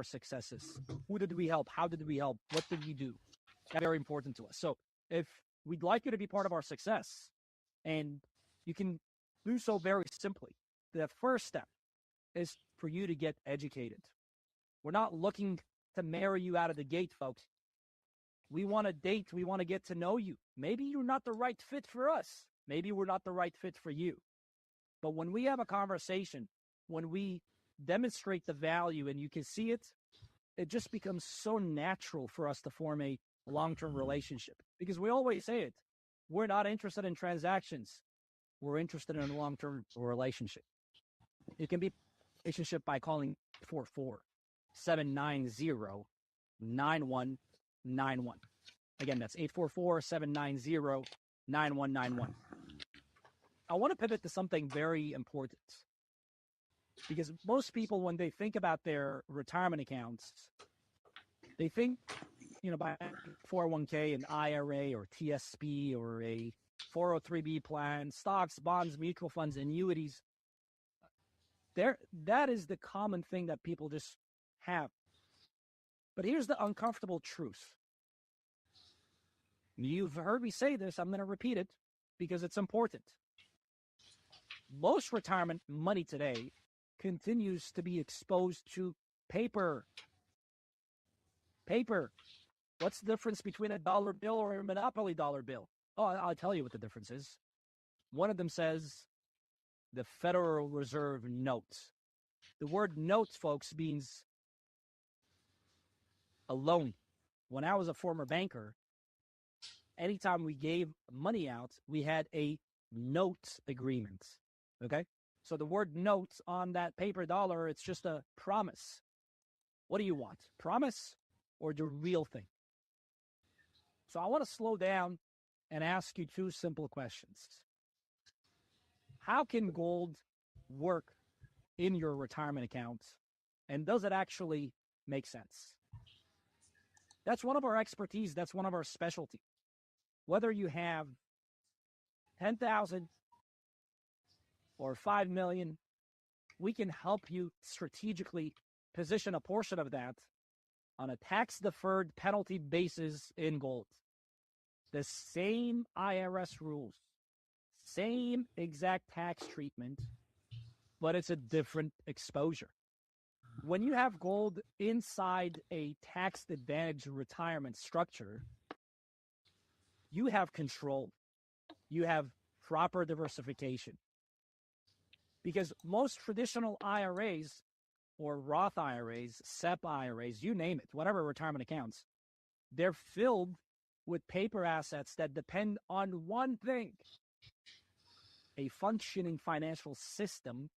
successes? Who did we help? How did we help? What did we do? That's very important to us. So if we'd like you to be part of our success, and you can do so very simply, the first step is for you to get educated. We're not looking to marry you out of the gate, folks. We want to date. We want to get to know you. Maybe you're not the right fit for us. Maybe we're not the right fit for you. But when we have a conversation, when we demonstrate the value and you can see it, it just becomes so natural for us to form a long-term relationship. Because we always say it, we're not interested in transactions. We're interested in a long-term relationship. It can be a relationship by calling 844-790-9191. Again, that's 844-790-9191. I want to pivot to something very important. Because most people, when they think about their retirement accounts, they think, by 401k, an IRA or TSP or a 403b plan, stocks, bonds, mutual funds, annuities. That is the common thing that people just have. But here's the uncomfortable truth. You've heard me say this. I'm going to repeat it because it's important. Most retirement money today continues to be exposed to paper. Paper. What's the difference between a dollar bill or a monopoly dollar bill? Oh, I'll tell you what the difference is. One of them says the Federal Reserve note. The word notes, folks, means a loan. When I was a former banker, anytime we gave money out, we had a note agreement. Okay? So the word note on that paper dollar, it's just a promise. What do you want? Promise or the real thing? So I want to slow down and ask you two simple questions. How can gold work in your retirement account? And does it actually make sense? That's one of our expertise. That's one of our specialty. Whether you have 10,000 or 5 million, we can help you strategically position a portion of that on a tax-deferred penalty basis in gold. The same IRS rules, same exact tax treatment, but it's a different exposure. When you have gold inside a tax-advantaged retirement structure, you have control. You have proper diversification. Because most traditional IRAs or Roth IRAs, SEP IRAs, you name it, whatever retirement accounts, they're filled with paper assets that depend on one thing: a functioning financial system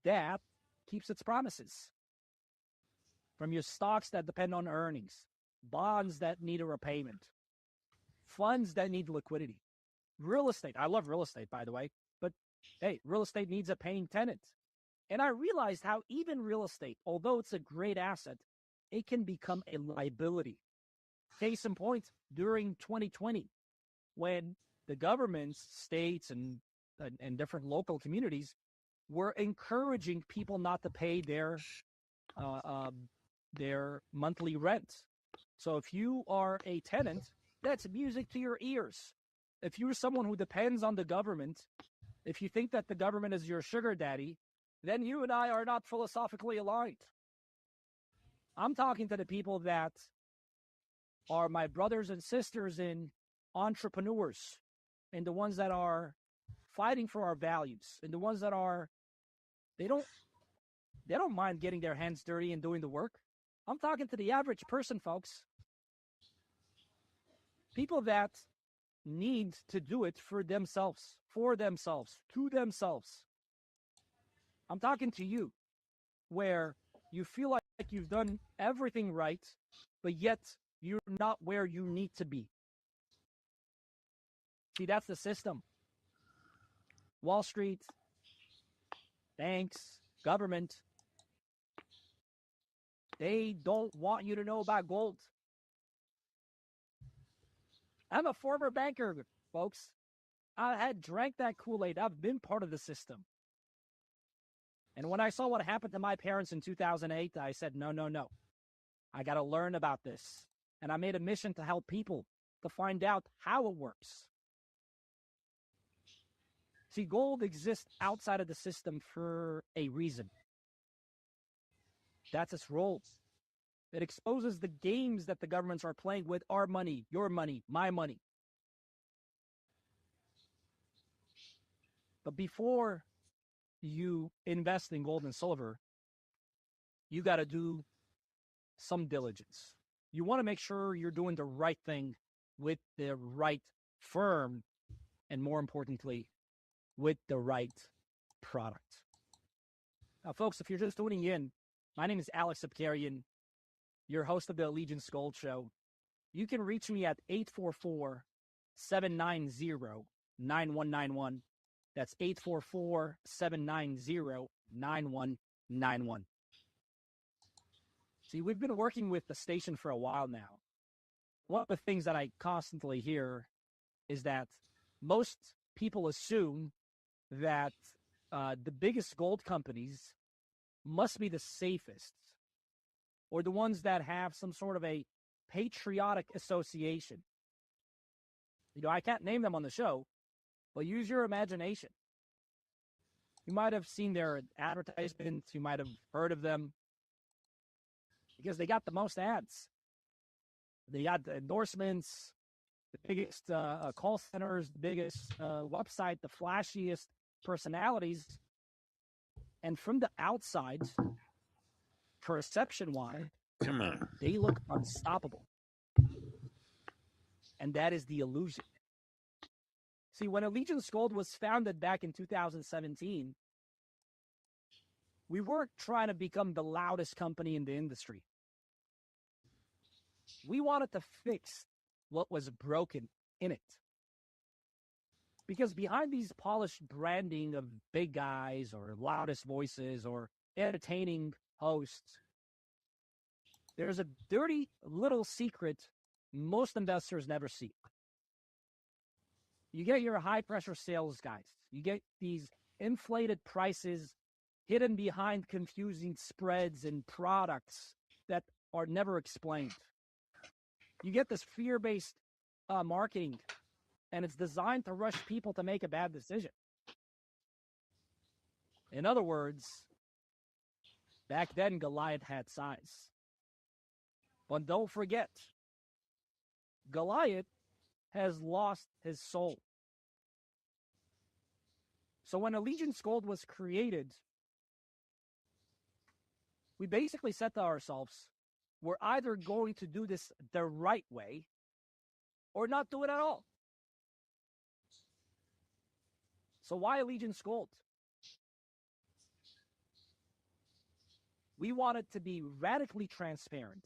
that keeps its promises. From your stocks that depend on earnings, bonds that need a repayment, funds that need liquidity, real estate. I love real estate, by the way, but hey, real estate needs a paying tenant. And I realized how even real estate, although it's a great asset, it can become a liability. Case in point, during 2020, when the governments, states, and different local communities were encouraging people not to pay their monthly rent. So if you are a tenant, that's music to your ears. If you're someone who depends on the government, if you think that the government is your sugar daddy, then you and I are not philosophically aligned. I'm talking to the people that are my brothers and sisters in entrepreneurs, and the ones that are fighting for our values, and the ones that are, they don't mind getting their hands dirty and doing the work. I'm talking to the average person, folks. People that need to do it for themselves, to themselves. I'm talking to you, where you feel like you've done everything right, but yet you're not where you need to be. See, that's the system. Wall Street, banks, government, they don't want you to know about gold. I'm a former banker, folks. I had drank that Kool-Aid. I've been part of the system. And when I saw what happened to my parents in 2008, I said, no. I got to learn about this. And I made a mission to help people to find out how it works. See, gold exists outside of the system for a reason. That's its role. It exposes the games that the governments are playing with our money, your money, my money. But before you invest in gold and silver, you got to do some diligence. You want to make sure you're doing the right thing with the right firm, and more importantly, with the right product. Now, folks, if you're just tuning in, my name is Alex Abkarian, your host of the Allegiance Gold Show. You can reach me at 844-790-9191. That's 844-790-9191. See, we've been working with the station for a while now. One of the things that I constantly hear is that most people assume that the biggest gold companies must be the safest, or the ones that have some sort of a patriotic association. You know, I can't name them on the show, but use your imagination. You might have seen their advertisements. You might have heard of them because they got the most ads. They got the endorsements, the biggest call centers, the biggest website, the flashiest personalities. And from the outside, perception-wise, they look unstoppable. And that is the illusion. See, when Allegiance Gold was founded back in 2017, we weren't trying to become the loudest company in the industry. We wanted to fix what was broken in it. Because behind these polished branding of big guys or loudest voices or entertaining hosts, there's a dirty little secret most investors never see. You get your high-pressure sales guys. You get these inflated prices hidden behind confusing spreads and products that are never explained. You get this fear-based marketing, and it's designed to rush people to make a bad decision. In other words, back then, Goliath had size. But don't forget, Goliath has lost his soul. So when Allegiance Gold was created, we basically said to ourselves, we're either going to do this the right way or not do it at all. So why Allegiance Gold? We wanted to be radically transparent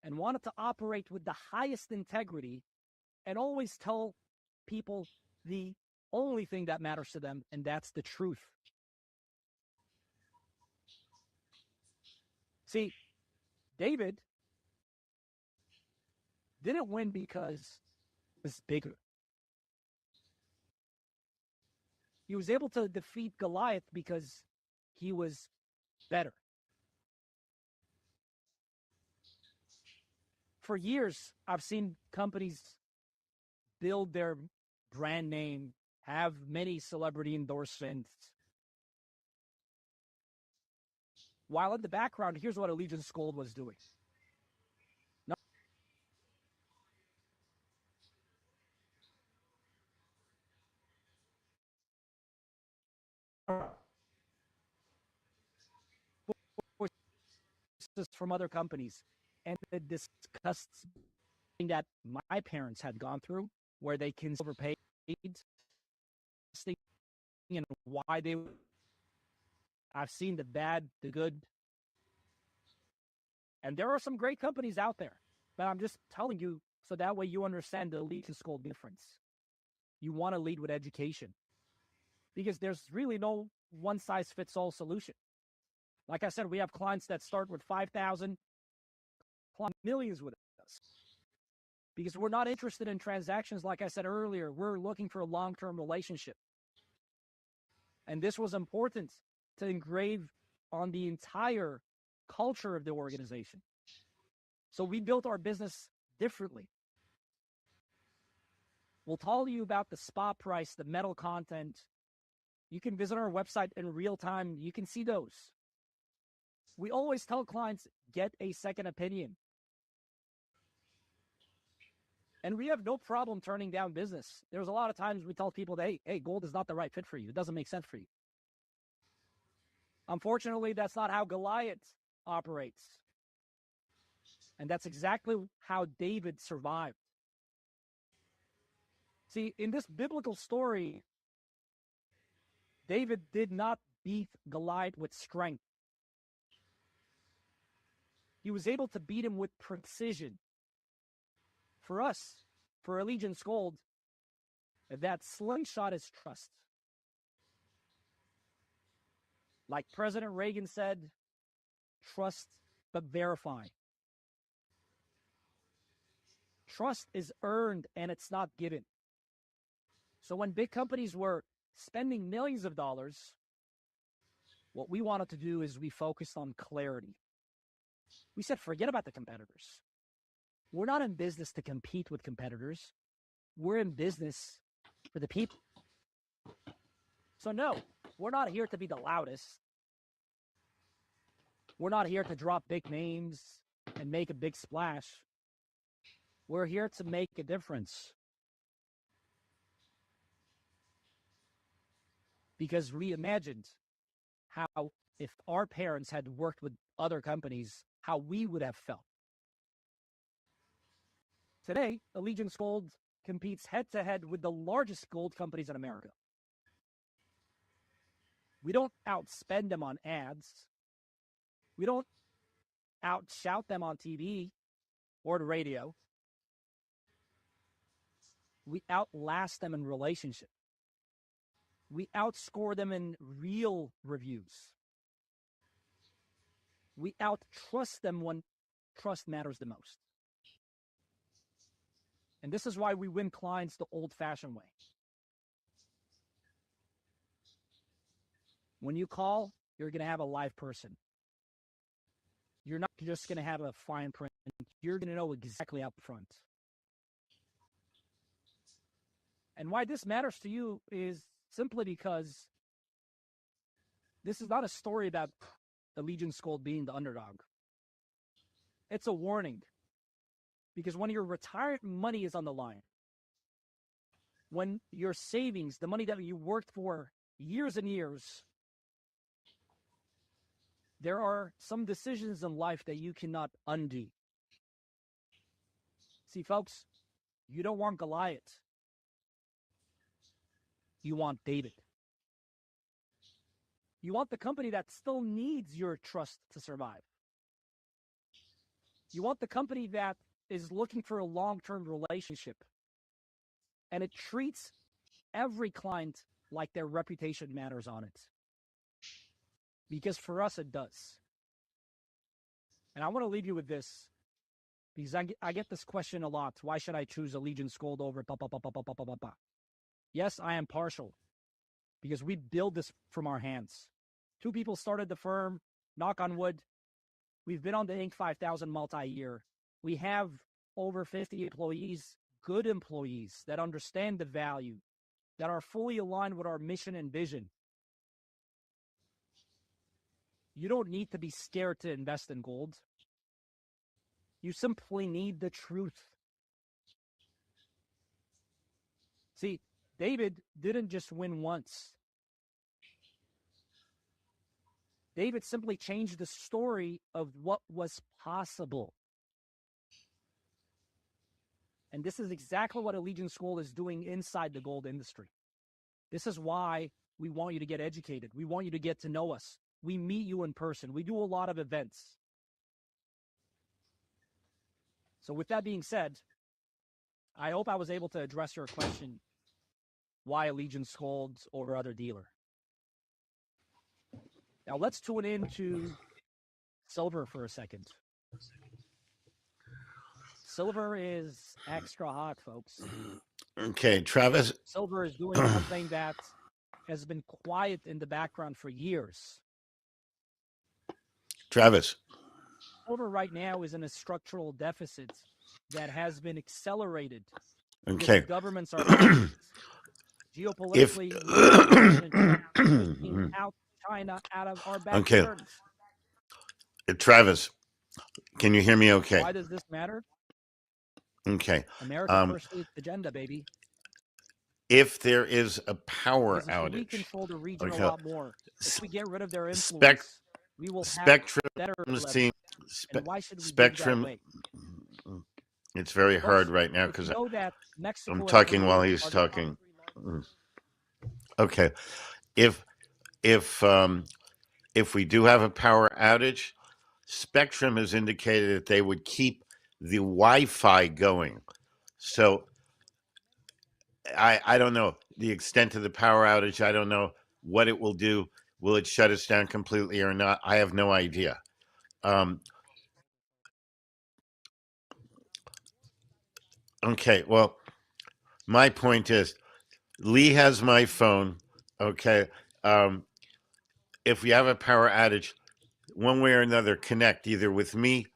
and wanted to operate with the highest integrity and always tell people the only thing that matters to them, and that's the truth. See, David didn't win because he was bigger. He was able to defeat Goliath because he was better. For years, I've seen companies build their brand name, have many celebrity endorsements. While in the background, here's what Allegiance Gold was doing. From other companies, and it discussed that my parents had gone through, where they can overpaid, and why they. I've seen the bad, the good, and there are some great companies out there. But I'm just telling you so that way you understand the Allegiance Gold difference. You want to lead with education, because there's really no one-size-fits-all solution. Like I said, we have clients that start with 5,000, millions with us. Because we're not interested in transactions, like I said earlier. We're looking for a long-term relationship. And this was important to engrave on the entire culture of the organization. So we built our business differently. We'll tell you about the spot price, the metal content. You can visit our website in real time. You can see those. We always tell clients, get a second opinion. And we have no problem turning down business. There's a lot of times we tell people, hey, gold is not the right fit for you. It doesn't make sense for you. Unfortunately, that's not how Goliath operates. And that's exactly how David survived. See, in this biblical story, David did not beat Goliath with strength. He was able to beat him with precision. For us, for Allegiance Gold, that slingshot is trust. Like President Reagan said, trust but verify. Trust is earned and it's not given. So when big companies were spending millions of dollars, what we wanted to do is we focused on clarity. We said, forget about the competitors. We're not in business to compete with competitors. We're in business for the people. So no, we're not here to be the loudest. We're not here to drop big names and make a big splash. We're here to make a difference. Because we imagined how, if our parents had worked with other companies, how we would have felt. Today, Allegiance Gold competes head-to-head with the largest gold companies in America. We don't outspend them on ads. We don't outshout them on TV or the radio. We outlast them in relationship. We outscore them in real reviews. We outtrust them when trust matters the most. And this is why we win clients the old-fashioned way. When you call, you're going to have a live person. You're not just going to have a fine print. You're going to know exactly up front. And why this matters to you is simply because this is not a story about Allegiance Gold being the underdog. It's a warning. Because when your retirement money is on the line, when your savings, the money that you worked for years and years, there are some decisions in life that you cannot undo. See, folks, you don't want Goliath. You want David. You want the company that still needs your trust to survive. You want the company that is looking for a long-term relationship. And it treats every client like their reputation matters on it. Because for us, it does. And I want to leave you with this. Because I get this question a lot. Why should I choose Allegiance Gold over blah, blah, blah, blah, blah, blah, blah, blah? Yes, I am partial. Because we build this from our hands. 2 people started the firm. Knock on wood. We've been on the Inc. 5000 multi-year. We have over 50 employees, good employees that understand the value, that are fully aligned with our mission and vision. You don't need to be scared to invest in gold. You simply need the truth. See, David didn't just win once. David simply changed the story of what was possible. And this is exactly what Allegiance Gold is doing inside the gold industry. This is why we want you to get educated. We want you to get to know us. We meet you in person. We do a lot of events. So with that being said, I hope I was able to address your question, why Allegiance Gold over other dealer. Now let's tune into silver for a second. Silver is extra hot, folks. Okay, Travis. Silver is doing something that has been quiet in the background for years. Travis. silver right now is in a structural deficit that has been accelerated because Okay. the governments are acting If geopolitically. We have President Trump taking out China out of our okay, backyards. Travis, can you hear me? Okay. Why does this matter? Okay. America first agenda, baby. If there is a power Because if we outage, control the region a okay, lot more, if we get rid of their spec influence, we will have spectrum better leverage. seem And why should we give that spectrum. away? It's very hard Folks, right now if you because know that Mexico I'm and talking while Peru he's are the top talking. 3 largest. Okay, if if we do have a power outage, Spectrum has indicated that they would keep the Wi-Fi going. So I don't know the extent of the power outage. I don't know what it will do. Will it shut us down completely or not? I have no idea. Okay, well, my point is, Lee has my phone. Okay, if we have a power outage, one way or another, connect either with me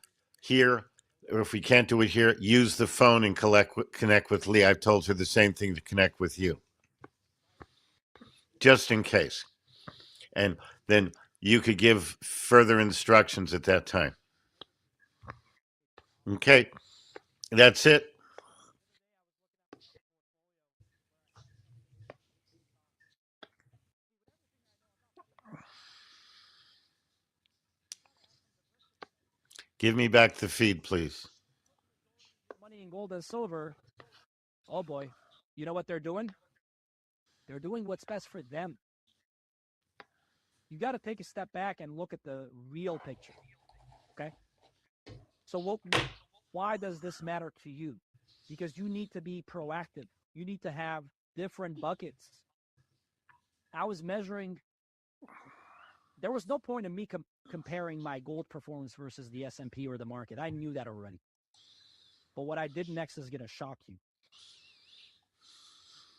here, or if we can't do it here, use the phone and connect with Lee. I've told her the same thing to connect with you, just in case. And then you could give further instructions at that time. Okay, that's it. Give me back the feed, please. Money in gold and silver. Oh boy. You know what they're doing? They're doing what's best for them. You got to take a step back and look at the real picture. Okay? So why does this matter to you? Because you need to be proactive. You need to have different buckets. I was measuring. There was no point in me comparing my gold performance versus the S&P or the market. I knew that already. But what I did next is going to shock you.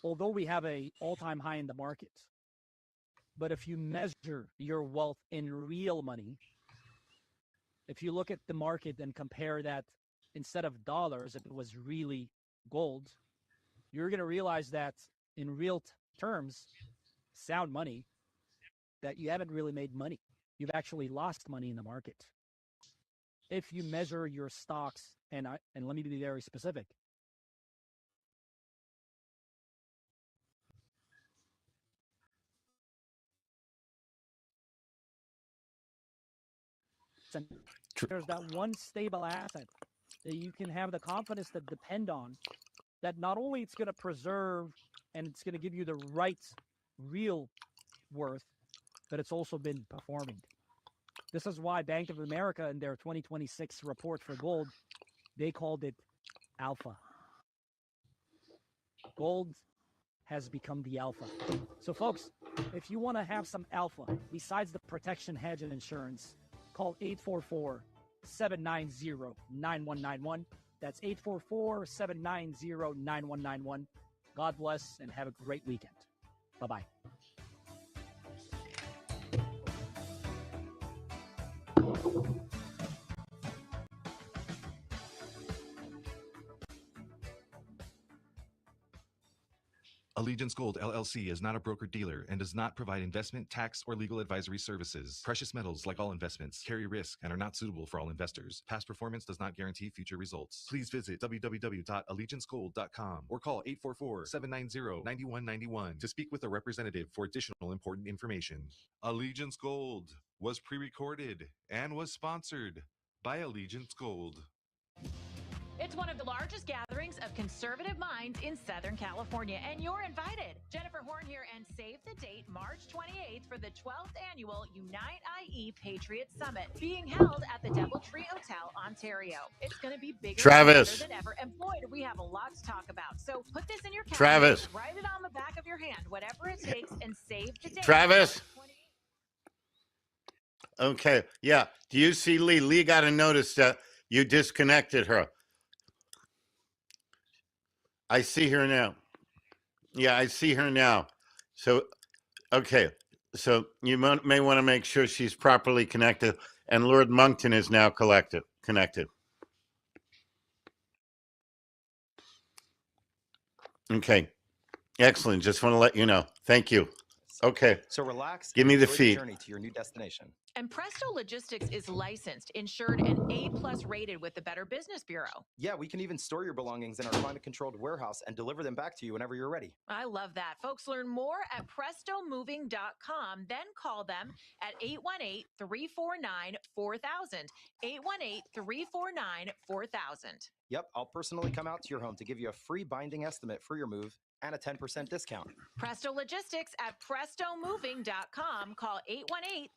Although we have an all-time high in the market, but if you measure your wealth in real money, if you look at the market and compare that, instead of dollars, if it was really gold, you're going to realize that in real terms, sound money, that you haven't really made money. You've actually lost money in the market. If you measure your stocks, and let me be very specific. There's that one stable asset that you can have the confidence to depend on, that not only it's going to preserve and it's going to give you the right real worth, but it's also been performing. This is why Bank of America, in their 2026 report for gold, they called it alpha. Gold has become the alpha. So folks, if you want to have some alpha besides the protection, hedge, and insurance, call 844-790-9191. That's 844-790-9191. God bless and have a great weekend. Bye-bye. Allegiance Gold LLC is not a broker-dealer and does not provide investment, tax, or legal advisory services. Precious metals, like all investments, carry risk and are not suitable for all investors. Past performance does not guarantee future results. Please visit www.allegiancegold.com or call 844-790-9191 to speak with a representative for additional important information. Allegiance Gold was pre-recorded and was sponsored by Allegiance Gold. It's one of the largest gatherings of conservative minds in Southern California, and you're invited. Jennifer Horn here, and save the date, March 28th, for the 12th annual Unite IE Patriot Summit, being held at the DoubleTree Hotel, Ontario. It's going to be bigger Travis. and better than ever, and boy, do we have a lot to talk about. So put this in your calendar, Travis. write it on the back of your hand, whatever it takes, and save the date. Travis. March 28th. Okay, yeah. Do you see Lee? Lee got a notice that you disconnected her. I see her now. Yeah, I see her now. So, okay. So you may want to make sure she's properly connected. and Lord Monckton is now connected. Okay, excellent. Just want to let you know. Thank you. Okay. So relax. Give and me the enjoy feed. journey to your new destination. And Presto Logistics is licensed, insured, and A+ rated with the Better Business Bureau. Yeah, we can even store your belongings in our climate-controlled warehouse and deliver them back to you whenever you're ready. I love that. Folks, learn more at prestomoving.com. Then call them at 818-349-4000. 818-349-4000. Yep, I'll personally come out to your home to give you a free binding estimate for your move and a 10% discount. Presto Logistics at prestomoving.com. Call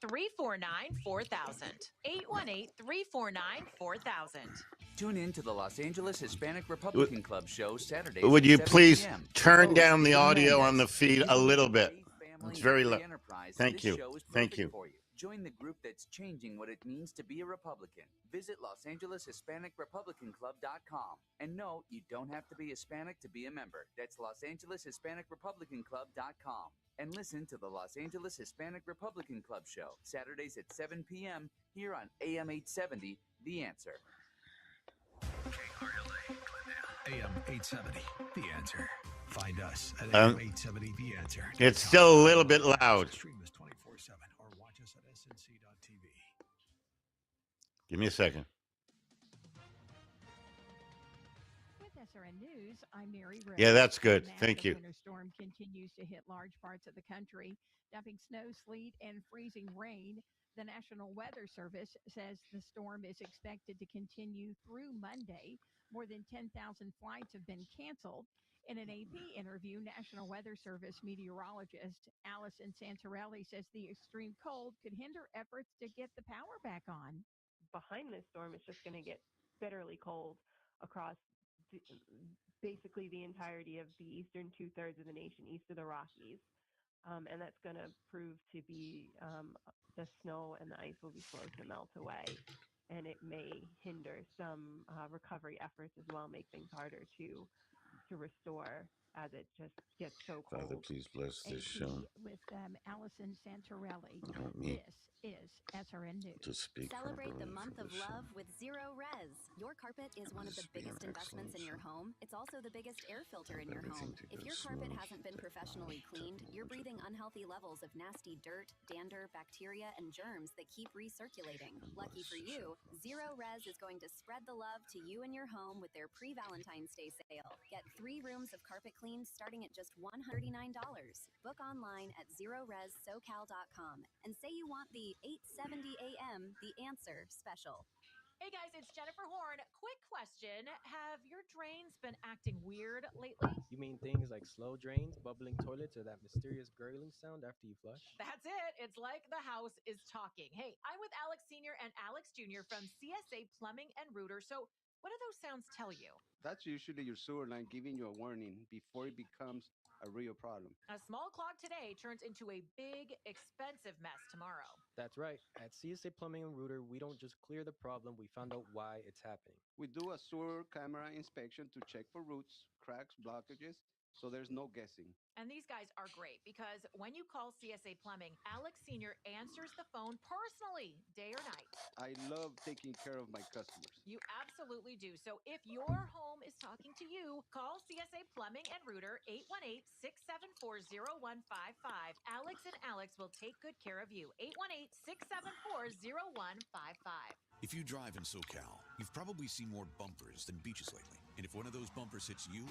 818-349-4000. 818-349-4000. Tune in to the Los Angeles Hispanic Republican Club show Saturdays Would at you 7 please p.m. turn Host down the Jim audio on Mendez. the feed If a you little love bit? faith, family, It's very and low. free enterprise, Thank this you. show is Thank perfect you. for you. Join the group that's changing what it means to be a Republican. Visit LosAngelesHispanicRepublicanClub.com. And no, you don't have to be Hispanic to be a member. That's LosAngelesHispanicRepublicanClub.com. And listen to the Los Angeles Hispanic Republican Club show Saturdays at 7 p.m. here on AM 870, The Answer. AM 870, The Answer. Find us at AM 870, The Answer. It's still a little bit loud. Stream us 24/7 or watch us at snc.tv. Give me a second. With SRN News, I'm Mary Rose. Yeah, that's good. The Thank you. winter storm continues to hit large parts of the country, dumping snow, sleet, and freezing rain. The National Weather Service says the storm is expected to continue through Monday. More than 10,000 flights have been canceled. In an AP interview, National Weather Service meteorologist Allison Santarelli says the extreme cold could hinder efforts to get the power back on. Behind this storm, it's just going to get bitterly cold across basically the entirety of the eastern two-thirds of the nation, east of the Rockies. And that's going to prove to be the snow and the ice will be slow to melt away. And it may hinder some recovery efforts as well, make things harder to restore as it just gets so cold. Father, please bless this show. With Allison Santarelli. Help me This is SRN News. to speak Celebrate the properly month for of this love show. with Zero Res. Your carpet is one of the biggest investments in your home. It's also the biggest air filter in your home. If your carpet hasn't been professionally cleaned, you're breathing unhealthy levels of nasty dirt, dander, bacteria, and germs that keep recirculating. Lucky for you, Zero Res is going to spread the love to you and your home with their pre-Valentine's Day sale. Get 3 rooms of carpet cleaned starting at just $139. Book online at ZeroResSocal.com and say you want the 870 AM The Answer special. Hey guys, it's Jennifer Horn. Quick question. Have your drains been acting weird lately? You mean things like slow drains, bubbling toilets, or that mysterious gurgling sound after you flush? That's it. It's like the house is talking. Hey, I'm with Alex Sr. and Alex Jr. from CSA Plumbing and Router. So what do those sounds tell you? That's usually your sewer line giving you a warning before it becomes a real problem. A small clog today turns into a big, expensive mess tomorrow. That's right. At CSA Plumbing and Router, we don't just clear the problem, we found out why it's happening. We do a sewer camera inspection to check for roots, cracks, blockages, so there's no guessing. And these guys are great because when you call CSA Plumbing, Alex Sr. answers the phone personally, day or night. I love taking care of my customers. You absolutely do. So if your home is talking to you, call CSA Plumbing and Router 818-674-0155. Alex and Alex will take good care of you. 818-674-0155. If you drive in SoCal, you've probably seen more bumpers than beaches lately. And if one of those bumpers hits you,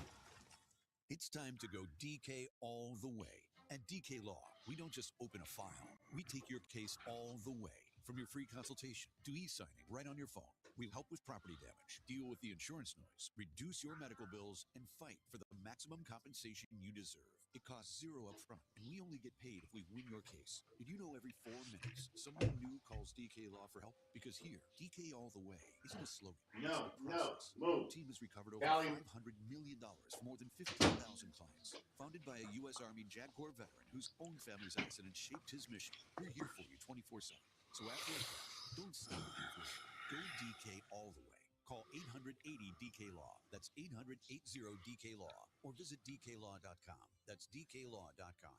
it's time to go DK all the way. At DK Law, we don't just open a file. We take your case all the way. From your free consultation to e-signing right on your phone. We'll help with property damage, deal with the insurance noise, reduce your medical bills, and fight for the maximum compensation you deserve. It costs $0 upfront, and we only get paid if we win your case. Did you know every 4 minutes, someone new calls DK Law for help? Because here, DK all the way isn't a slogan. No, it's a process. move. Our team has recovered over Valley. $500 million for more than 15,000 clients. Founded by a U.S. Army JAG Corps veteran whose own family's accident shaped his mission. We're here for you 24/7. So after a call, don't stay with your vision. Go DK all the way. Call 800-80-DK-LAW. That's 800-80-DK-LAW. Or visit DKLaw.com. That's DKLaw.com.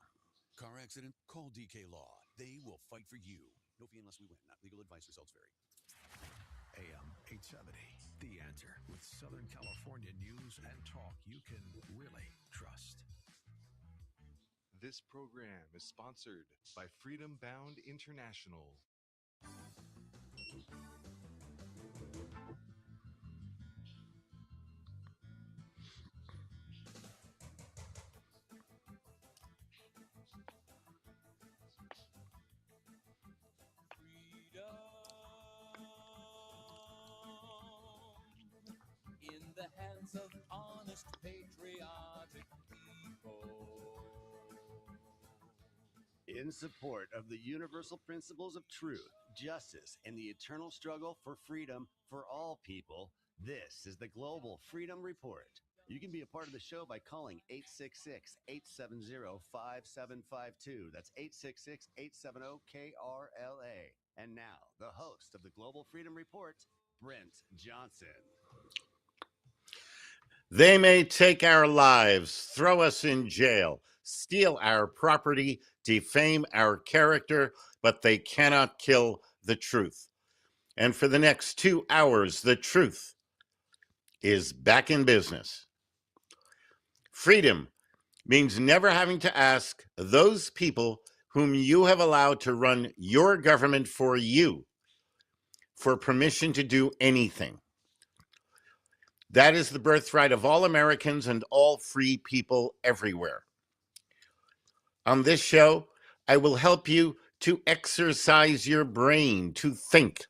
Car accident? Call DK Law. They will fight for you. No fee unless we win. Not legal advice. Results vary. AM 870, The Answer, with Southern California news and talk you can really trust. This program is sponsored by Freedom Bound International. In the hands of honest, patriotic people. In support of the universal principles of truth, justice, and the eternal struggle for freedom for all people, this is the Global Freedom Report. You can be a part of the show by calling 866-870-5752. That's 866-870-KRLA. And now, the host of the Global Freedom Report, Brent Johnson. They may take our lives, throw us in jail, steal our property, defame our character, but they cannot kill the truth. And for the next 2 hours, the truth is back in business. Freedom means never having to ask those people whom you have allowed to run your government for you for permission to do anything. That is the birthright of all Americans and all free people everywhere. On this show, I will help you to exercise your brain, to think,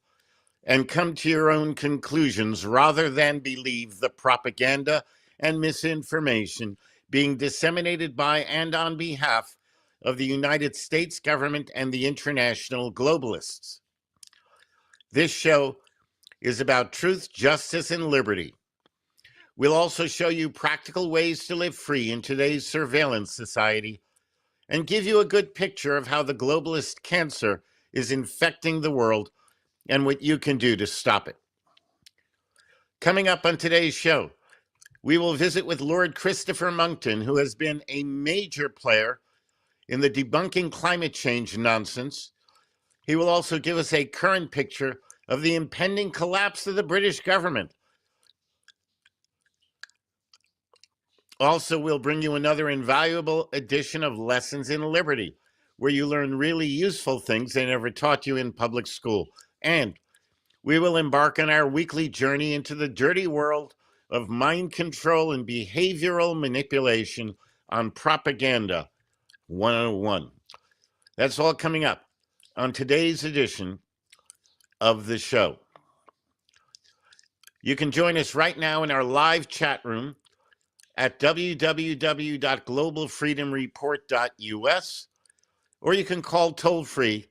and come to your own conclusions rather than believe the propaganda and misinformation being disseminated by and on behalf of the United States government and the international globalists. This show is about truth, justice, and liberty. We'll also show you practical ways to live free in today's surveillance society and give you a good picture of how the globalist cancer is infecting the world and what you can do to stop it. Coming up on today's show, we will visit with Lord Christopher Monckton, who has been a major player in the debunking climate change nonsense. He will also give us a current picture of the impending collapse of the British government. Also, we'll bring you another invaluable edition of Lessons in Liberty, where you learn really useful things they never taught you in public school. And we will embark on our weekly journey into the dirty world of mind control and behavioral manipulation on Propaganda 101. That's all coming up on today's edition of the show. You can join us right now in our live chat room at www.globalfreedomreport.us, or you can call toll-free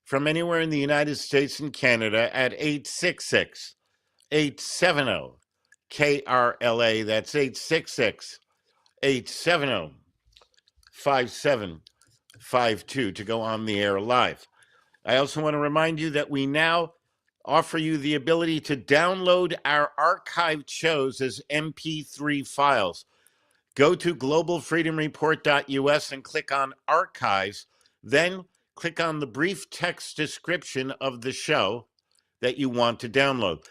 from anywhere in the United States and Canada at 866-870-KRLA. That's 866-870-5752 to go on the air live. I also want to remind you that we now offer you the ability to download our archived shows as MP3 files. Go to globalfreedomreport.us and click on Archives, then click on the brief text description of the show that you want to download.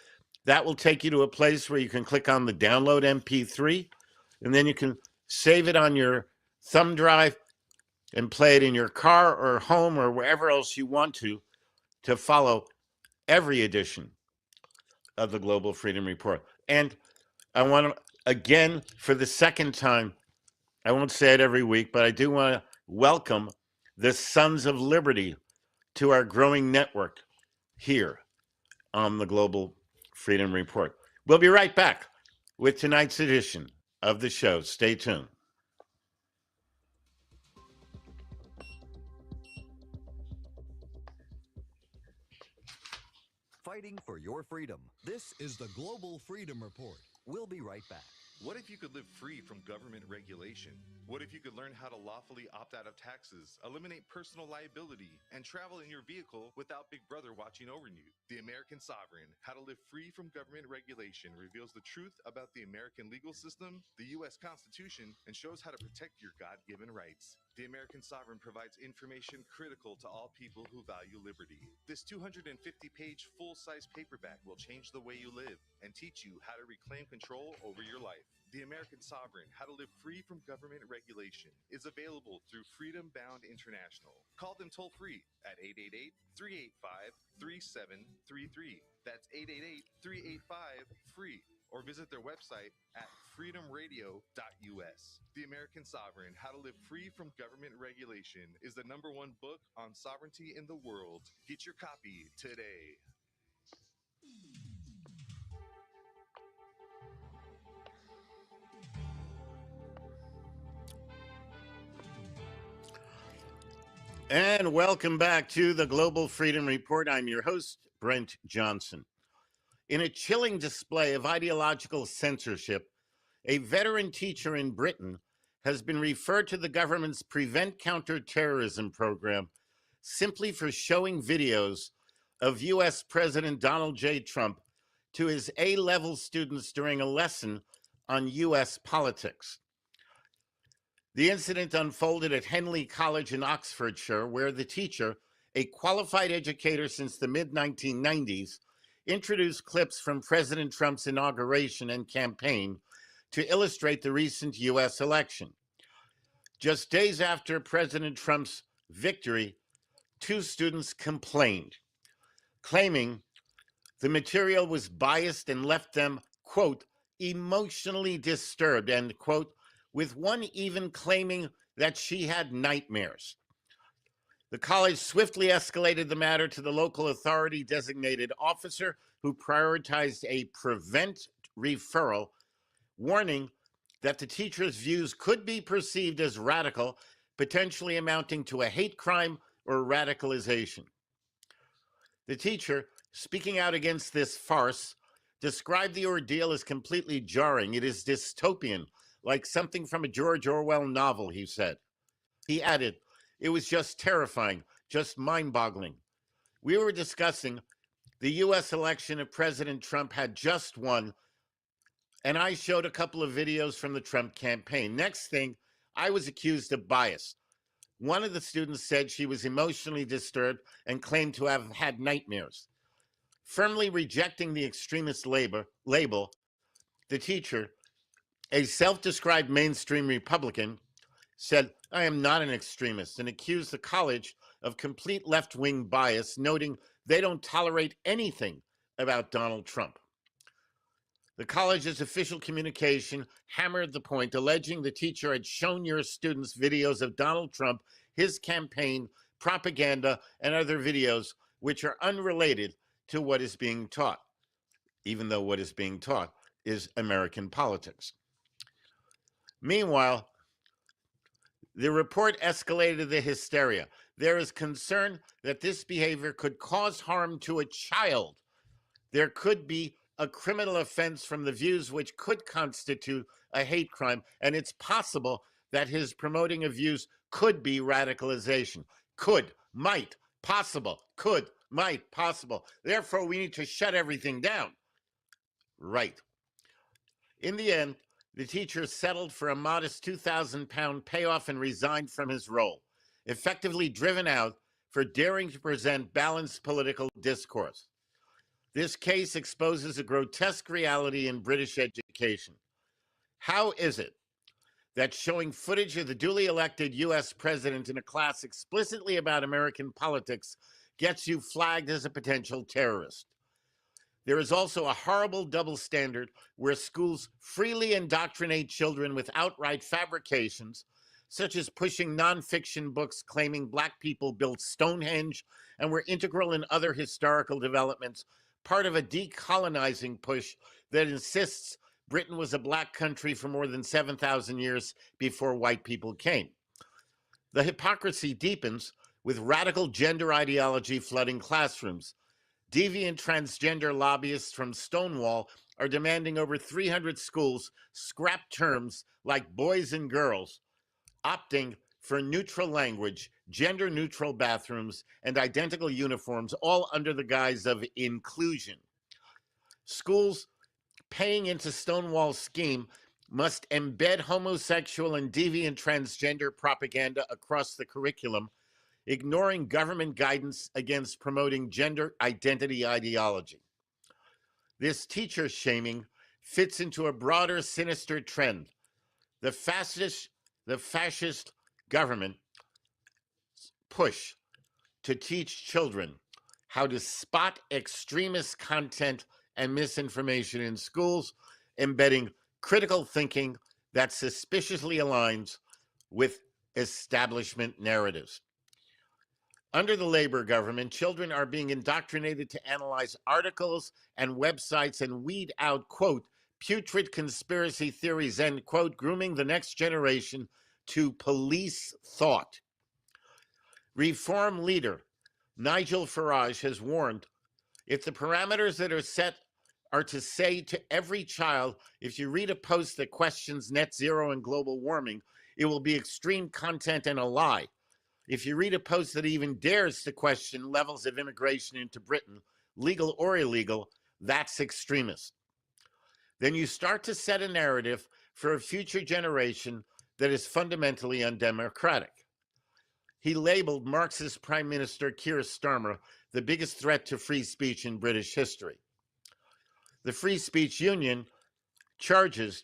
That will take you to a place where you can click on the Download MP3, and then you can save it on your thumb drive and play it in your car or home or wherever else you want to follow every edition of the Global Freedom Report. And I want to, again, for the second time, I won't say it every week, but I do want to welcome the Sons of Liberty to our growing network here on the Global Freedom Report. We'll be right back with tonight's edition of the show. Stay tuned. Fighting for your freedom. This is the Global Freedom Report. We'll be right back. What if you could live free from government regulation? What if you could learn how to lawfully opt out of taxes, eliminate personal liability, and travel in your vehicle without Big Brother watching over you? The American Sovereign, How to Live Free from Government Regulation, reveals the truth about the American legal system, the U.S. Constitution, and shows how to protect your God-given rights. The American Sovereign provides information critical to all people who value liberty. This 250-page full-size paperback will change the way you live and teach you how to reclaim control over your life. The American Sovereign, How to Live Free from Government Regulation, is available through Freedom Bound International. Call them toll-free at 888-385-3733. That's 888-385-FREE. Or visit their website at freedomradio.us. The American Sovereign, How to Live Free from Government Regulation is the #1 book on sovereignty in the world. Get your copy today. And welcome back to the Global Freedom Report. I'm your host, Brent Johnson. In a chilling display of ideological censorship, a veteran teacher in Britain has been referred to the government's Prevent Counterterrorism program simply for showing videos of U.S. President Donald J. Trump to his A-level students during a lesson on U.S. politics. The incident unfolded at Henley College in Oxfordshire, where the teacher, a qualified educator since the mid-1990s, introduced clips from President Trump's inauguration and campaign to illustrate the recent U.S. election. Just days after President Trump's victory, 2 students complained, claiming the material was biased and left them, quote, emotionally disturbed, end quote, with one even claiming that she had nightmares. The college swiftly escalated the matter to the local authority designated officer who prioritized a prevent referral, warning that the teacher's views could be perceived as radical, potentially amounting to a hate crime or radicalization. The teacher, speaking out against this farce, described the ordeal as completely jarring. It is dystopian, like something from a George Orwell novel, he said. He added, it was just terrifying, just mind-boggling. We were discussing the U.S. election of President Trump had just won, and I showed a couple of videos from the Trump campaign. Next thing, I was accused of bias. One of the students said she was emotionally disturbed and claimed to have had nightmares. Firmly rejecting the extremist label, the teacher, a self-described mainstream Republican, said, I am not an extremist, and accused the college of complete left-wing bias, noting they don't tolerate anything about Donald Trump. The college's official communication hammered the point, alleging the teacher had shown your students videos of Donald Trump, his campaign, propaganda, and other videos which are unrelated to what is being taught, even though what is being taught is American politics. Meanwhile, the report escalated the hysteria. There is concern that this behavior could cause harm to a child. There could be a criminal offense from the views which could constitute a hate crime, and it's possible that his promoting of views could be radicalization. Could, might, possible, could, might, possible. Therefore, we need to shut everything down. Right. In the end, the teacher settled for a modest £2,000 payoff and resigned from his role, effectively driven out for daring to present balanced political discourse. This case exposes a grotesque reality in British education. How is it that showing footage of the duly elected U.S. president in a class explicitly about American politics gets you flagged as a potential terrorist? There is also a horrible double standard where schools freely indoctrinate children with outright fabrications, such as pushing nonfiction books claiming Black people built Stonehenge and were integral in other historical developments, part of a decolonizing push that insists Britain was a Black country for more than 7,000 years before white people came. The hypocrisy deepens with radical gender ideology flooding classrooms. Deviant transgender lobbyists from Stonewall are demanding over 300 schools scrap terms like boys and girls, opting for neutral language, gender-neutral bathrooms, and identical uniforms, all under the guise of inclusion. Schools paying into Stonewall's scheme must embed homosexual and deviant transgender propaganda across the curriculum, ignoring government guidance against promoting gender identity ideology. This teacher shaming fits into a broader sinister trend. The fascist government push to teach children how to spot extremist content and misinformation in schools, embedding critical thinking that suspiciously aligns with establishment narratives. Under the Labor government, children are being indoctrinated to analyze articles and websites and weed out, quote, putrid conspiracy theories, end quote, grooming the next generation to police thought. Reform leader Nigel Farage has warned, if the parameters that are set are to say to every child, if you read a post that questions net zero and global warming, it will be extreme content and a lie. If you read a post that even dares to question levels of immigration into Britain, legal or illegal, that's extremist. Then you start to set a narrative for a future generation that is fundamentally undemocratic. He labeled Marxist Prime Minister Keir Starmer the biggest threat to free speech in British history. The Free Speech Union charges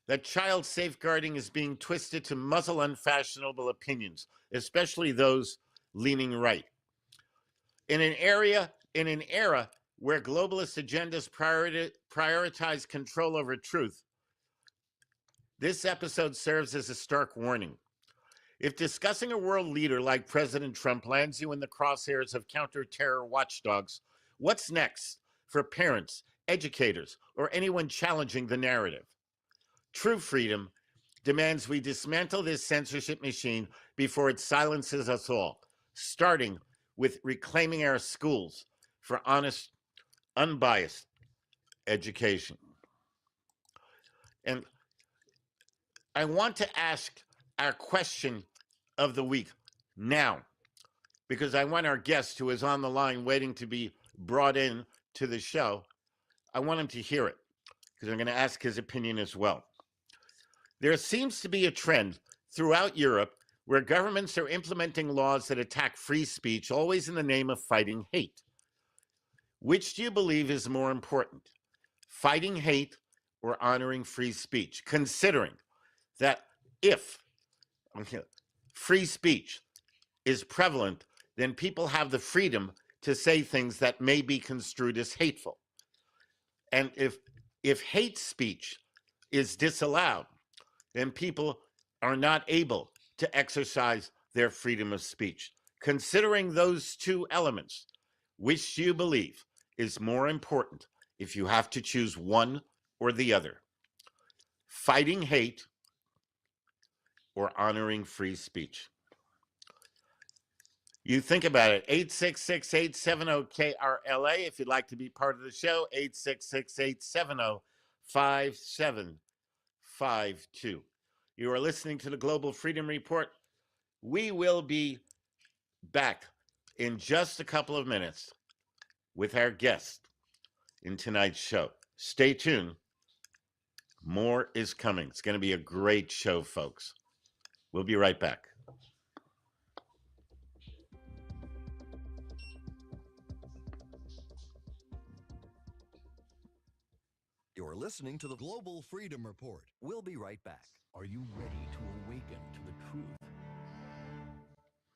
that child safeguarding is being twisted to muzzle unfashionable opinions, especially those leaning right. In an era where globalist agendas prioritize control over truth, this episode serves as a stark warning. If discussing a world leader like President Trump lands you in the crosshairs of counter-terror watchdogs, what's next for parents, educators, or anyone challenging the narrative? True freedom demands we dismantle this censorship machine before it silences us all, starting with reclaiming our schools for honest, unbiased education. And I want to ask our question of the week now, because I want our guest who is on the line waiting to be brought in to the show, I want him to hear it, because I'm going to ask his opinion as well. There seems to be a trend throughout Europe where governments are implementing laws that attack free speech, always in the name of fighting hate. Which do you believe is more important, fighting hate or honoring free speech? Considering that if free speech is prevalent, then people have the freedom to say things that may be construed as hateful. And if hate speech is disallowed, then people are not able to exercise their freedom of speech. Considering those two elements, which do you believe is more important if you have to choose one or the other? Fighting hate or honoring free speech? You think about it. 866-870-KRLA if you'd like to be part of the show. 866-870-5752. You are listening to the Global Freedom Report. We will be back in just a couple of minutes with our guest in tonight's show. Stay tuned. More is coming. It's going to be a great show, folks. We'll be right back. You're listening to the Global Freedom Report. We'll be right back. Are you ready to awaken to the truth?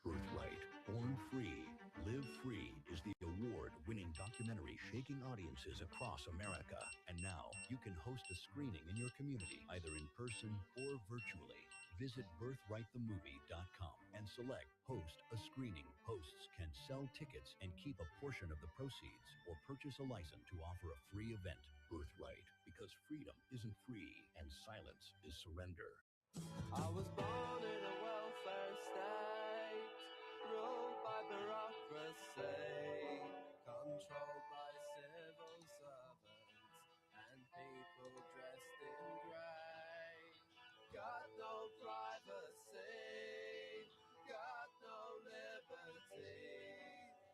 Birthright, Born Free, Live Free is the award-winning documentary shaking audiences across America. And now you can host a screening in your community, either in person or virtually. Visit birthrightthemovie.com and select Host a Screening. Hosts can sell tickets and keep a portion of the proceeds or purchase a license to offer a free event. Birthright, because freedom isn't free and silence is surrender. I was born in a welfare state, ruled by bureaucracy, controlled by civil servants and people dressed in grey. Got no privacy, got no liberty,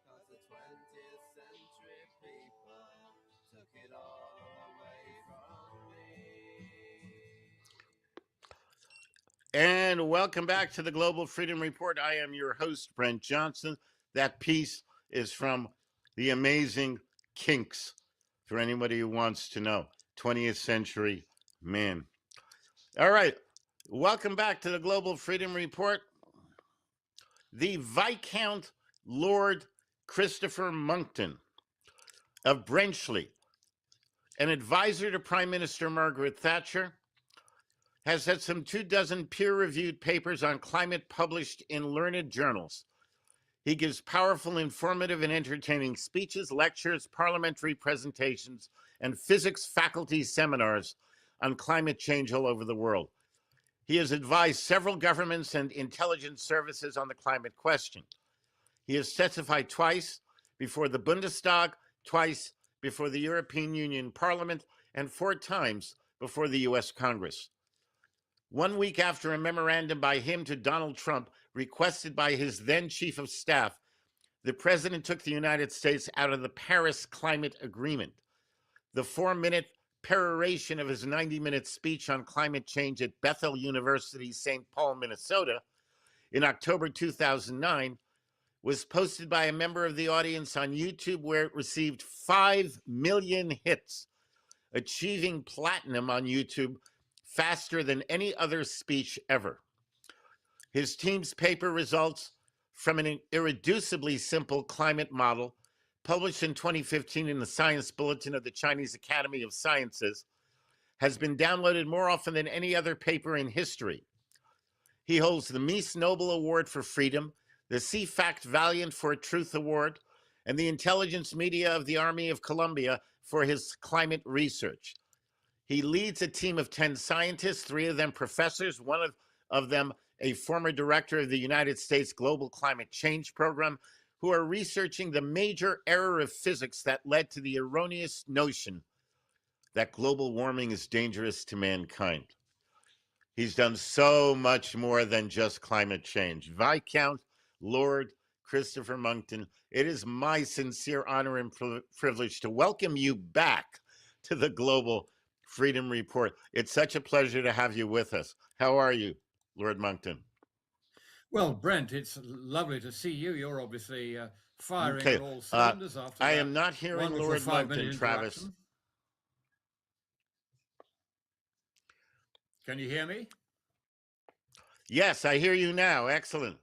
'cause the 20th century people took it all away from me. And welcome back to the Global Freedom Report. I am your host, Brent Johnson. That piece is from the amazing Kinks, for anybody who wants to know. 20th century man. All right. Welcome back to the Global Freedom Report. The Viscount Lord Christopher Monckton of Brenchley, an advisor to Prime Minister Margaret Thatcher, has had some 24 peer-reviewed papers on climate published in learned journals. He gives powerful, informative, and entertaining speeches, lectures, parliamentary presentations, and physics faculty seminars on climate change all over the world. He has advised several governments and intelligence services on the climate question. He has testified twice before the Bundestag, twice before the European Union Parliament, and 4 times before the U.S. Congress. 1 week after a memorandum by him to Donald Trump, requested by his then chief of staff, the president took the United States out of the Paris Climate Agreement. The 4-minute peroration of his 90-minute speech on climate change at Bethel University, St. Paul, Minnesota, in October 2009, was posted by a member of the audience on YouTube, where it received 5 million hits, achieving platinum on YouTube faster than any other speech ever. His team's paper results from an irreducibly simple climate model published in 2015 in the Science Bulletin of the Chinese Academy of Sciences has been downloaded more often than any other paper in history. He holds the Mies Nobel Award for Freedom, the CFACT Valiant for Truth Award, and the Intelligence Media of the Army of Colombia for his climate research. He leads a team of 10 scientists, 3 of them professors, one of them a former director of the United States Global Climate Change Program, who are researching the major error of physics that led to the erroneous notion that global warming is dangerous to mankind. He's done so much more than just climate change. Viscount Lord Christopher Monckton, it is my sincere honor and privilege to welcome you back to the Global Freedom Report. It's such a pleasure to have you with us. How are you, Lord Monckton? Well, Brent, it's lovely to see you. You're obviously firing Okay. on all cylinders after I that am not hearing wonderful Lord 5-minute Monckton, Travis. introduction. Can you hear me? Yes, I hear you now. Excellent.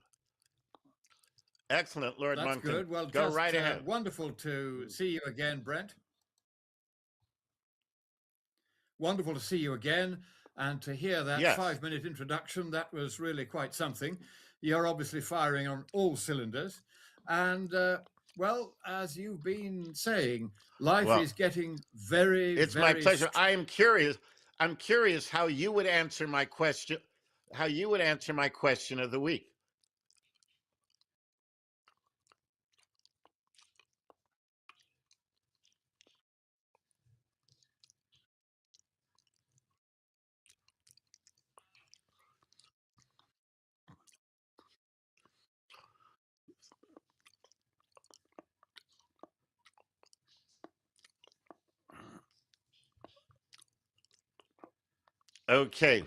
Excellent, Lord That's Monckton. good. Well, go just, right ahead. Wonderful to see you again, Brent. Wonderful to see you again, and to hear that 5-minute introduction. That was really quite something. You're obviously firing on all cylinders, and well, as you've been saying, life is getting very, it's very my pleasure. I am curious. I'm curious how you would answer my question. How you would answer my question of the week. Okay.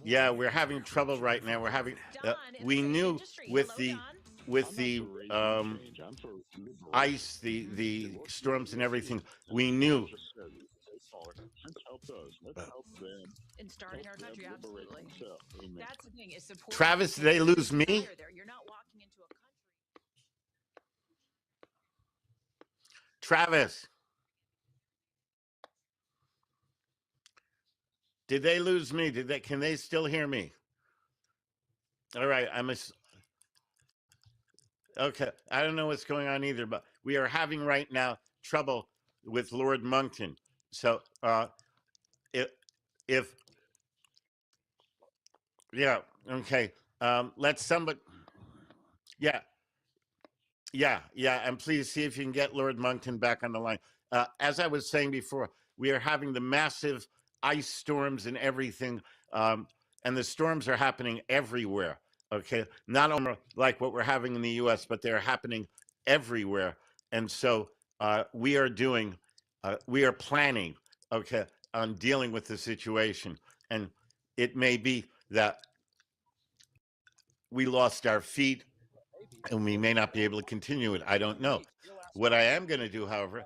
Yeah, we're having trouble right now. We're having. We knew with the ice, the storms, and everything. We knew. Let's help them in starting our country. Absolutely. That's the thing. Is support. Travis, did they lose me? You're not walking into a country. Travis, did they lose me? Did they? Can they still hear me? All right, okay. I don't know what's going on either, but we are having right now trouble with Lord Monckton. So, if yeah, okay. Let somebody. Yeah, and please see if you can get Lord Monckton back on the line. As I was saying before, we are having the massive ice storms and everything, and the storms are happening everywhere. Okay, not only like what we're having in the U.S., but they're happening everywhere. And so we are planning, okay, on dealing with the situation. And it may be that we lost our feet and we may not be able to continue it. I don't know. What I am going to do, however,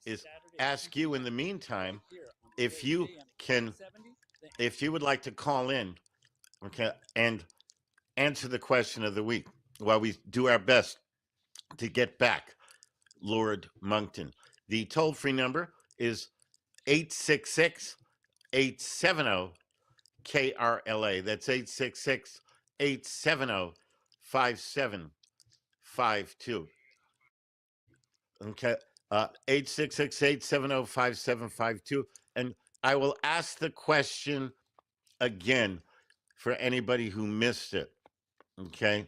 is ask you in the meantime if you would like to call in, okay, and answer the question of the week while we do our best to get back Lord Monckton. The toll-free number is 866-870-KRLA. That's 866-870-5752. Okay, 866-870-5752. And I will ask the question again for anybody who missed it. Okay.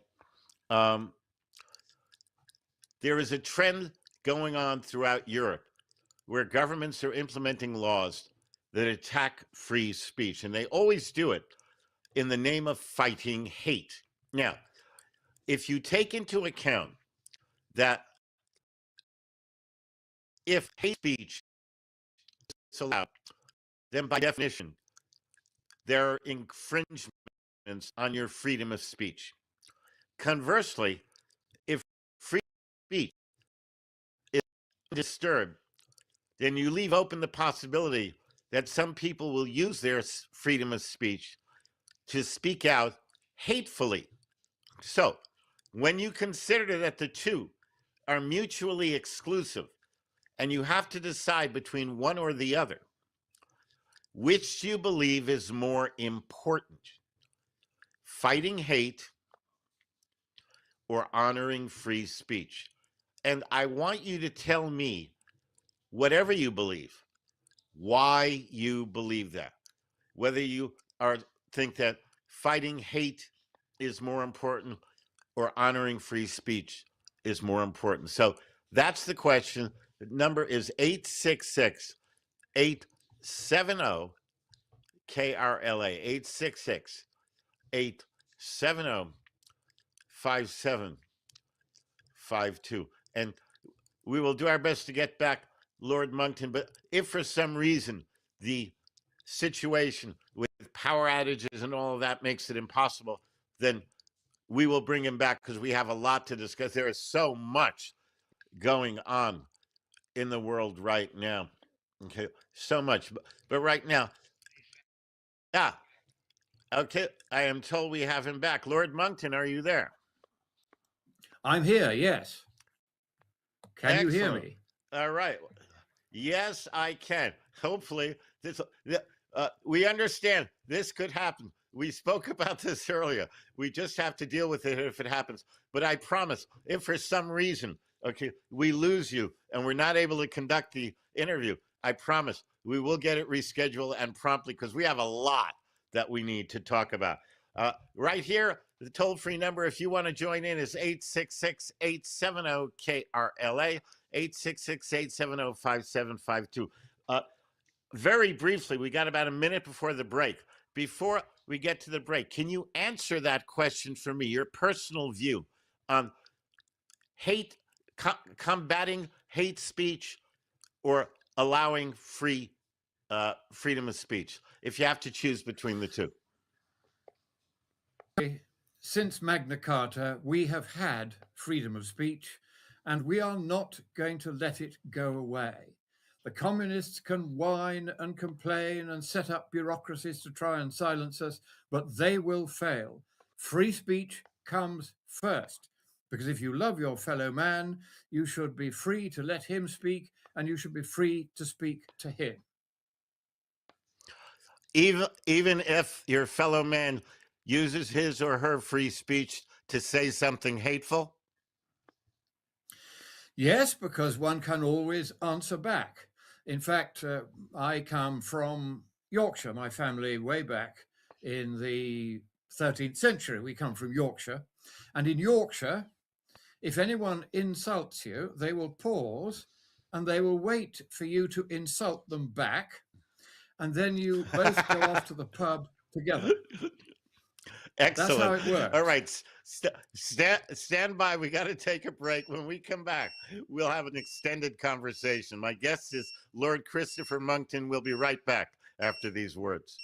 There is a trend going on throughout Europe where governments are implementing laws that attack free speech, and they always do it in the name of fighting hate. Now, if you take into account that if hate speech is allowed, then by definition, there are infringements on your freedom of speech. Conversely, if free speech is disturbed, then you leave open the possibility that some people will use their freedom of speech to speak out hatefully. So, when you consider that the two are mutually exclusive and you have to decide between one or the other, which do you believe is more important? Fighting hate or honoring free speech? And I want you to tell me, whatever you believe, why you believe that. Whether you think that fighting hate is more important or honoring free speech is more important. So that's the question. The number is 866-870-KRLA, 866-870-5752. And we will do our best to get back Lord Monckton, but if for some reason the situation with power outages and all of that makes it impossible, then we will bring him back because we have a lot to discuss. There is so much going on in the world right now. Okay, so much. But right now, okay, I am told we have him back. Lord Monckton, are you there? I'm here, yes. Can you hear me? All right. Yes, I can. Hopefully, we understand this could happen. We spoke about this earlier. We just have to deal with it if it happens. But I promise, if for some reason, okay, we lose you and we're not able to conduct the interview, I promise we will get it rescheduled and promptly because we have a lot that we need to talk about. Right here, the toll-free number, if you want to join in, is 866-870-KRLA, 866-870-5752. Very briefly, we got about a minute before the break. Before we get to the break, can you answer that question for me, your personal view on combating hate speech or allowing freedom of speech, if you have to choose between the two? Since Magna Carta, we have had freedom of speech, and we are not going to let it go away. The communists can whine and complain and set up bureaucracies to try and silence us, but they will fail. Free speech comes first, because if you love your fellow man, you should be free to let him speak, and you should be free to speak to him. Even if your fellow man uses his or her free speech to say something hateful? Yes, because one can always answer back. In fact, I come from Yorkshire, my family way back in the 13th century. We come from Yorkshire. And in Yorkshire, if anyone insults you, they will pause and they will wait for you to insult them back. And then you both go off to the pub together. Excellent. That's how it works. All right. Stand by. We got to take a break. When we come back, we'll have an extended conversation. My guest is Lord Christopher Monckton. We'll be right back after these words.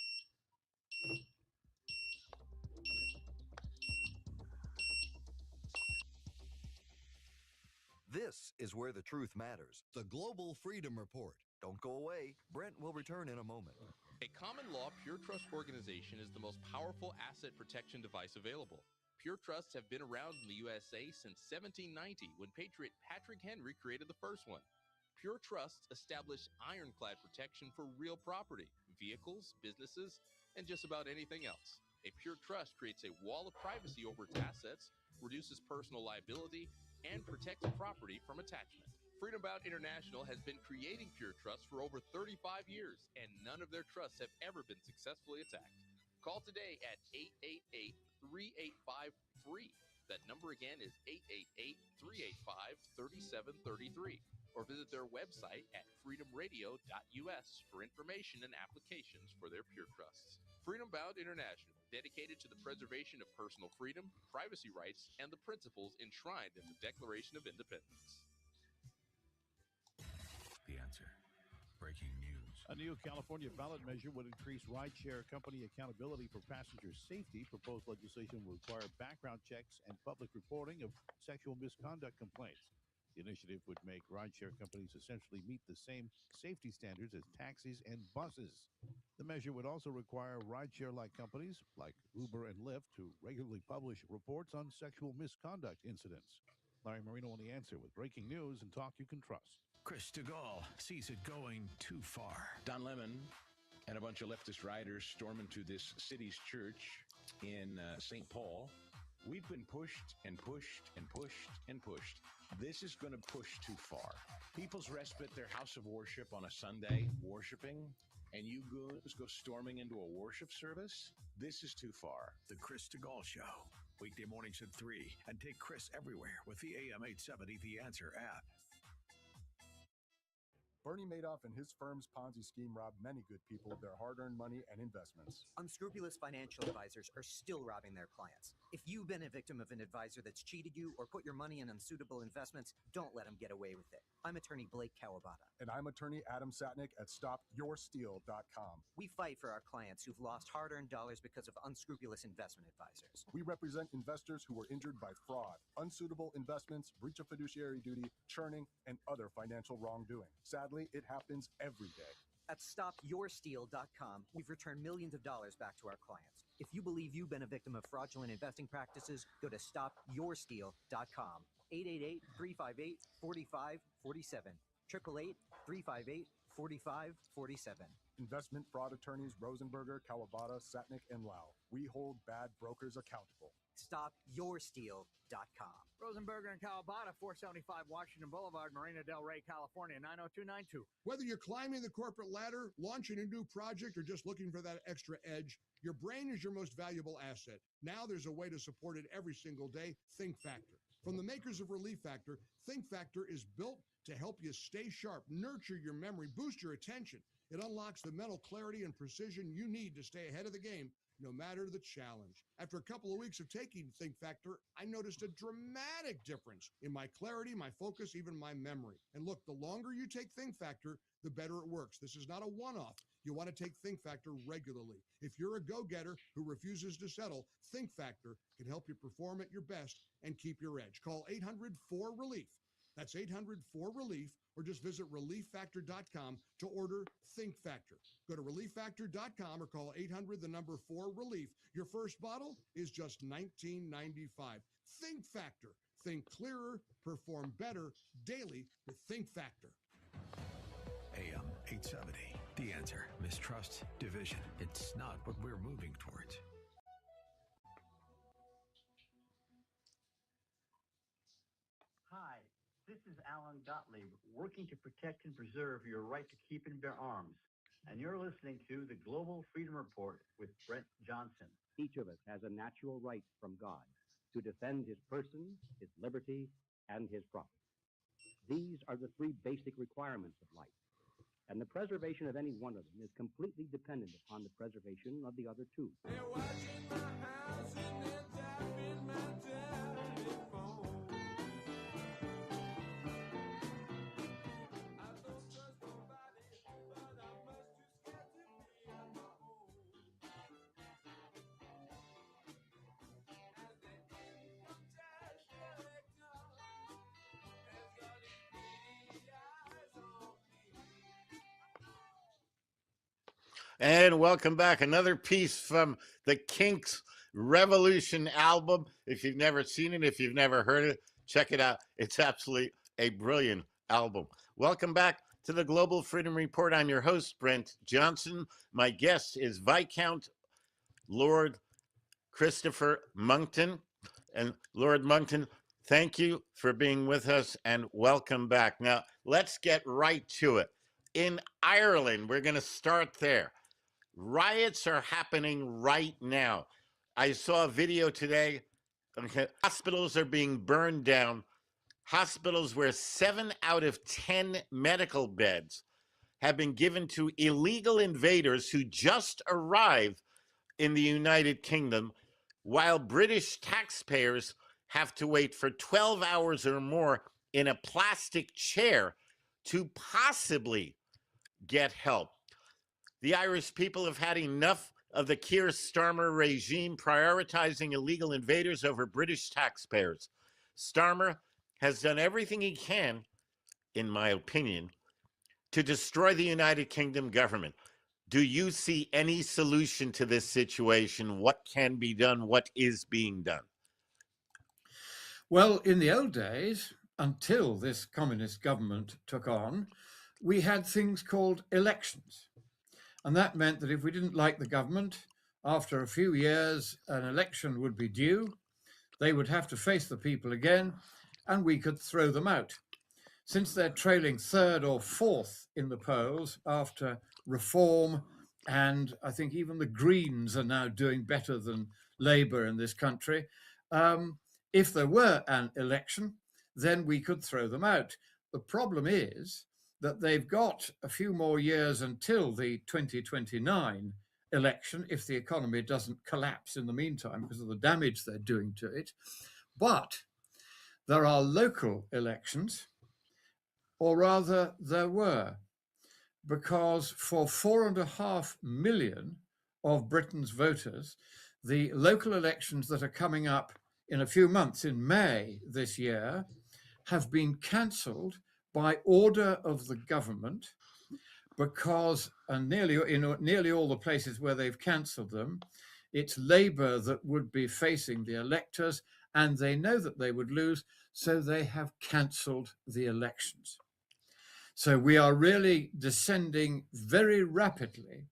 is where the truth matters. The Global Freedom Report. Don't go away. Brent will return in a moment. A common law Pure Trust organization is the most powerful asset protection device available. Pure Trusts have been around in the USA since 1790, when Patriot Patrick Henry created the first one. Pure Trusts establish ironclad protection for real property, vehicles, businesses, and just about anything else. A Pure Trust creates a wall of privacy over its assets, reduces personal liability, and protects property from attachment. Freedom Bound International has been creating Pure Trusts for over 35 years, and none of their trusts have ever been successfully attacked. Call today at 888-385-FREE. That number again is 888-385-3733. Or visit their website at freedomradio.us for information and applications for their Pure Trusts. Freedom Bound International, dedicated to the preservation of personal freedom, privacy rights, and the principles enshrined in the Declaration of Independence. The Answer. Breaking news. A new California ballot measure would increase rideshare company accountability for passenger safety. Proposed legislation will require background checks and public reporting of sexual misconduct complaints. The initiative would make rideshare companies essentially meet the same safety standards as taxis and buses. The measure would also require rideshare-like companies like Uber and Lyft to regularly publish reports on sexual misconduct incidents. Larry Marino on The Answer with breaking news and talk you can trust. Chris DeGaulle sees it going too far. Don Lemon and a bunch of leftist riders storm into this city's church in St. Paul. We've been pushed and pushed and pushed and pushed. This is going to push too far. People's respite their house of worship on a Sunday, worshiping, and you goons go storming into a worship service? This is too far. The Chris DeGaulle Show. Weekday mornings at 3. And take Chris everywhere with the AM 870 The Answer app. Bernie Madoff and his firm's Ponzi scheme robbed many good people of their hard-earned money and investments. Unscrupulous financial advisors are still robbing their clients. If you've been a victim of an advisor that's cheated you or put your money in unsuitable investments, don't let them get away with it. I'm attorney Blake Kawabata. And I'm attorney Adam Satnick at StopYourSteal.com. We fight for our clients who've lost hard-earned dollars because of unscrupulous investment advisors. We represent investors who were injured by fraud, unsuitable investments, breach of fiduciary duty, churning, and other financial wrongdoing. Sadly, it happens every day. At StopYourSteal.com, we've returned millions of dollars back to our clients. If you believe you've been a victim of fraudulent investing practices, go to StopYourSteal.com. 888-358-4547. 888-358-4547. Investment fraud attorneys Rosenberger, Kawabata, Satnick, and Lau. We hold bad brokers accountable. StopYourSteal.com. Rosenberger and Kawabata, 475 Washington Boulevard, Marina Del Rey, California, 90292. Whether you're climbing the corporate ladder, launching a new project, or just looking for that extra edge, your brain is your most valuable asset. Now there's a way to support it every single day. Think Factor. From the makers of Relief Factor, Think Factor is built to help you stay sharp, nurture your memory, boost your attention. It unlocks the mental clarity and precision you need to stay ahead of the game, no matter the challenge. After a couple of weeks of taking Think Factor, I noticed a dramatic difference in my clarity, my focus, even my memory. And look, the longer you take Think Factor, the better it works. This is not a one-off. You want to take Think Factor regularly. If you're a go-getter who refuses to settle, Think Factor can help you perform at your best and keep your edge. Call 800-4RELIEF. That's 800-4RELIEF, or just visit ReliefFactor.com to order Think Factor. Go to ReliefFactor.com or call 800-4RELIEF. Your first bottle is just $19.95. Think Factor. Think clearer, perform better daily with Think Factor. AM 870. The Answer. Mistrust, division. It's not what we're moving towards. Hi, this is Alan Gottlieb, working to protect and preserve your right to keep and bear arms. And you're listening to the Global Freedom Report with Brent Johnson. Each of us has a natural right from God to defend his person, his liberty, and his property. These are the three basic requirements of life, and the preservation of any one of them is completely dependent upon the preservation of the other two. They're watching my house and they're tapping my telephone. I don't trust nobody, but I'm much too scared to be on my own. As the income tax collector has got it And welcome back. Another piece from the Kinks Revolution album. If you've never seen it, if you've never heard it, check it out. It's absolutely a brilliant album. Welcome back to the Global Freedom Report. I'm your host, Brent Johnson. My guest is Viscount Lord Christopher Monckton. And Lord Monckton, thank you for being with us and welcome back. Now, let's get right to it. In Ireland, we're going to start there. Riots are happening right now. I saw a video today. Okay, hospitals are being burned down. Hospitals where 7 out of 10 medical beds have been given to illegal invaders who just arrived in the United Kingdom, while British taxpayers have to wait for 12 hours or more in a plastic chair to possibly get help. The Irish people have had enough of the Keir Starmer regime prioritizing illegal invaders over British taxpayers. Starmer has done everything he can, in my opinion, to destroy the United Kingdom government. Do you see any solution to this situation? What can be done? What is being done? Well, in the old days, until this communist government took on, we had things called elections. And that meant that if we didn't like the government, after a few years, an election would be due. They would have to face the people again, and we could throw them out. Since they're trailing third or fourth in the polls after Reform, and I think even the Greens are now doing better than Labour in this country, if there were an election, then we could throw them out. The problem is that they've got a few more years until the 2029 election, if the economy doesn't collapse in the meantime because of the damage they're doing to it. But there are local elections, or rather there were, because for 4.5 million of Britain's voters, the local elections that are coming up in a few months, in May this year, have been cancelled by order of the government, because in nearly all the places where they've cancelled them, it's Labour that would be facing the electors, and they know that they would lose, so they have cancelled the elections. So we are really descending very rapidly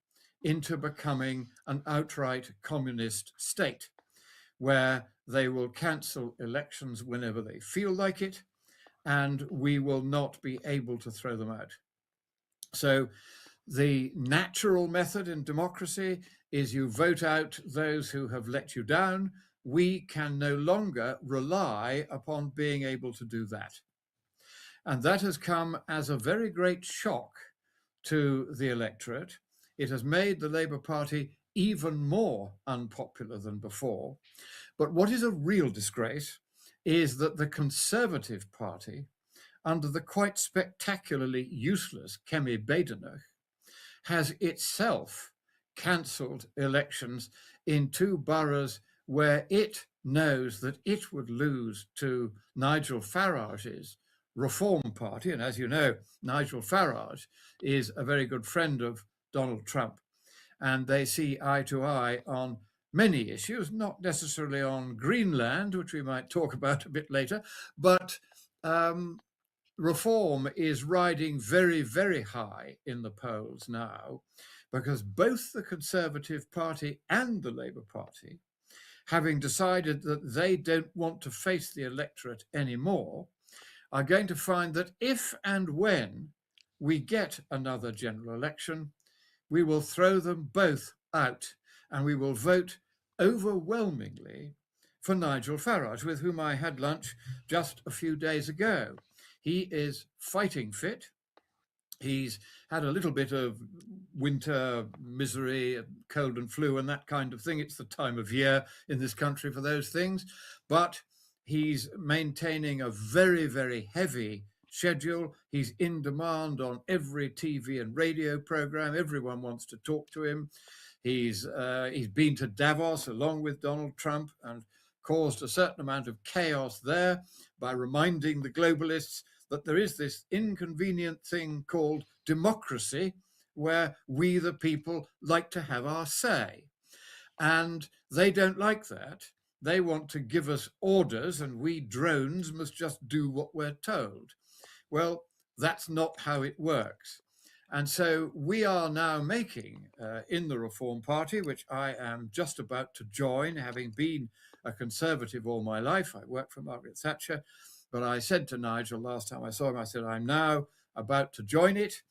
into becoming an outright communist state, where they will cancel elections whenever they feel like it, and we will not be able to throw them out. So the natural method in democracy is you vote out those who have let you down. We can no longer rely upon being able to do that. And that has come as a very great shock to the electorate. It has made the Labour Party even more unpopular than before. But what is a real disgrace is that the Conservative Party, under the quite spectacularly useless Kemi Badenoch, has itself cancelled elections in 2 boroughs where it knows that it would lose to Nigel Farage's Reform Party. And as you know, Nigel Farage is a very good friend of Donald Trump, and they see eye to eye on many issues, not necessarily on Greenland, which we might talk about a bit later, but Reform is riding very, very high in the polls now, because both the Conservative Party and the Labour Party, having decided that they don't want to face the electorate anymore, are going to find that if and when we get another general election, we will throw them both out, and we will vote overwhelmingly for Nigel Farage, with whom I had lunch just a few days ago. He is fighting fit. He's had a little bit of winter misery, cold and flu and that kind of thing. It's the time of year in this country for those things. But he's maintaining a very, very heavy schedule. He's in demand on every TV and radio program. Everyone wants to talk to him. He's been to Davos along with Donald Trump and caused a certain amount of chaos there by reminding the globalists that there is this inconvenient thing called democracy, where we, the people, like to have our say. And they don't like that. They want to give us orders, and we drones must just do what we're told. Well, that's not how it works. And so we are now making, in the Reform Party, which I am just about to join, having been a Conservative all my life. I worked for Margaret Thatcher. But I said to Nigel last time I saw him, I said, I'm now about to join it.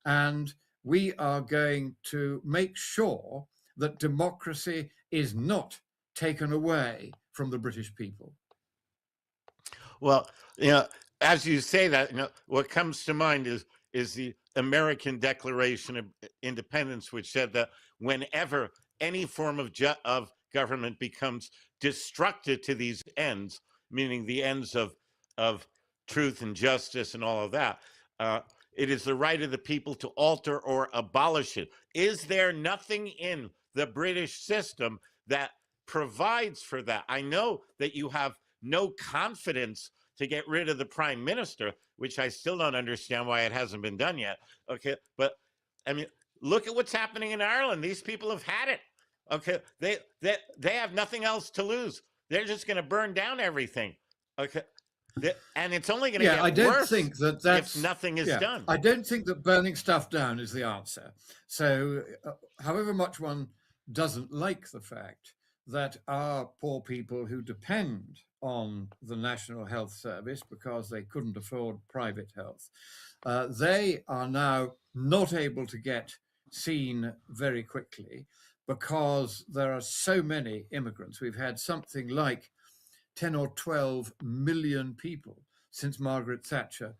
And we are going to make sure that democracy is not taken away from the British people. Well, as you say that, what comes to mind is the American Declaration of Independence, which said that whenever any form of government becomes destructive to these ends, meaning the ends of truth and justice and all of that, it is the right of the people to alter or abolish it. Is there nothing in the British system that provides for that? I know that you have no confidence to get rid of the Prime Minister, which I still don't understand why it hasn't been done yet. Okay, but I mean, look at what's happening in Ireland. These people have had it. Okay, they have nothing else to lose. They're just going to burn down everything. Okay, and it's only going to get worse if nothing is done. I don't think that burning stuff down is the answer. So, however much one doesn't like the fact that our poor people who depend on the National Health Service because they couldn't afford private health, they are now not able to get seen very quickly because there are so many immigrants. We've had something like 10 or 12 million people since Margaret Thatcher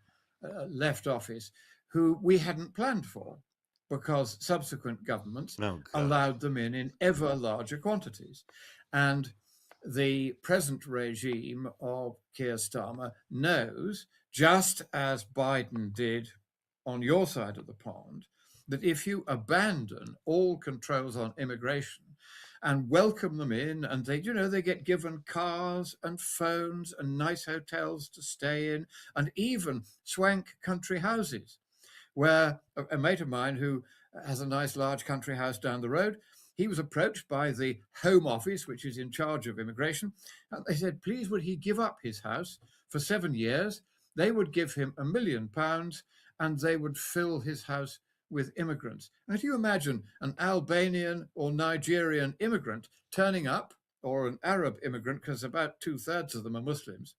left office who we hadn't planned for because subsequent governments allowed them in ever larger quantities. And the present regime of Keir Starmer knows, just as Biden did on your side of the pond, that if you abandon all controls on immigration and welcome them in, and they get given cars and phones and nice hotels to stay in, and even swank country houses, where a mate of mine who has a nice large country house down the road, he was approached by the Home Office, which is in charge of immigration, and they said, please, would he give up his house for 7 years? They would give him £1 million and they would fill his house with immigrants. And if you imagine an Albanian or Nigerian immigrant turning up, or an Arab immigrant, because about 2/3 of them are Muslims,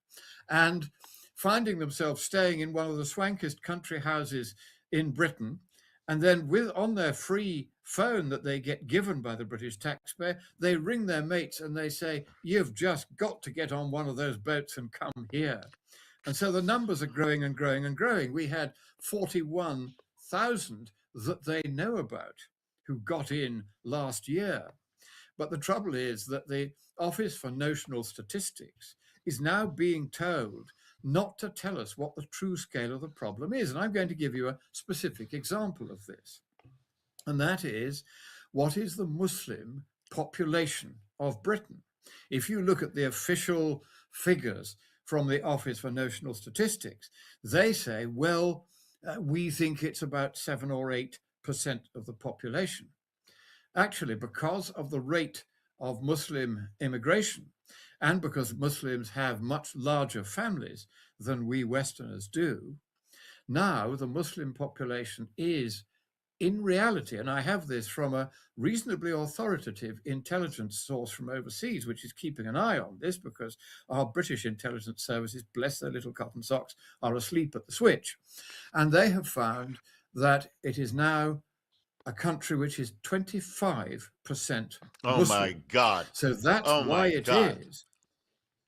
and finding themselves staying in one of the swankest country houses in Britain, and then on their free phone that they get given by the British taxpayer, they ring their mates and they say, you've just got to get on one of those boats and come here. And so the numbers are growing and growing and growing. We had 41,000 that they know about who got in last year. But the trouble is that the Office for National Statistics is now being told not to tell us what the true scale of the problem is. And I'm going to give you a specific example of this. And that is, what is the Muslim population of Britain? If you look at the official figures from the Office for National Statistics, they say, well, we think it's about 7 or 8% of the population. Actually, because of the rate of Muslim immigration, and because Muslims have much larger families than we Westerners do, now the Muslim population is, in reality, and I have this from a reasonably authoritative intelligence source from overseas, which is keeping an eye on this because our British intelligence services, bless their little cotton socks, are asleep at the switch. And they have found that it is now a country which is 25% Muslim. Oh my God. So that's why it is.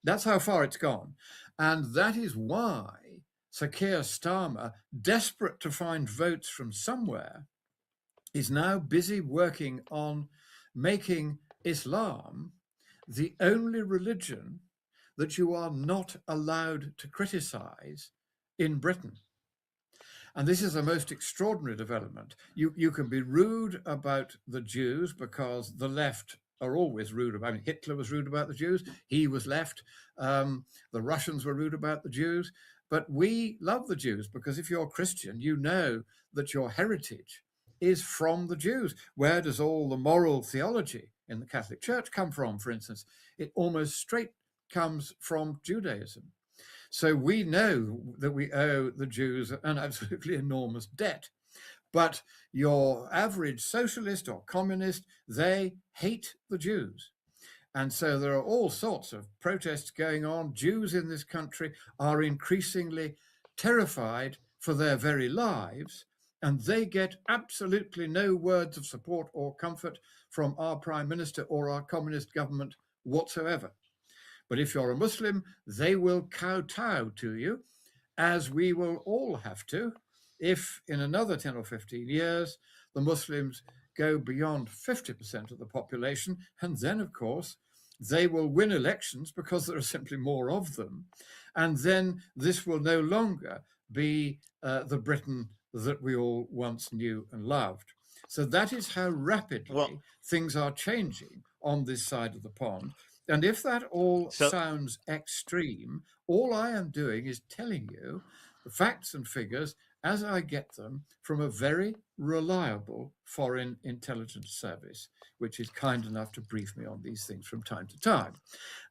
That's how far it's gone. And that is why Sir Keir Starmer, desperate to find votes from somewhere, is now busy working on making Islam the only religion that you are not allowed to criticize in Britain. And this is a most extraordinary development. You can be rude about the Jews because the left are always rude about. I mean, Hitler was rude about the Jews. He was left. The Russians were rude about the Jews. But we love the Jews because if you're Christian, you know that your heritage is from the Jews. Where does all the moral theology in the Catholic Church come from, for instance? It almost straight comes from Judaism. So we know that we owe the Jews an absolutely enormous debt. But your average socialist or communist, they hate the Jews. And so there are all sorts of protests going on. Jews in this country are increasingly terrified for their very lives, and they get absolutely no words of support or comfort from our Prime Minister or our communist government whatsoever. But if you're a Muslim, they will kowtow to you, as we will all have to, if in another 10 or 15 years, the Muslims go beyond 50% of the population, and then, of course, they will win elections because there are simply more of them. And then this will no longer be the Britain that we all once knew and loved. So that is how rapidly things are changing on this side of the pond. And if that all sounds extreme, all I am doing is telling you the facts and figures as I get them from a very reliable foreign intelligence service, which is kind enough to brief me on these things from time to time.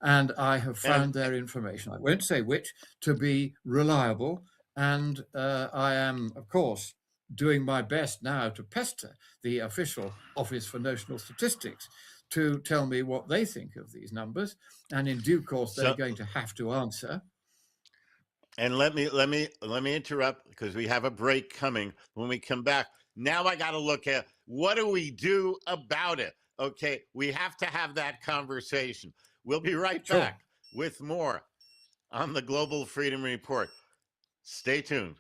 And I have found their information, I won't say which, to be reliable. And I am, of course, doing my best now to pester the official Office for National Statistics to tell me what they think of these numbers. And in due course, they're going to have to answer. And let me interrupt because we have a break coming. When we come back, now I got to look at what do we do about it? Okay, we have to have that conversation. We'll be right back with more on the Global Freedom Report. Stay tuned.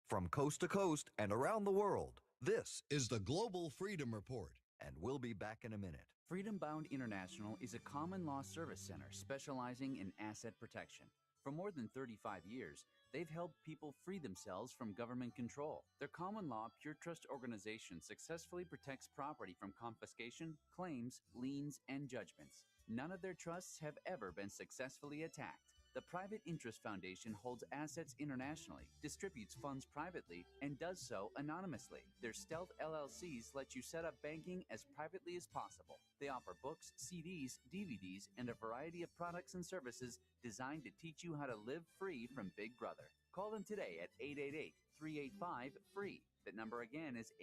From coast to coast and around the world, this is the Global Freedom Report, and we'll be back in a minute. Freedom Bound International is a common law service center specializing in asset protection. For more than 35 years, they've helped people free themselves from government control. Their common law Pure Trust organization successfully protects property from confiscation, claims, liens, and judgments. None of their trusts have ever been successfully attacked. The Private Interest Foundation holds assets internationally, distributes funds privately, and does so anonymously. Their stealth LLCs let you set up banking as privately as possible. They offer books, CDs, DVDs, and a variety of products and services designed to teach you how to live free from Big Brother. Call them today at 888-385-FREE. That number again is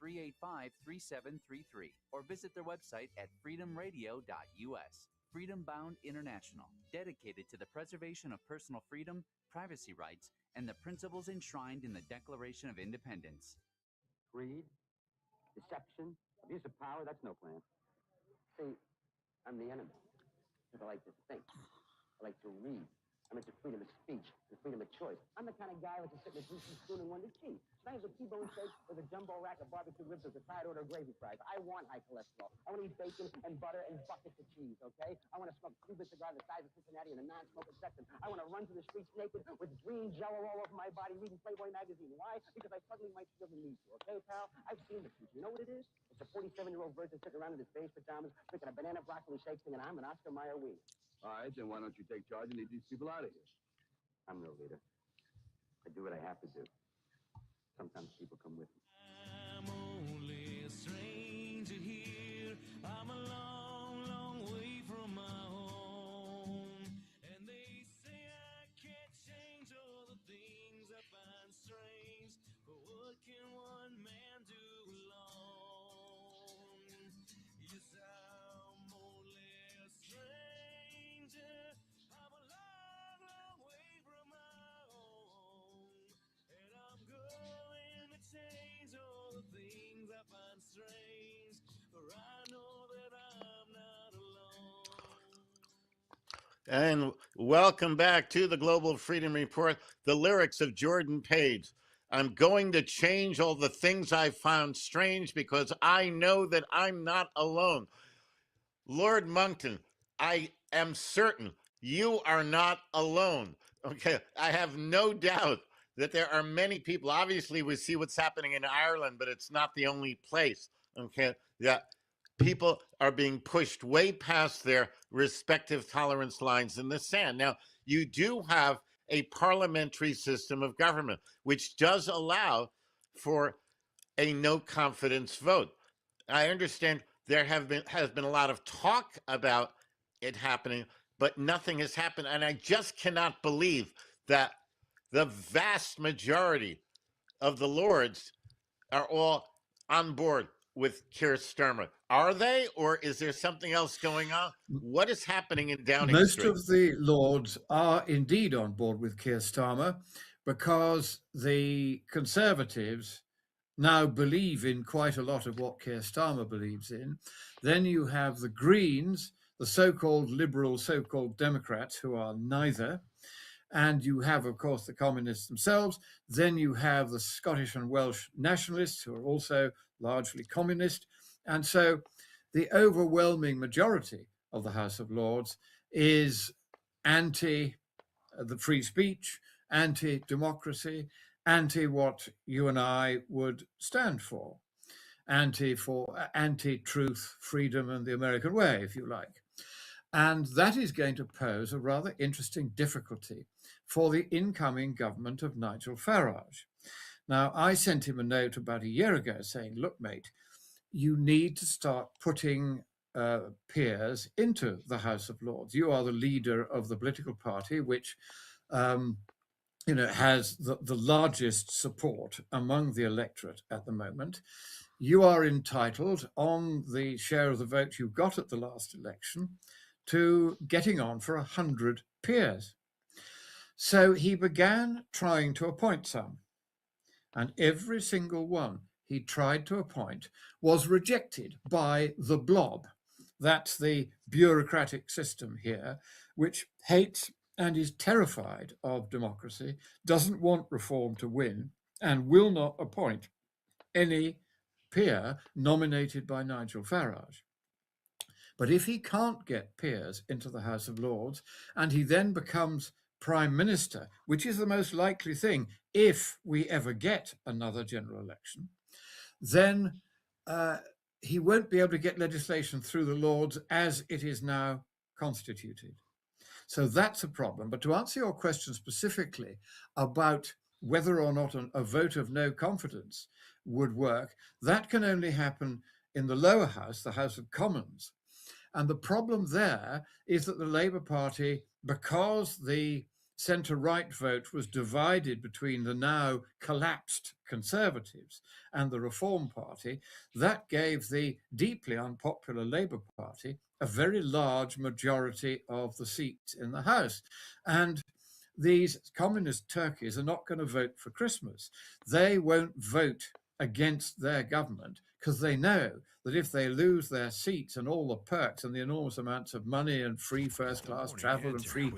888-385-3733. Or visit their website at freedomradio.us. Freedom Bound International, dedicated to the preservation of personal freedom, privacy rights, and the principles enshrined in the Declaration of Independence. Greed, deception, abuse of power, that's no plan. See, I'm the enemy. Because I like to think. I like to read. I'm into freedom of speech and freedom of choice. I'm the kind of guy who can sit in a greasy spoon and wonder, gee, should I have a T-bone steak with a jumbo rack of barbecue ribs or a tired order of gravy fries? I want high cholesterol. I want to eat bacon and butter and buckets of cheese, okay? I want to smoke a Cuban cigar the size of Cincinnati in a non-smoking section. I want to run through the streets naked with green jello all over my body reading Playboy magazine. Why? Because I suddenly might feel the need to, okay, pal? I've seen the future. You know what it is? It's a 47-year-old virgin sitting around in his beige pajamas drinking a banana broccoli shake singing, I'm an Oscar Mayer wiener. All right, then why don't you take charge and lead these people out of here? I'm no leader. I do what I have to do. Sometimes people come with me. I'm only a stranger here. I'm a long, long way from my home. And they say I can't change all the things I find strange. But what can one man do alone? Yes, I'm only a stranger. I'm a long, long way from my home. And I'm going to change all the things I find strange. For I know that I'm not alone. And welcome back to the Global Freedom Report. The lyrics of Jordan Page. I'm going to change all the things I found strange because I know that I'm not alone. Lord Monckton, I am certain you are not alone. Okay, I have no doubt that there are many people. Obviously, we see what's happening in Ireland, but it's not the only place. Okay, that people are being pushed way past their respective tolerance lines in the sand. Now, you do have a parliamentary system of government, which does allow for a no confidence vote. I understand there has been a lot of talk about it happening, but nothing has happened. And I just cannot believe that the vast majority of the Lords are all on board with Keir Starmer. Are they, or is there something else going on? What is happening in Downing Most Street? of the Lords are indeed on board with Keir Starmer because the Conservatives now believe in quite a lot of what Keir Starmer believes in. Then you have the Greens, the so-called liberal, so-called Democrats, who are neither. And you have, of course, the communists themselves. Then you have the Scottish and Welsh nationalists, who are also largely communist. And so the overwhelming majority of the House of Lords is anti the free speech, anti-democracy, anti what you and I would stand for, anti-truth, freedom, and the American way, if you like. And that is going to pose a rather interesting difficulty for the incoming government of Nigel Farage. Now, I sent him a note about a year ago saying, look, mate, you need to start putting peers into the House of Lords. You are the leader of the political party, which has the largest support among the electorate at the moment. You are entitled, on the share of the vote you got at the last election, to getting on for 100 peers. So he began trying to appoint some, and every single one he tried to appoint was rejected by the blob. That's the bureaucratic system here, which hates and is terrified of democracy, doesn't want reform to win, and will not appoint any peer nominated by Nigel Farage. But if he can't get peers into the House of Lords, and he then becomes Prime Minister, which is the most likely thing if we ever get another general election, then he won't be able to get legislation through the Lords as it is now constituted. So that's a problem. But to answer your question specifically about whether or not a vote of no confidence would work, that can only happen in the lower house, the House of Commons. And the problem there is that the Labour Party, because the centre-right vote was divided between the now collapsed Conservatives and the Reform Party, that gave the deeply unpopular Labour Party a very large majority of the seats in the House. And these communist turkeys are not going to vote for Christmas. They won't vote against their government because they know that if they lose their seats and all the perks and the enormous amounts of money and free first-class travel and free...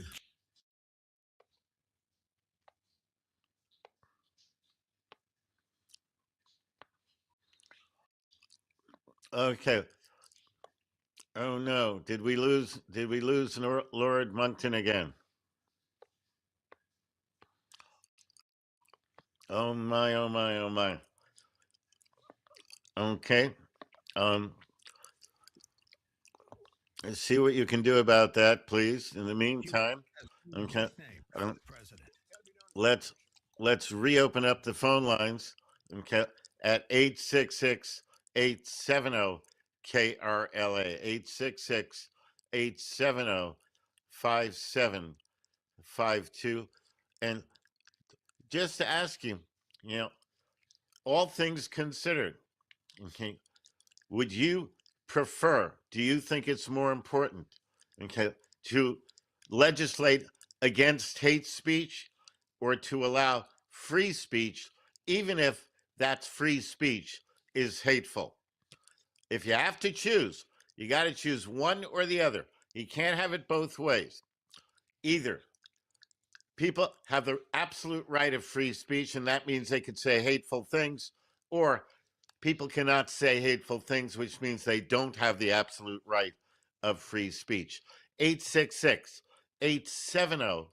Okay. Oh no! Did we lose Lord Monckton again? Oh my! Oh my! Oh my! Okay. See what you can do about that, please. In the meantime, okay. Let's reopen up the phone lines. Okay, at 866-870 KRLA 866-870-5752. And just to ask you, all things considered, okay, would you prefer, do you think it's more important, okay, to legislate against hate speech or to allow free speech, even if that free speech is hateful? If you have to choose, you got to choose one or the other. You can't have it both ways. Either people have the absolute right of free speech, and that means they could say hateful things, or people cannot say hateful things, which means they don't have the absolute right of free speech. 866-870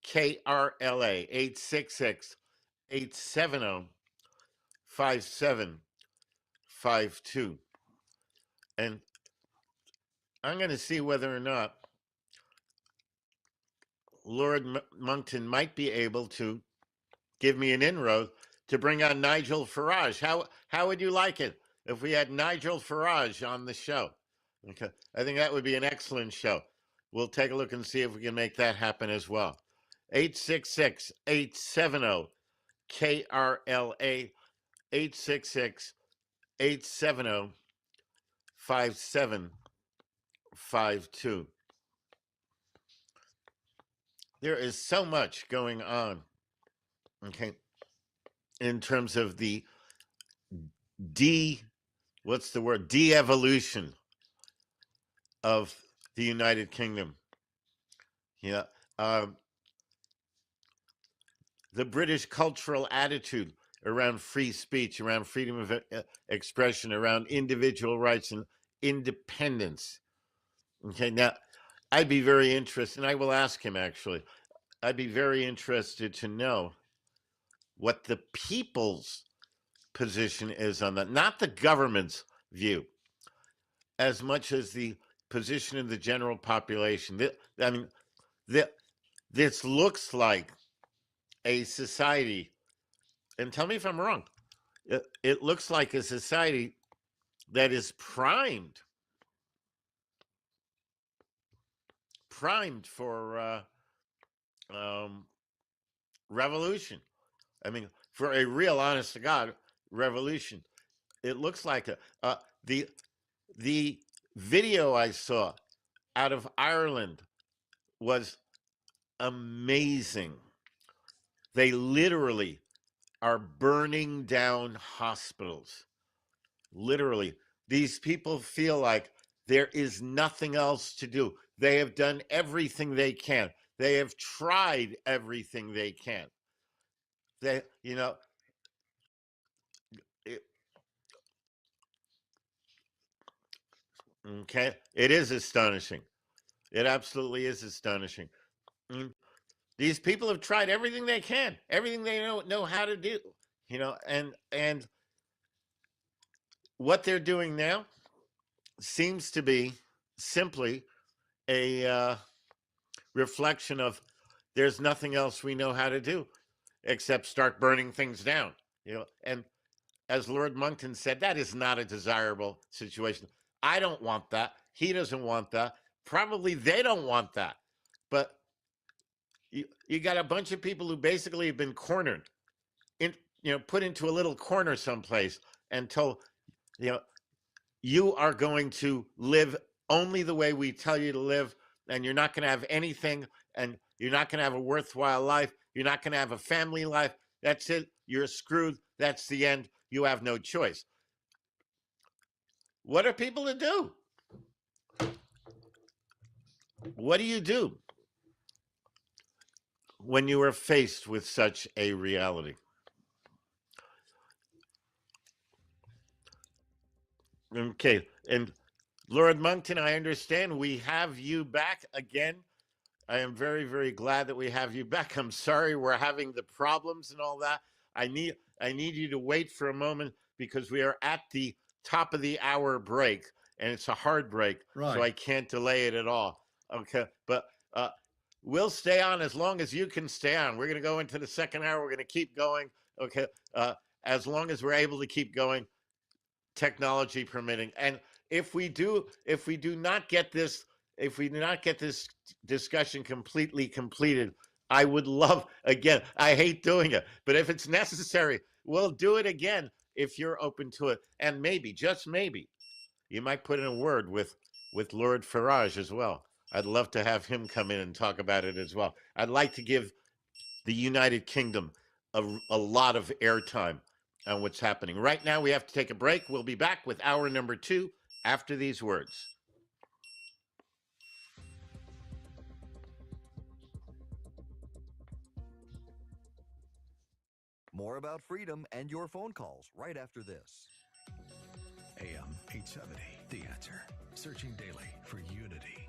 KRLA 866-870-5752. And I'm going to see whether or not Lord Monckton might be able to give me an inroad to bring on Nigel Farage. How would you like it if we had Nigel Farage on the show? Okay, I think that would be an excellent show. We'll take a look and see if we can make that happen as well. 866-870-KRLA, 866-870-5752. There is so much going on, okay, in terms of the de-evolution of the United Kingdom. Yeah. The British cultural attitude around free speech, around freedom of expression, around individual rights and independence. Okay, now I'd be very interested, and I will ask him actually, I'd be very interested to know what the people's position is on that, not the government's view, as much as the position of the general population. I mean, this looks like a society, and tell me if I'm wrong, it looks like a society that is primed for revolution. I mean, for a real, honest to God revolution. It looks like the video I saw out of Ireland was amazing. They literally are burning down hospitals. Literally, these people feel like there is nothing else to do. They have done everything they can. They have tried everything they can. They, you know, okay, it is astonishing. It absolutely is astonishing. These people have tried everything they can, everything they know how to do, you know, and what they're doing now seems to be simply a reflection of there's nothing else we know how to do except start burning things down, you know. And as Lord Monckton said, that is not a desirable situation. I don't want that. He doesn't want that. Probably they don't want that. But you got a bunch of people who basically have been cornered, put into a little corner someplace and told, you are going to live only the way we tell you to live, and you're not going to have anything, and you're not going to have a worthwhile life. You're not going to have a family life. That's it. You're screwed. That's the end. You have no choice. What are people to do? What do you do when you are faced with such a reality? Okay, and Lord Monckton, I understand we have you back again. I am very, very glad that we have you back. I'm sorry we're having the problems and all that. I need you to wait for a moment because we are at the top of the hour break, and it's a hard break, right. So I can't delay it at all. Okay, but we'll stay on as long as you can stay on. We're going to go into the second hour. We're going to keep going. Okay, as long as we're able to keep going, technology permitting. And if we do not get this discussion completely completed, I would love, again, I hate doing it, but if it's necessary, we'll do it again if you're open to it. And maybe, just maybe, you might put in a word with Lord Farage as well. I'd love to have him come in and talk about it as well. I'd like to give the United Kingdom a lot of airtime on what's happening. Right now, we have to take a break. We'll be back with hour number 2 after these words. More about freedom and your phone calls right after this. AM 870, The Answer. Searching daily for unity.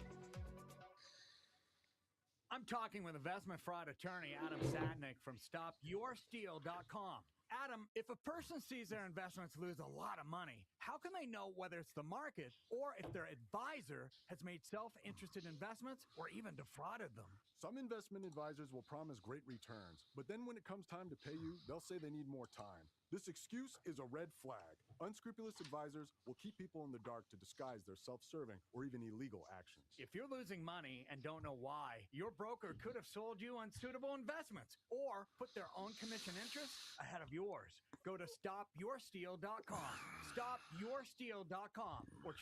I'm talking with investment fraud attorney Adam Satnick from StopYourSteal.com. Adam, if a person sees their investments lose a lot of money, how can they know whether it's the market or if their advisor has made self-interested investments or even defrauded them? Some investment advisors will promise great returns, but then when it comes time to pay you, they'll say they need more time. This excuse is a red flag. Unscrupulous advisors will keep people in the dark to disguise their self-serving or even illegal actions. If you're losing money and don't know why, your broker could have sold you unsuitable investments or put their own commission interests ahead of yours. Go to stopyoursteal.com, stopyoursteal.com, or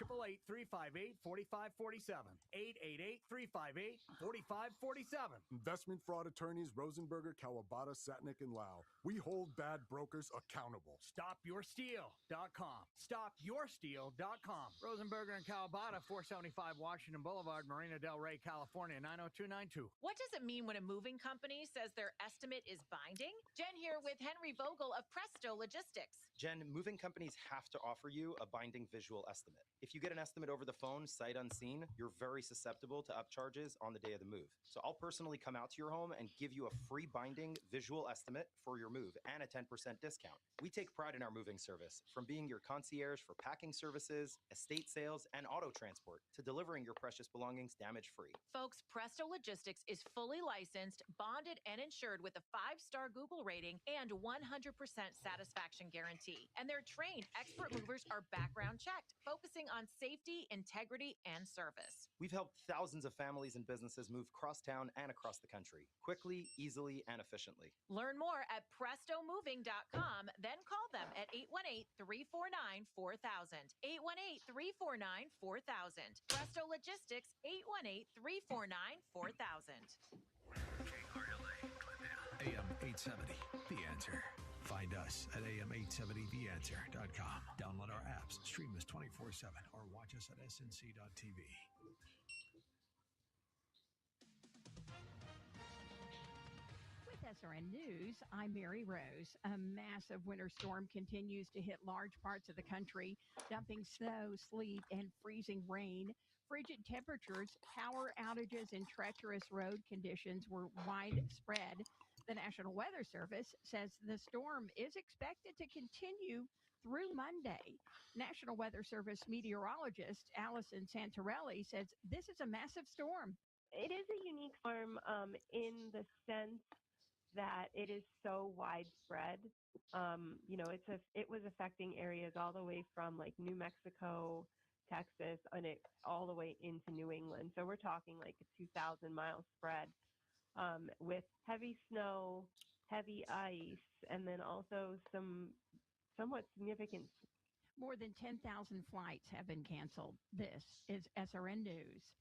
888-358-4547, 888-358-4547. Investment fraud attorneys Rosenberger, Kawabata, Satnick, and Lau. We hold bad brokers accountable. Stopyoursteal.com, stopyoursteal.com. Rosenberger and Kawabata, 475 Washington Boulevard, Marina Del Rey, California, 90292. What does it mean when a moving company says their estimate is binding? Jen here with Henry Vogel of Presto Logistics. Jen, moving companies have to offer you a binding visual estimate. If you get an estimate over the phone, sight unseen, you're very susceptible to upcharges on the day of the move. So I'll personally come out to your home and give you a free binding visual estimate for your move and a 10% discount. We take pride in our moving service, from being your concierge for packing services, estate sales, and auto transport, to delivering your precious belongings damage-free. Folks, Presto Logistics is fully licensed, bonded, and insured with a 5-star Google rating and 100% satisfaction guarantee. And their trained expert movers are background checked, focusing on safety, integrity, and service. We've helped thousands of families and businesses move crosstown and across the country, quickly, easily, and efficiently. Learn more at prestomoving.com, then call them at 818-349-4000. 818-349-4000. Presto Logistics, 818-349-4000. AM 870, The Answer. Find us at am870theanswer.com. Download our apps, stream us 24/7, or watch us at snc.tv. With SRN News, I'm Mary Rose. A massive winter storm continues to hit large parts of the country, dumping snow, sleet, and freezing rain. Frigid temperatures, power outages, and treacherous road conditions were widespread. The National Weather Service says the storm is expected to continue through Monday. National Weather Service meteorologist Allison Santarelli says this is a massive storm. It is a unique storm in the sense that it is so widespread. It was affecting areas all the way from like New Mexico, Texas, and it all the way into New England. So we're talking like a 2,000-mile spread with heavy snow, heavy ice, and then also some somewhat significant. More than 10,000 flights have been canceled. This is SRN News.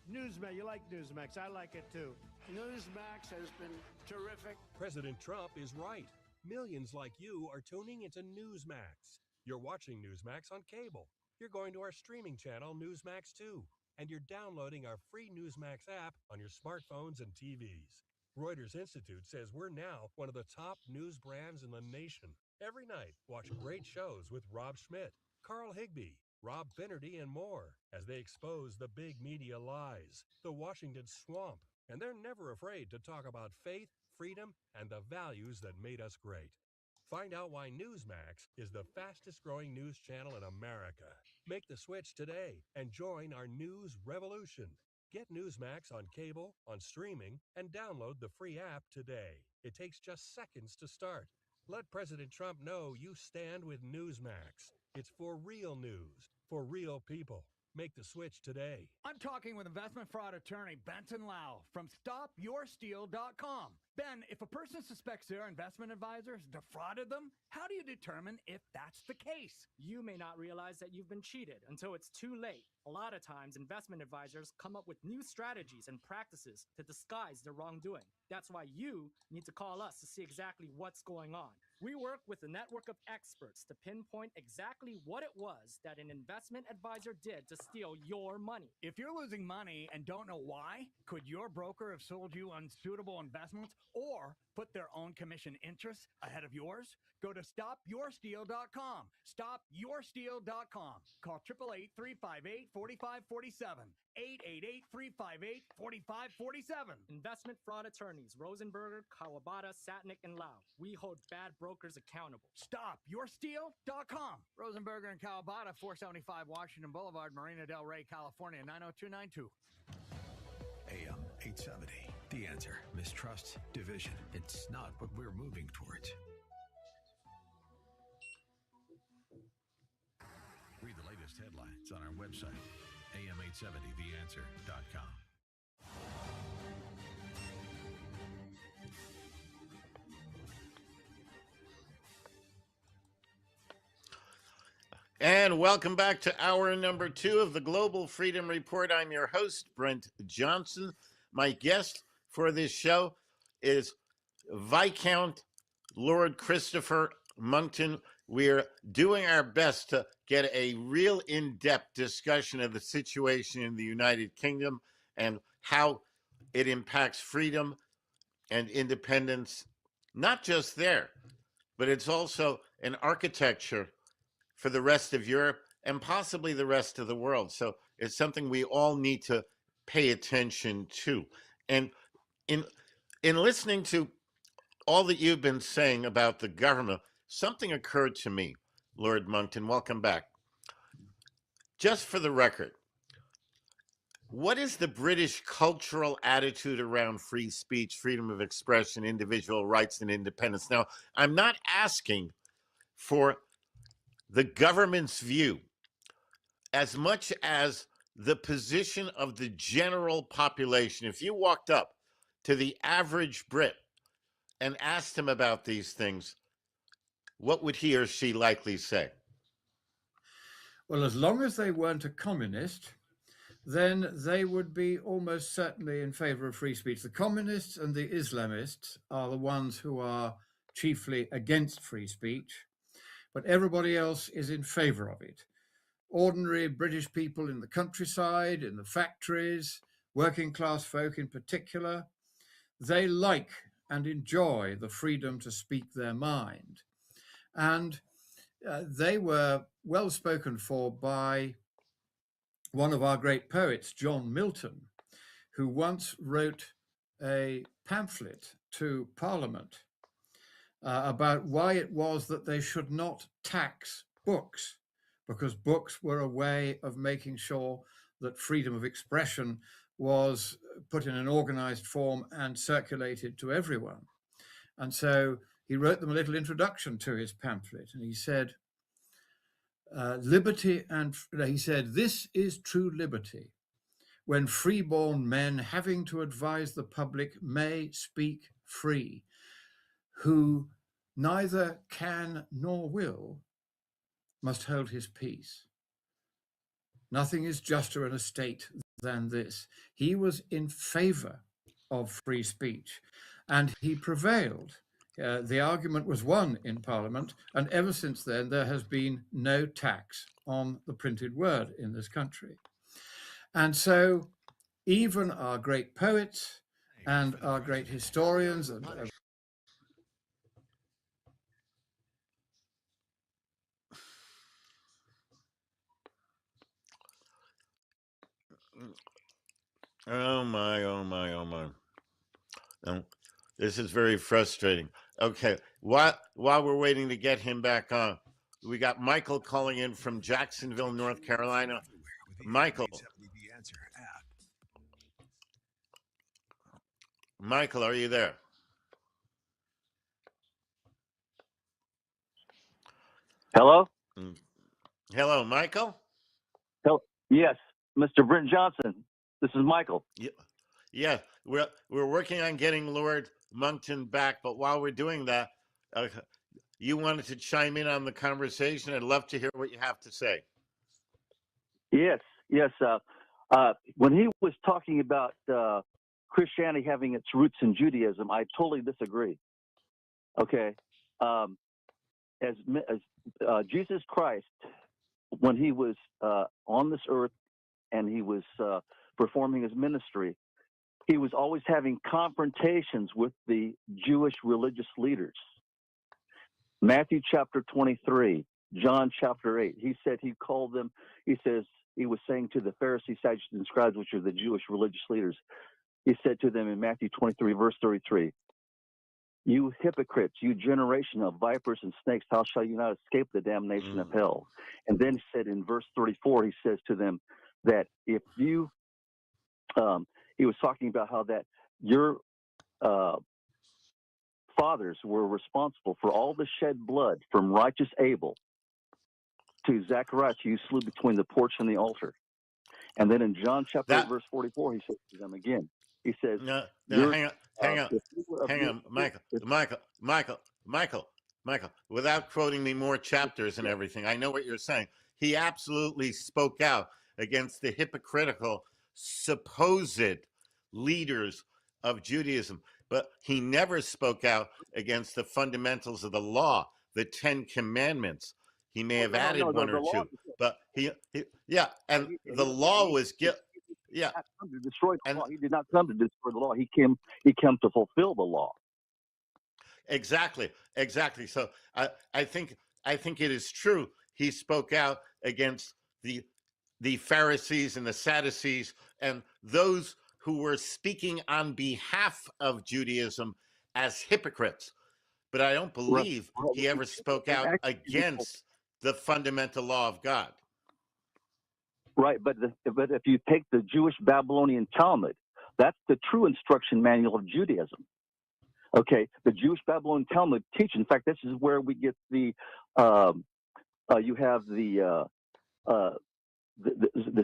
Newsmax, you like Newsmax. I like it too. Newsmax has been terrific. President Trump is right. Millions like you are tuning into Newsmax. You're watching Newsmax on cable. You're going to our streaming channel, Newsmax 2. And you're downloading our free Newsmax app on your smartphones and TVs. Reuters Institute says we're now one of the top news brands in the nation. Every night, watch great shows with Rob Schmidt, Carl Higbie, Rob Finnerty, and more as they expose the big media lies, the Washington swamp. And they're never afraid to talk about faith, freedom, and the values that made us great. Find out why Newsmax is the fastest growing news channel in America. Make the switch today and join our news revolution. Get Newsmax on cable, on streaming, and download the free app today. It takes just seconds to start. Let President Trump know you stand with Newsmax. It's for real news, for real people. Make the switch today. I'm talking with investment fraud attorney Benton Lau from stopyoursteal.com. Ben, if a person suspects their investment advisors defrauded them, how do you determine if that's the case? You may not realize that you've been cheated until it's too late. A lot of times, investment advisors come up with new strategies and practices to disguise their wrongdoing. That's why you need to call us to see exactly what's going on. We work with a network of experts to pinpoint exactly what it was that an investment advisor did to steal your money. If you're losing money and don't know why, could your broker have sold you unsuitable investments or put their own commission interests ahead of yours? Go to stopyoursteal.com. Stopyoursteal.com. Call 888-358-4547. 888-358-4547. Investment fraud attorneys Rosenberger, Kawabata, Satnick, and Lau. We hold bad brokers accountable. Stopyoursteal.com. Rosenberger and Kawabata, 475 Washington Boulevard, Marina Del Rey, California, 90292. AM 870. The Answer. Mistrust, division. It's not what we're moving towards. Read the latest headlines on our website, am870theanswer.com. And welcome back to hour number 2 of the Global Freedom Report. I'm your host, Brent Johnson. My guest for this show is Viscount Lord Christopher Monckton. We're doing our best to get a real in-depth discussion of the situation in the United Kingdom and how it impacts freedom and independence, not just there, but it's also an architecture for the rest of Europe and possibly the rest of the world. So it's something we all need to pay attention to. And in listening to all that you've been saying about the government, something occurred to me, Lord Monckton. Welcome back. Just for the record, what is the British cultural attitude around free speech, freedom of expression, individual rights, and independence? Now, I'm not asking for the government's view as much as the position of the general population. If you walked up to the average Brit and asked him about these things, what would he or she likely say? Well, as long as they weren't a communist, then they would be almost certainly in favor of free speech. The communists and the Islamists are the ones who are chiefly against free speech, but everybody else is in favor of it. Ordinary British people in the countryside, in the factories, working class folk in particular, they like and enjoy the freedom to speak their mind. And they were well spoken for by one of our great poets, John Milton, who once wrote a pamphlet to Parliament about why it was that they should not tax books, because books were a way of making sure that freedom of expression was put in an organized form and circulated to everyone. And so he wrote them a little introduction to his pamphlet, and he said, this is true liberty, when freeborn men having to advise the public may speak free, who neither can nor will must hold his peace. Nothing is juster in a state than this. He was in favor of free speech, and he prevailed. The argument was won in Parliament, and ever since then there has been no tax on the printed word in this country. And so even our great poets and our great historians and Oh my. This is very frustrating. Okay, while we're waiting to get him back on, we got Michael calling in from Jacksonville, North Carolina. Michael. Michael, are you there? Hello? Hello, Michael? Yes, Mr. Brent Johnson. This is Michael. Yeah, we're working on getting Lord Monckton back, but while we're doing that, you wanted to chime in on the conversation. I'd love to hear what you have to say. Yes. When he was talking about Christianity having its roots in Judaism, I totally disagree. Okay, as Jesus Christ, when he was on this earth and he was performing his ministry, he was always having confrontations with the Jewish religious leaders. Matthew chapter 23, John chapter 8, he said he called them, he says, he was saying to the Pharisees, Sadducees, and scribes, which are the Jewish religious leaders, he said to them in Matthew 23, verse 33, "You hypocrites, you generation of vipers and snakes, how shall you not escape the damnation of hell?" And then he said in verse 34, he says to them that if you, he was talking about how that your fathers were responsible for all the shed blood from righteous Abel to Zacharias, who you slew between the porch and the altar. And then in John chapter 8, verse 44, he says to them again, he says, No, "You're, hang on, Michael, without quoting me more chapters and everything, I know what you're saying. He absolutely spoke out against the hypocritical supposed leaders of Judaism, but he never spoke out against the fundamentals of the law, the 10 Commandments. He may have added one or two, but yeah, and the law was yeah. To destroy the law. He did not come to destroy the law. He came to fulfill the law. Exactly. So I think it is true. He spoke out against the Pharisees and the Sadducees and those who were speaking on behalf of Judaism as hypocrites. But I don't believe he ever spoke out against the fundamental law of God. Right, but if you take the Jewish Babylonian Talmud, that's the true instruction manual of Judaism. Okay, the Jewish Babylonian Talmud teach. In fact, this is where we get the you have the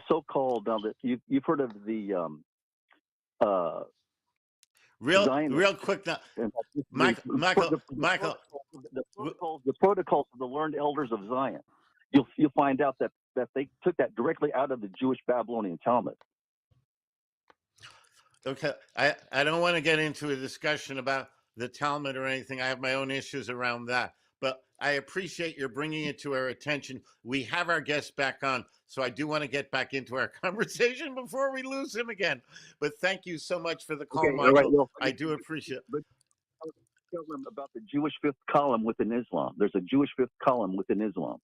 so-called you've heard of the real quick now, Michael. The protocols of the learned elders of Zion. You'll find out that they took that directly out of the Jewish Babylonian Talmud. Okay, I don't want to get into a discussion about the Talmud or anything. I have my own issues around that. But I appreciate your bringing it to our attention. We have our guest back on, so I do want to get back into our conversation before we lose him again. But thank you so much for the call, Okay, Michael. right, well, I do appreciate it. But tell them about the Jewish fifth column within Islam. There's a Jewish fifth column within Islam.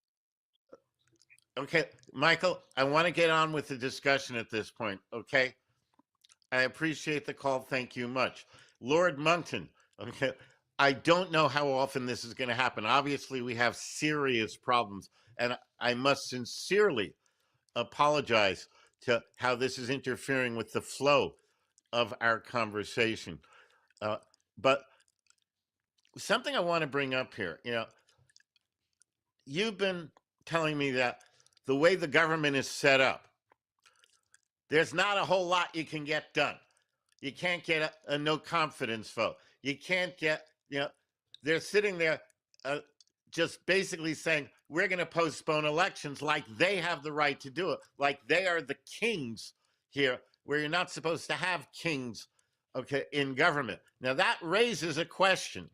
Okay, Michael, I want to get on with the discussion at this point, okay? I appreciate the call. Thank you much. Lord Monckton, okay, I don't know how often this is going to happen. Obviously, we have serious problems, and I must sincerely apologize to how this is interfering with the flow of our conversation. But something I want to bring up here, you've been telling me that the way the government is set up, there's not a whole lot you can get done. You can't get a no confidence vote. You can't get, they're sitting there just basically saying, we're going to postpone elections like they have the right to do it, like they are the kings here, where you're not supposed to have kings, okay, in government. Now that raises a question,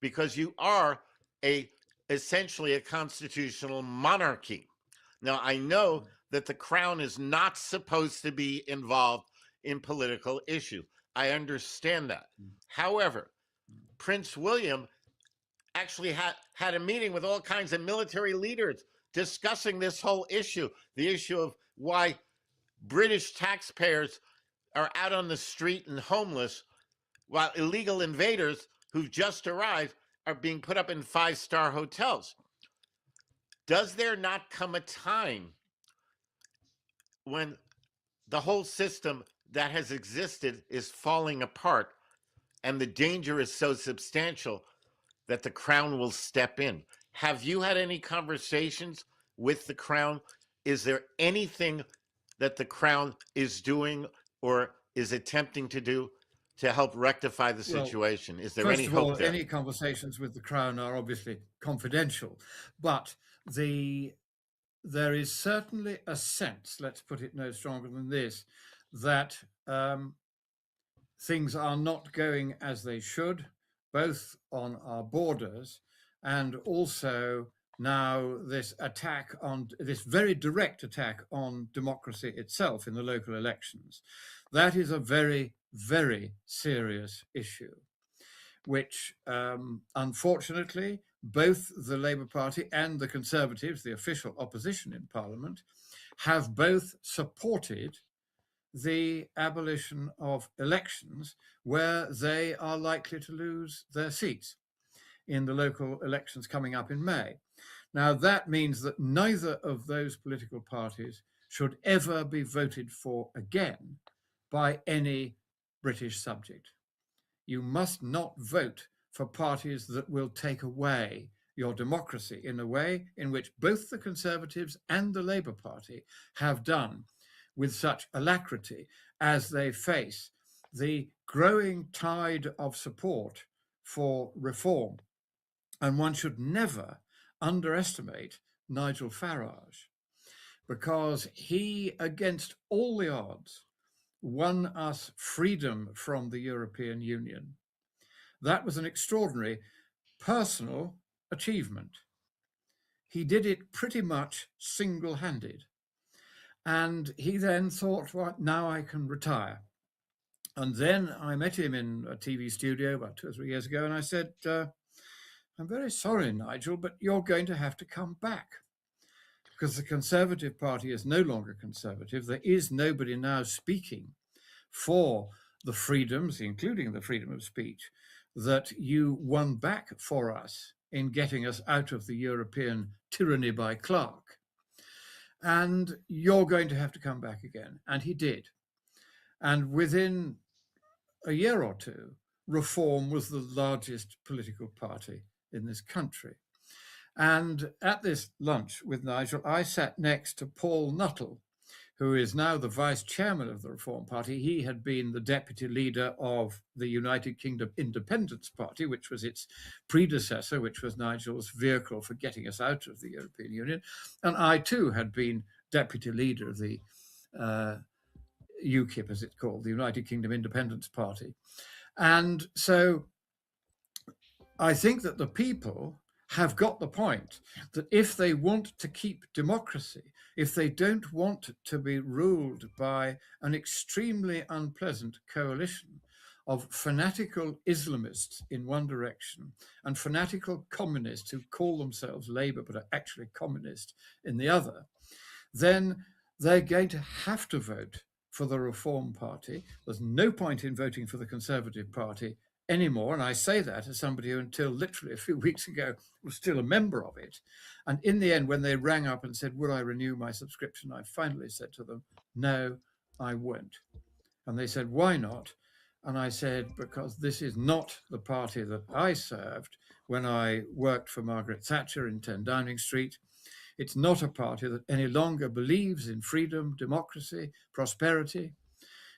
because you are essentially a constitutional monarchy. Now, I know that the crown is not supposed to be involved in political issues. I understand that. However, Prince William actually had a meeting with all kinds of military leaders discussing this whole issue, the issue of why British taxpayers are out on the street and homeless, while illegal invaders who've just arrived are being put up in five-star hotels. Does there not come a time when the whole system that has existed is falling apart and the danger is so substantial that the crown will step in? Have you had any conversations with the crown? Is there anything that the crown is doing or is attempting to do to help rectify the situation? Is there any hope there? Any conversations with the crown are obviously confidential, but there is certainly a sense, let's put it no stronger than this, that things are not going as they should, both on our borders and also now this attack on this very direct attack on democracy itself in the local elections. That is a very, very serious issue, which unfortunately both the Labour Party and the Conservatives, the official opposition in Parliament, have both supported the abolition of elections where they are likely to lose their seats in the local elections coming up in May. Now, that means that neither of those political parties should ever be voted for again by any British subject. You must not vote for parties that will take away your democracy in a way in which both the Conservatives and the Labour Party have done with such alacrity as they face the growing tide of support for reform. And one should never underestimate Nigel Farage, because he, against all the odds, won us freedom from the European Union. That was an extraordinary personal achievement. He did it pretty much single-handed. And he then thought, well, now I can retire. And then I met him in a TV studio about 2 or 3 years ago, and I said, I'm very sorry, Nigel, but you're going to have to come back, because the Conservative Party is no longer conservative. There is nobody now speaking for the freedoms, including the freedom of speech, that you won back for us in getting us out of the European tyranny by Clark. And you're going to have to come back again. And he did. And within a year or two, Reform was the largest political party in this country. And at this lunch with Nigel, I sat next to Paul Nuttall, who is now the vice chairman of the Reform Party. He had been the deputy leader of the United Kingdom Independence Party, which was its predecessor, which was Nigel's vehicle for getting us out of the European Union. And I too had been deputy leader of the UKIP, as it's called, the United Kingdom Independence Party. And so I think that the people have got the point that if they want to keep democracy, if they don't want to be ruled by an extremely unpleasant coalition of fanatical Islamists in one direction and fanatical communists who call themselves Labour but are actually communist in the other, then they're going to have to vote for the Reform Party. There's no point in voting for the Conservative Party anymore. And I say that as somebody who until literally a few weeks ago was still a member of it. And in the end, when they rang up and said, would I renew my subscription? I finally said to them, no, I won't. And they said, why not? And I said, because this is not the party that I served when I worked for Margaret Thatcher in 10 Downing Street. It's not a party that any longer believes in freedom, democracy, prosperity.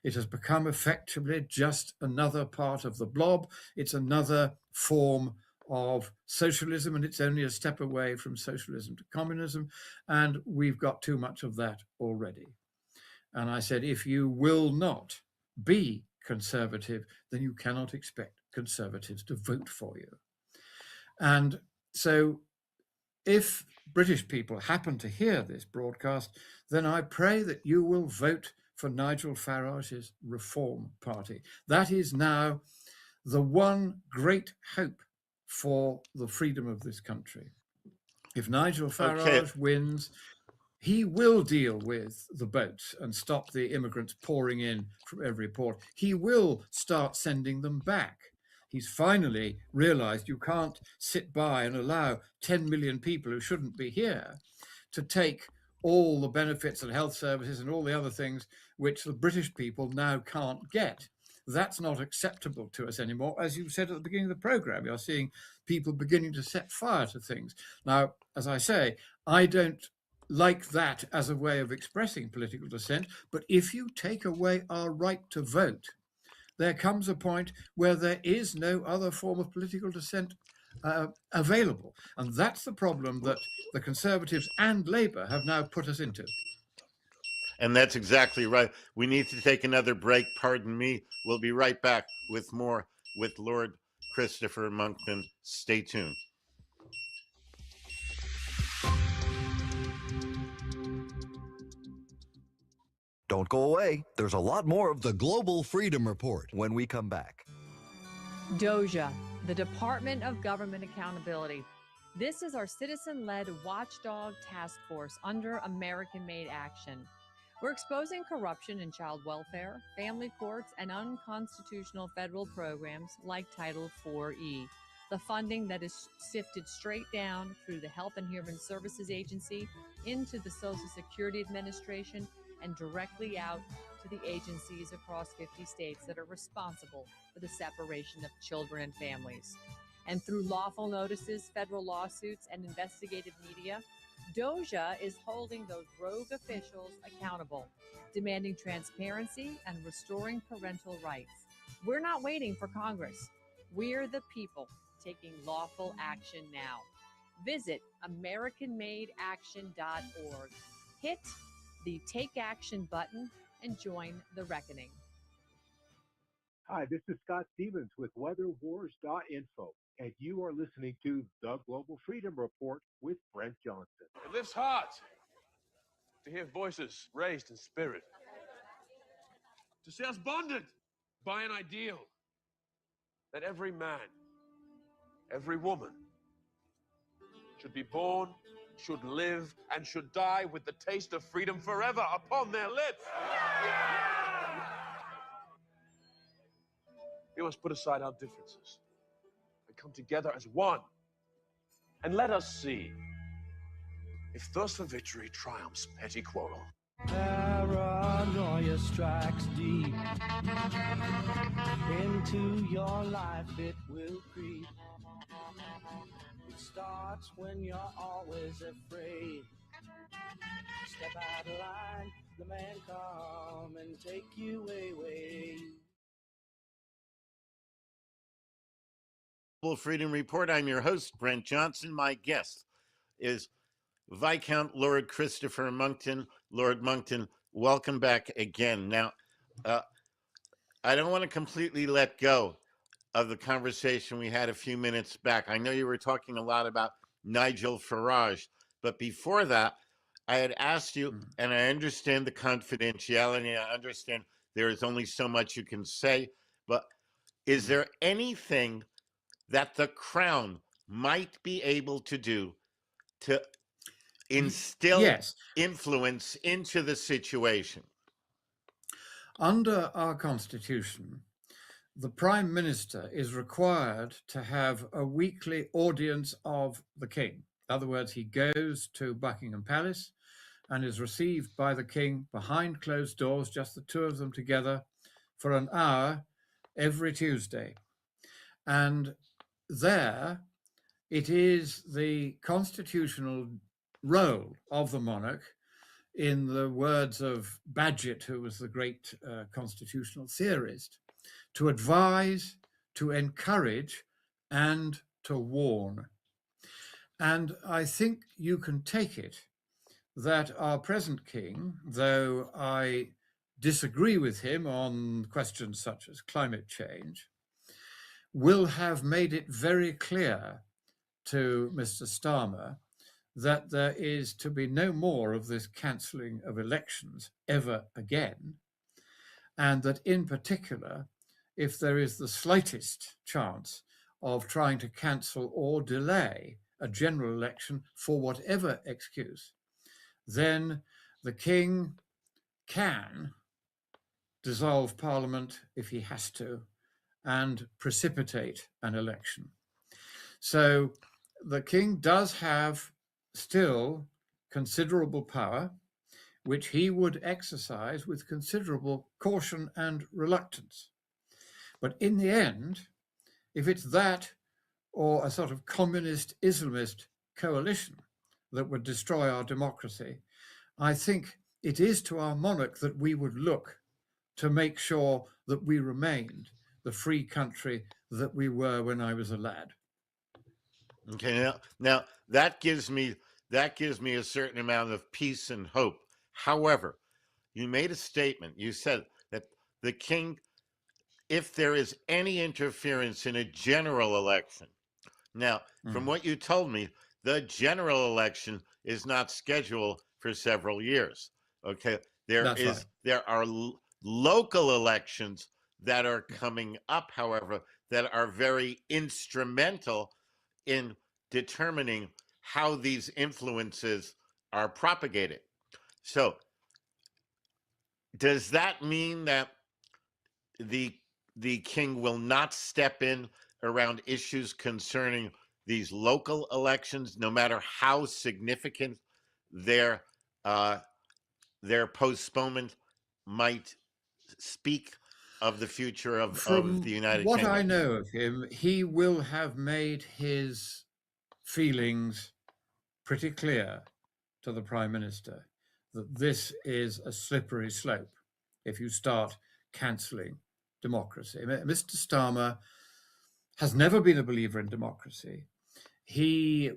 It has become effectively just another part of the blob. It's another form of socialism, and it's only a step away from socialism to communism. And we've got too much of that already. And I said, if you will not be conservative, then you cannot expect conservatives to vote for you. And so if British people happen to hear this broadcast, then I pray that you will vote for Nigel Farage's Reform Party. That is now the one great hope for the freedom of this country. If Nigel Farage wins, he will deal with the boats and stop the immigrants pouring in from every port. He will start sending them back. He's finally realized you can't sit by and allow 10 million people who shouldn't be here to take all the benefits and health services and all the other things which the British people now can't get. That's not acceptable to us anymore. As you said at the beginning of the program, you're seeing people beginning to set fire to things. Now, as I say, I don't like that as a way of expressing political dissent, but if you take away our right to vote, there comes a point where there is no other form of political dissent available. And that's the problem that the Conservatives and Labour have now put us into. And that's exactly right. We need to take another break. Pardon me. We'll be right back with more with Lord Christopher Monckton. Stay tuned. Don't go away. There's a lot more of the Global Freedom Report when we come back. DOJA, the Department of Government Accountability. This is our citizen-led watchdog task force under American-made action. We're exposing corruption in child welfare, family courts, and unconstitutional federal programs like Title IV-E. The funding that is sifted straight down through the Health and Human Services Agency into the Social Security Administration and directly out to the agencies across 50 states that are responsible for the separation of children and families. And through lawful notices, federal lawsuits, and investigative media, DOJA is holding those rogue officials accountable, demanding transparency and restoring parental rights. We're not waiting for Congress. We're the people taking lawful action now. Visit AmericanMadeAction.org. Hit the Take Action button and join the reckoning. Hi, this is Scott Stevens with WeatherWars.info, and you are listening to the Global Freedom Report with Brent Johnson. It lifts hearts to hear voices raised in spirit, to see us bonded by an ideal that every man, every woman should be born, should live, and should die with the taste of freedom forever upon their lips. We must put aside our differences and come together as one. And let us see if thirst for victory triumphs petty quarrel. Paranoia strikes deep into your life, it will creep. It starts when you're always afraid. Step out of line, the man come and take you away. Global Freedom Report. I'm your host, Brent Johnson. My guest is Viscount Lord Christopher Monckton. Lord Monckton, welcome back again. Now, I don't want to completely let go of the conversation we had a few minutes back. I know you were talking a lot about Nigel Farage, but before that, I had asked you, and I understand the confidentiality, I understand there is only so much you can say, but is there anything that the Crown might be able to do to instill influence into the situation? Under our Constitution, the Prime Minister is required to have a weekly audience of the King. In other words, he goes to Buckingham Palace and is received by the King behind closed doors, just the two of them together, for an hour every Tuesday. And there, it is the constitutional role of the monarch, in the words of Bagehot, who was the great constitutional theorist, to advise, to encourage, and to warn. And I think you can take it that our present king, though I disagree with him on questions such as climate change, will have made it very clear to Mr. Starmer that there is to be no more of this cancelling of elections ever again, and that in particular, if there is the slightest chance of trying to cancel or delay a general election for whatever excuse, then the king can dissolve Parliament if he has to and precipitate an election. So the king does have still considerable power, which he would exercise with considerable caution and reluctance. But in the end, if it's that or a sort of communist Islamist coalition that would destroy our democracy, I think it is to our monarch that we would look to make sure that we remained the free country that we were when I was a lad. Okay, now that gives me a certain amount of peace and hope. However, you made a statement. You said that the king, if there is any interference in a general election. Now, from what you told me, the general election is not scheduled for several years. Okay, There are local elections that are coming up, however, that are very instrumental in determining how these influences are propagated. So does that mean that the king will not step in around issues concerning these local elections, no matter how significant their postponement might speak of the future of the United Kingdom? What I know of him, he will have made his feelings pretty clear to the Prime Minister that this is a slippery slope if you start cancelling democracy. Mr. Starmer has never been a believer in democracy. He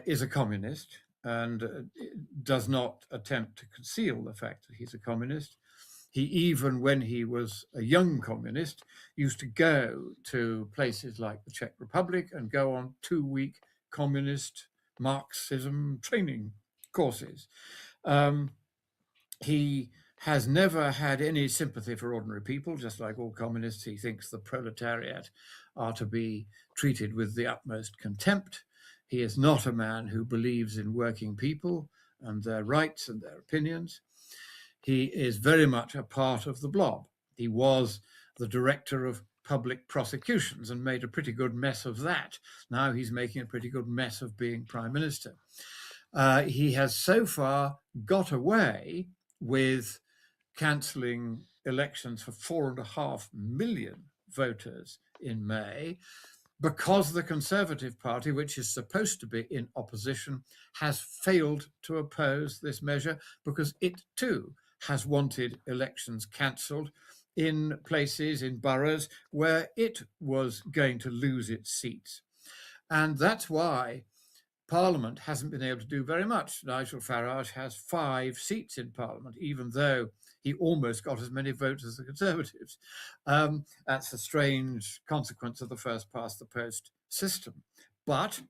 is a communist and does not attempt to conceal the fact that he's a communist. He, even when he was a young communist, used to go to places like the Czech Republic and go on 2-week communist Marxism training courses. He has never had any sympathy for ordinary people. Just like all communists, he thinks the proletariat are to be treated with the utmost contempt. He is not a man who believes in working people and their rights and their opinions. He is very much a part of the blob. He was the director of public prosecutions and made a pretty good mess of that. Now he's making a pretty good mess of being Prime Minister. He has so far got away with cancelling elections for 4.5 million voters in May, because the Conservative Party, which is supposed to be in opposition, has failed to oppose this measure, because it too has wanted elections cancelled in places, in boroughs, where it was going to lose its seats. And that's why Parliament hasn't been able to do very much. Nigel Farage has 5 seats in Parliament, even though he almost got as many votes as the Conservatives. That's a strange consequence of the first past the post system. But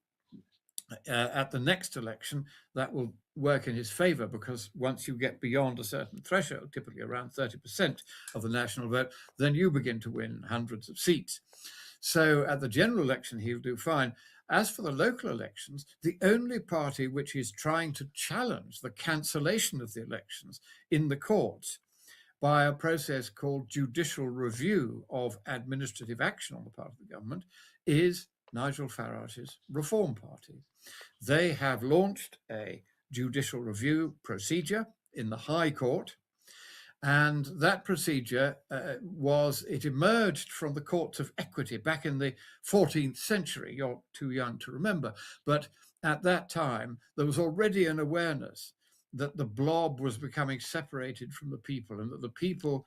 at the next election, that will work in his favour, because once you get beyond a certain threshold, typically around 30% of the national vote, then you begin to win hundreds of seats. So at the general election, he'll do fine. As for the local elections, the only party which is trying to challenge the cancellation of the elections in the courts by a process called judicial review of administrative action on the part of the government is Nigel Farage's Reform Party. They have launched a judicial review procedure in the High Court, and that procedure it emerged from the courts of equity back in the 14th century. You're too young to remember, but at that time there was already an awareness that the blob was becoming separated from the people, and that the people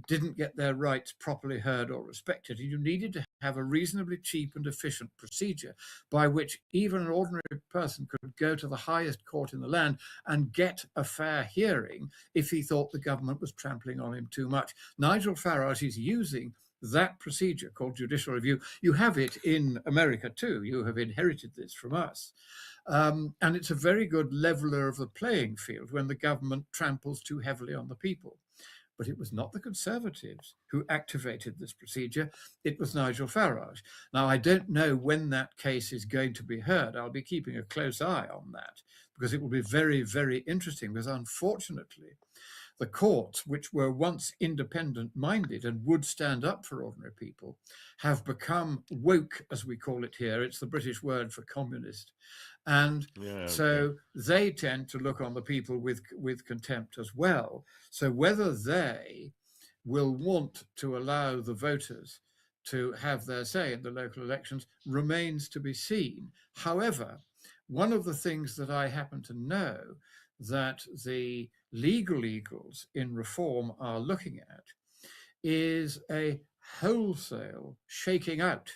didn't get their rights properly heard or respected. And you needed to have a reasonably cheap and efficient procedure by which even an ordinary person could go to the highest court in the land and get a fair hearing if he thought the government was trampling on him too much. Nigel Farage is using that procedure called judicial review. You have it in America too. You have inherited this from us. And it's a very good leveler of the playing field when the government tramples too heavily on the people. But it was not the Conservatives who activated this procedure. It was Nigel Farage. Now, I don't know when that case is going to be heard. I'll be keeping a close eye on that, because it will be very, very interesting, because unfortunately, the courts, which were once independent-minded and would stand up for ordinary people, have become woke, as we call it here. It's the British word for communist. And so they tend to look on the people with contempt as well. So whether they will want to allow the voters to have their say in the local elections remains to be seen. However, one of the things that I happen to know that the legal eagles in reform are looking at is a wholesale shaking out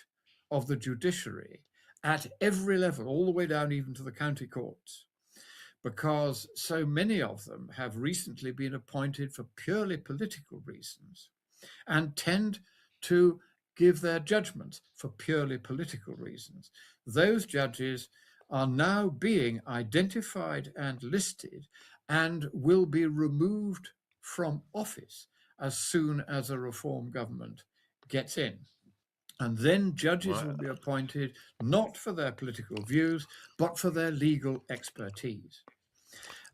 of the judiciary at every level, all the way down even to the county courts, because so many of them have recently been appointed for purely political reasons and tend to give their judgments for purely political reasons. Those judges are now being identified and listed and will be removed from office as soon as a reform government gets in. And then judges will be appointed not for their political views, but for their legal expertise.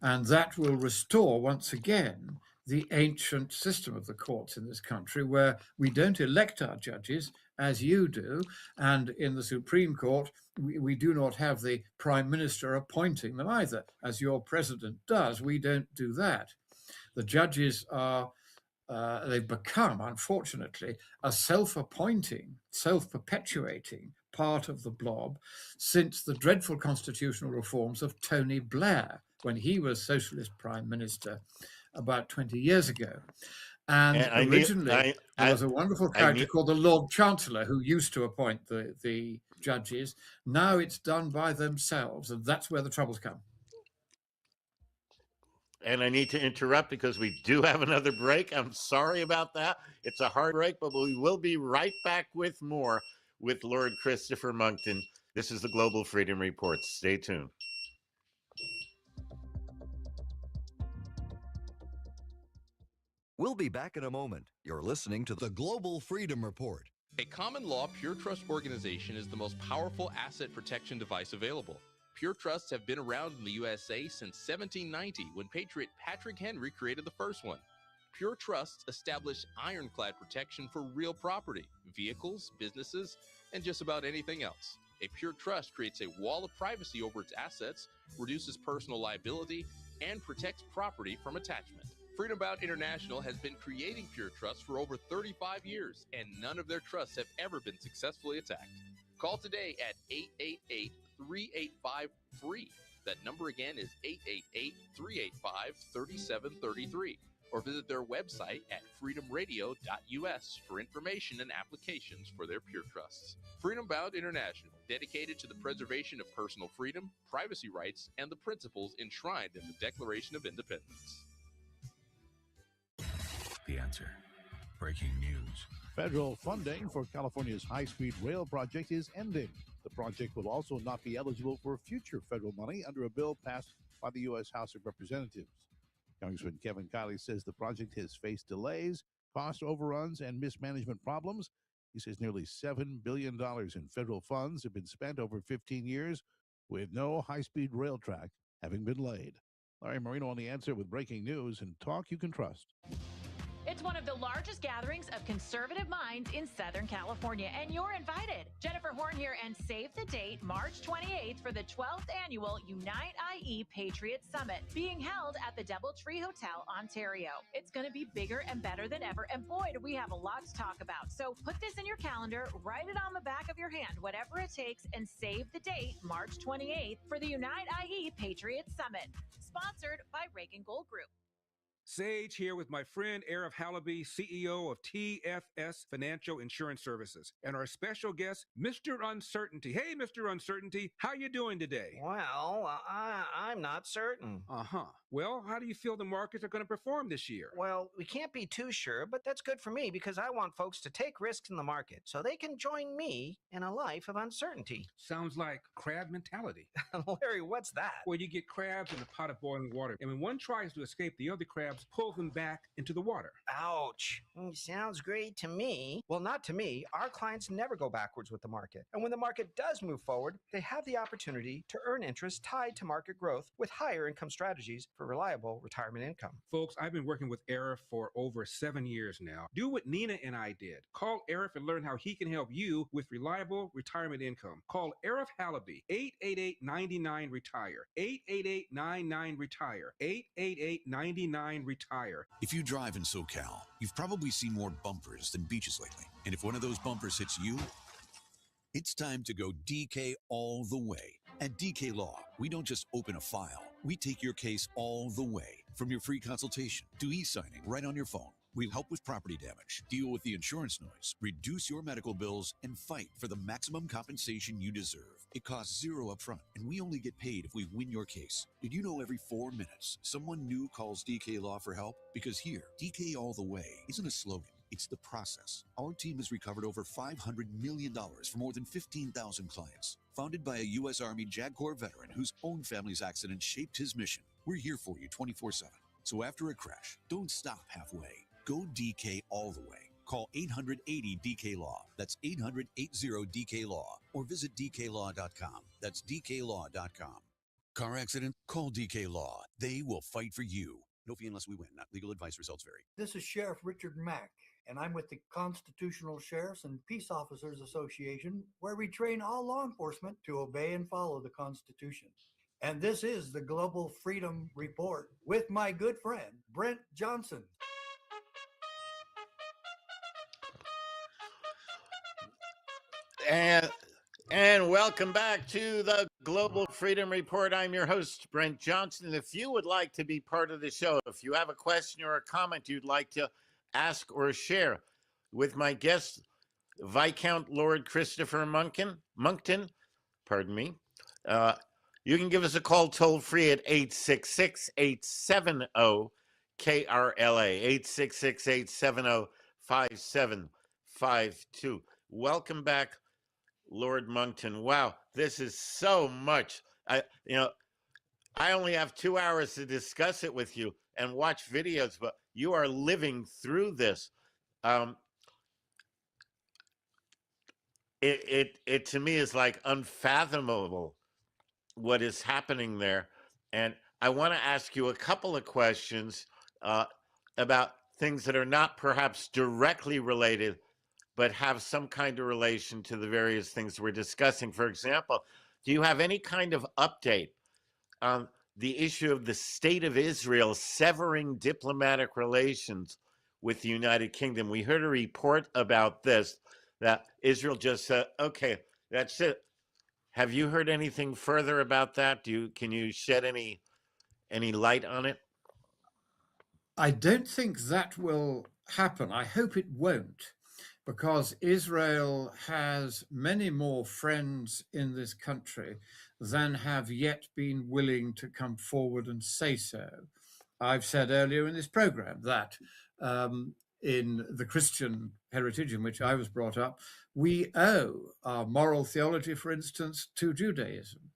And that will restore, once again, the ancient system of the courts in this country, where we don't elect our judges, as you do, and in the Supreme Court, we do not have the Prime Minister appointing them either, as your president does. We don't do that. The judges are they've become, unfortunately, a self-appointing, self-perpetuating part of the blob since the dreadful constitutional reforms of Tony Blair, when he was Socialist Prime Minister about 20 years ago. And originally, there was a wonderful character called the Lord Chancellor who used to appoint the judges. Now it's done by themselves, and that's where the troubles come. And I need to interrupt because we do have another break. I'm sorry about that. It's a hard break, but we will be right back with more with Lord Christopher Monckton. This is the Global Freedom Report. Stay tuned. We'll be back in a moment. You're listening to the Global Freedom Report. A common law pure trust organization is the most powerful asset protection device available. Pure trusts have been around in the USA since 1790, when Patriot Patrick Henry created the first one. Pure trusts establish ironclad protection for real property, vehicles, businesses, and just about anything else. A pure trust creates a wall of privacy over its assets, reduces personal liability, and protects property from attachment. Freedom Bound International has been creating pure trusts for over 35 years, and none of their trusts have ever been successfully attacked. Call today at 888-385-FREE. That number again is 888-385-3733. Or visit their website at freedomradio.us for information and applications for their pure trusts. Freedom Bound International, dedicated to the preservation of personal freedom, privacy rights, and the principles enshrined in the Declaration of Independence. The Answer. Breaking news. Federal funding for California's high-speed rail project is ending. The project will also not be eligible for future federal money under a bill passed by the U.S. House of Representatives. Congressman Kevin Kiley says the project has faced delays, cost overruns, and mismanagement problems. He says nearly $7 billion in federal funds have been spent over 15 years with no high-speed rail track having been laid. Larry Marino on The Answer with breaking news and talk you can trust. It's one of the largest gatherings of conservative minds in Southern California, and you're invited. Jennifer Horn here, and save the date, March 28th, for the 12th annual Unite IE Patriot Summit, being held at the DoubleTree Hotel, Ontario. It's going to be bigger and better than ever, and boy, do we have a lot to talk about. So put this in your calendar, write it on the back of your hand, whatever it takes, and save the date, March 28th, for the Unite IE Patriot Summit, sponsored by Reagan Gold Group. Sage here with my friend Arif Halaby, CEO of TFS Financial Insurance Services, and our special guest, Mr. Uncertainty. Hey, Mr. Uncertainty, how you doing today? Well, I'm not certain. Uh-huh. Well, how do you feel the markets are going to perform this year? Well, we can't be too sure, but that's good for me because I want folks to take risks in the market so they can join me in a life of uncertainty. Sounds like crab mentality. Larry, what's that? Well, you get crabs in a pot of boiling water, and when one tries to escape, the other crabs pull them back into the water. Ouch. Sounds great to me. Well, not to me. Our clients never go backwards with the market. And when the market does move forward, they have the opportunity to earn interest tied to market growth with higher income strategies for reliable retirement income. Folks, I've been working with Arif for over 7 years now. Do what Nina and I did. Call Arif and learn how he can help you with reliable retirement income. Call Arif Halaby, 888-99-RETIRE, 888-99-RETIRE, 888-99-RETIRE. If you drive in SoCal, you've probably seen more bumpers than beaches lately. And if one of those bumpers hits you, it's time to go DK all the way. At DK Law, we don't just open a file. We take your case all the way, from your free consultation to e-signing right on your phone. We'll help with property damage, deal with the insurance noise, reduce your medical bills, and fight for the maximum compensation you deserve. It costs zero upfront, and we only get paid if we win your case. Did you know every 4 minutes, someone new calls DK Law for help? Because here, DK all the way isn't a slogan. It's the process. Our team has recovered over $500 million for more than 15,000 clients. Founded by a U.S. Army JAG Corps veteran whose own family's accident shaped his mission, we're here for you 24/7. So after a crash, don't stop halfway. Go DK all the way. Call 800-80-DK-LAW. That's 800-80-DK-LAW. Or visit DKLaw.com. That's DKLaw.com. Car accident? Call DK Law. They will fight for you. No fee unless we win. Not legal advice. Results vary. This is Sheriff Richard Mack, and I'm with the Constitutional Sheriffs and Peace Officers Association, where we train all law enforcement to obey and follow the Constitution. And this is the Global Freedom Report with my good friend, Brent Johnson. And welcome back to the Global Freedom Report. I'm your host, Brent Johnson. If you would like to be part of the show, if you have a question or a comment you'd like to ask or share with my guest, Viscount Lord Christopher Monckton, you can give us a call toll free at 866-870-KRLA, 866-870-5752. Welcome back, Lord Monckton. Wow, this is so much. I only have 2 hours to discuss it with you and watch videos, but you are living through this. It to me is like unfathomable what is happening there. And I want to ask you a couple of questions about things that are not perhaps directly related, but have some kind of relation to the various things we're discussing. For example, do you have any kind of update on the issue of the state of Israel severing diplomatic relations with the United Kingdom? We heard a report about this, that Israel just said, okay, that's it. Have you heard anything further about that? Can you shed any light on it? I don't think that will happen. I hope it won't, because Israel has many more friends in this country than have yet been willing to come forward and say so. I've said earlier in this program that in the Christian heritage in which I was brought up, we owe our moral theology, for instance, to Judaism.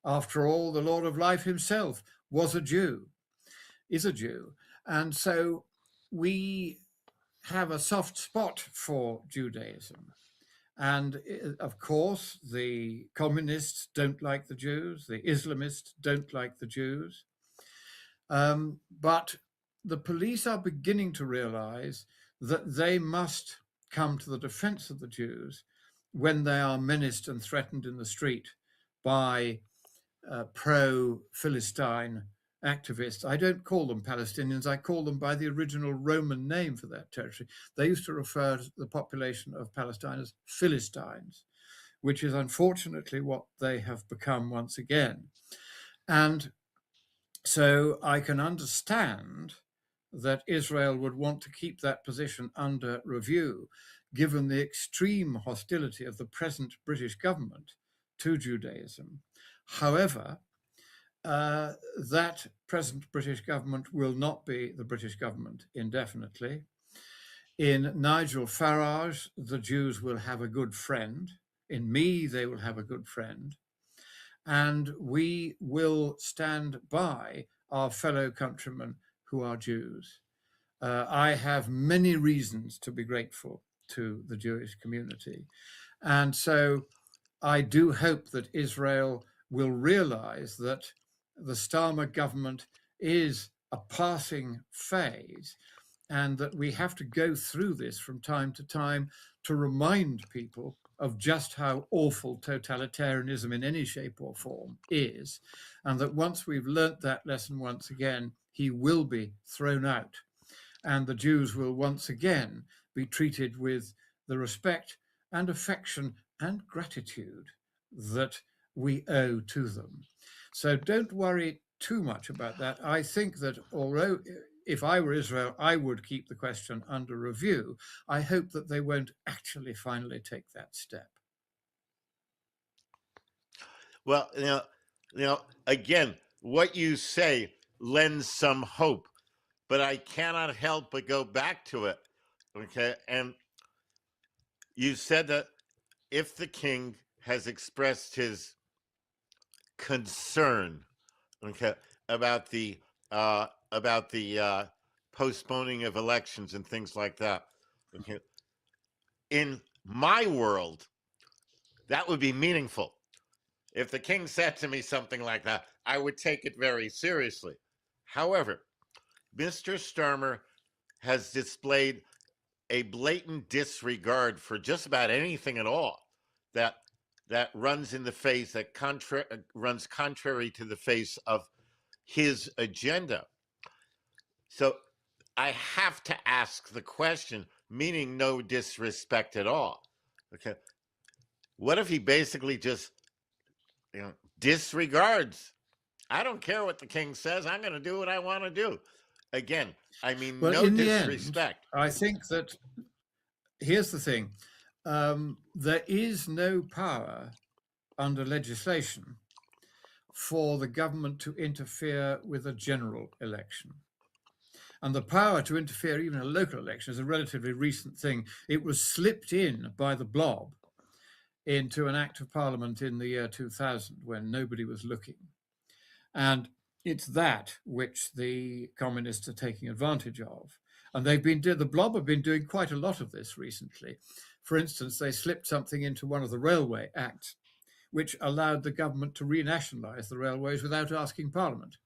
After all, the Lord of Life himself was a Jew, is a Jew. And so we have a soft spot for Judaism. And of course, the communists don't like the Jews, the Islamists don't like the Jews. But the police are beginning to realize that they must come to the defense of the Jews when they are menaced and threatened in the street by pro-Philistine activists. I don't call them Palestinians, I call them by the original Roman name for that territory. They used to refer to the population of Palestine as Philistines, which is unfortunately what they have become once again. And so I can understand that Israel would want to keep that position under review, given the extreme hostility of the present British government to Judaism. However, that present British government will not be the British government indefinitely. In Nigel Farage, the Jews will have a good friend. In me, they will have a good friend. And we will stand by our fellow countrymen who are Jews. I have many reasons to be grateful to the Jewish community. And so I do hope that Israel will realize that the Starmer government is a passing phase and that we have to go through this from time to time to remind people of just how awful totalitarianism in any shape or form is, and that once we've learnt that lesson once again, he will be thrown out, and the Jews will once again be treated with the respect and affection and gratitude that we owe to them. So don't worry too much about that. I think that although if I were Israel, I would keep the question under review. I hope that they won't actually finally take that step. Well, again, what you say lends some hope, but I cannot help but go back to it. Okay, and you said that if the king has expressed his concern, okay, about the postponing of elections and things like that, okay, in my world, that would be meaningful. If the king said to me something like that, I would take it very seriously. However, Mr. Starmer has displayed a blatant disregard for just about anything at all that runs in the face, that runs contrary to the face of his agenda. So I have to ask the question, meaning no disrespect at all. Okay, what if he basically just, disregards? I don't care what the king says. I'm going to do what I want to do. Again, I mean, well, no in disrespect. The end, I think that here's the thing. There is no power under legislation for the government to interfere with a general election. And the power to interfere even in a local election is a relatively recent thing. It was slipped in by the blob into an act of parliament in the year 2000 when nobody was looking. And it's that which the communists are taking advantage of. And the blob have been doing quite a lot of this recently. For instance, they slipped something into one of the railway acts, which allowed the government to renationalise the railways without asking Parliament.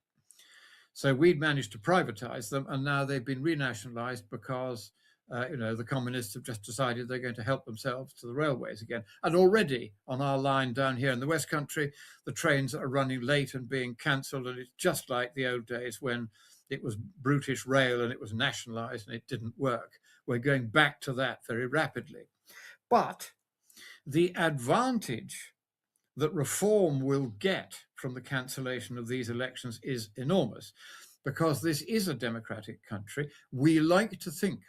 So we'd managed to privatise them, and now they've been renationalised because the communists have just decided they're going to help themselves to the railways again. And already on our line down here in the West Country, the trains are running late and being cancelled, and it's just like the old days when it was British Rail and it was nationalised and it didn't work. We're going back to that very rapidly. But the advantage that reform will get from the cancellation of these elections is enormous, because this is a democratic country. We like to think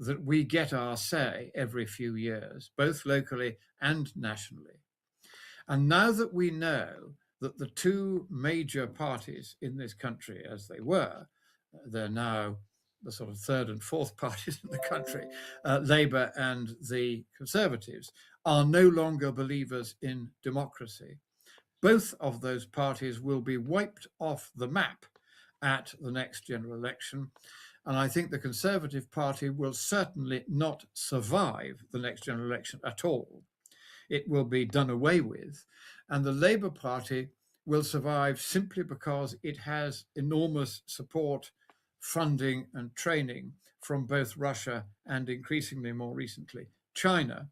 that we get our say every few years, both locally and nationally. And now that we know that the two major parties in this country, as they were, they're now the sort of third and fourth parties in the country, Labour and the Conservatives, are no longer believers in democracy. Both of those parties will be wiped off the map at the next general election. And I think the Conservative Party will certainly not survive the next general election at all. It will be done away with. And the Labour Party will survive simply because it has enormous support, funding and training from both Russia and increasingly more recently China,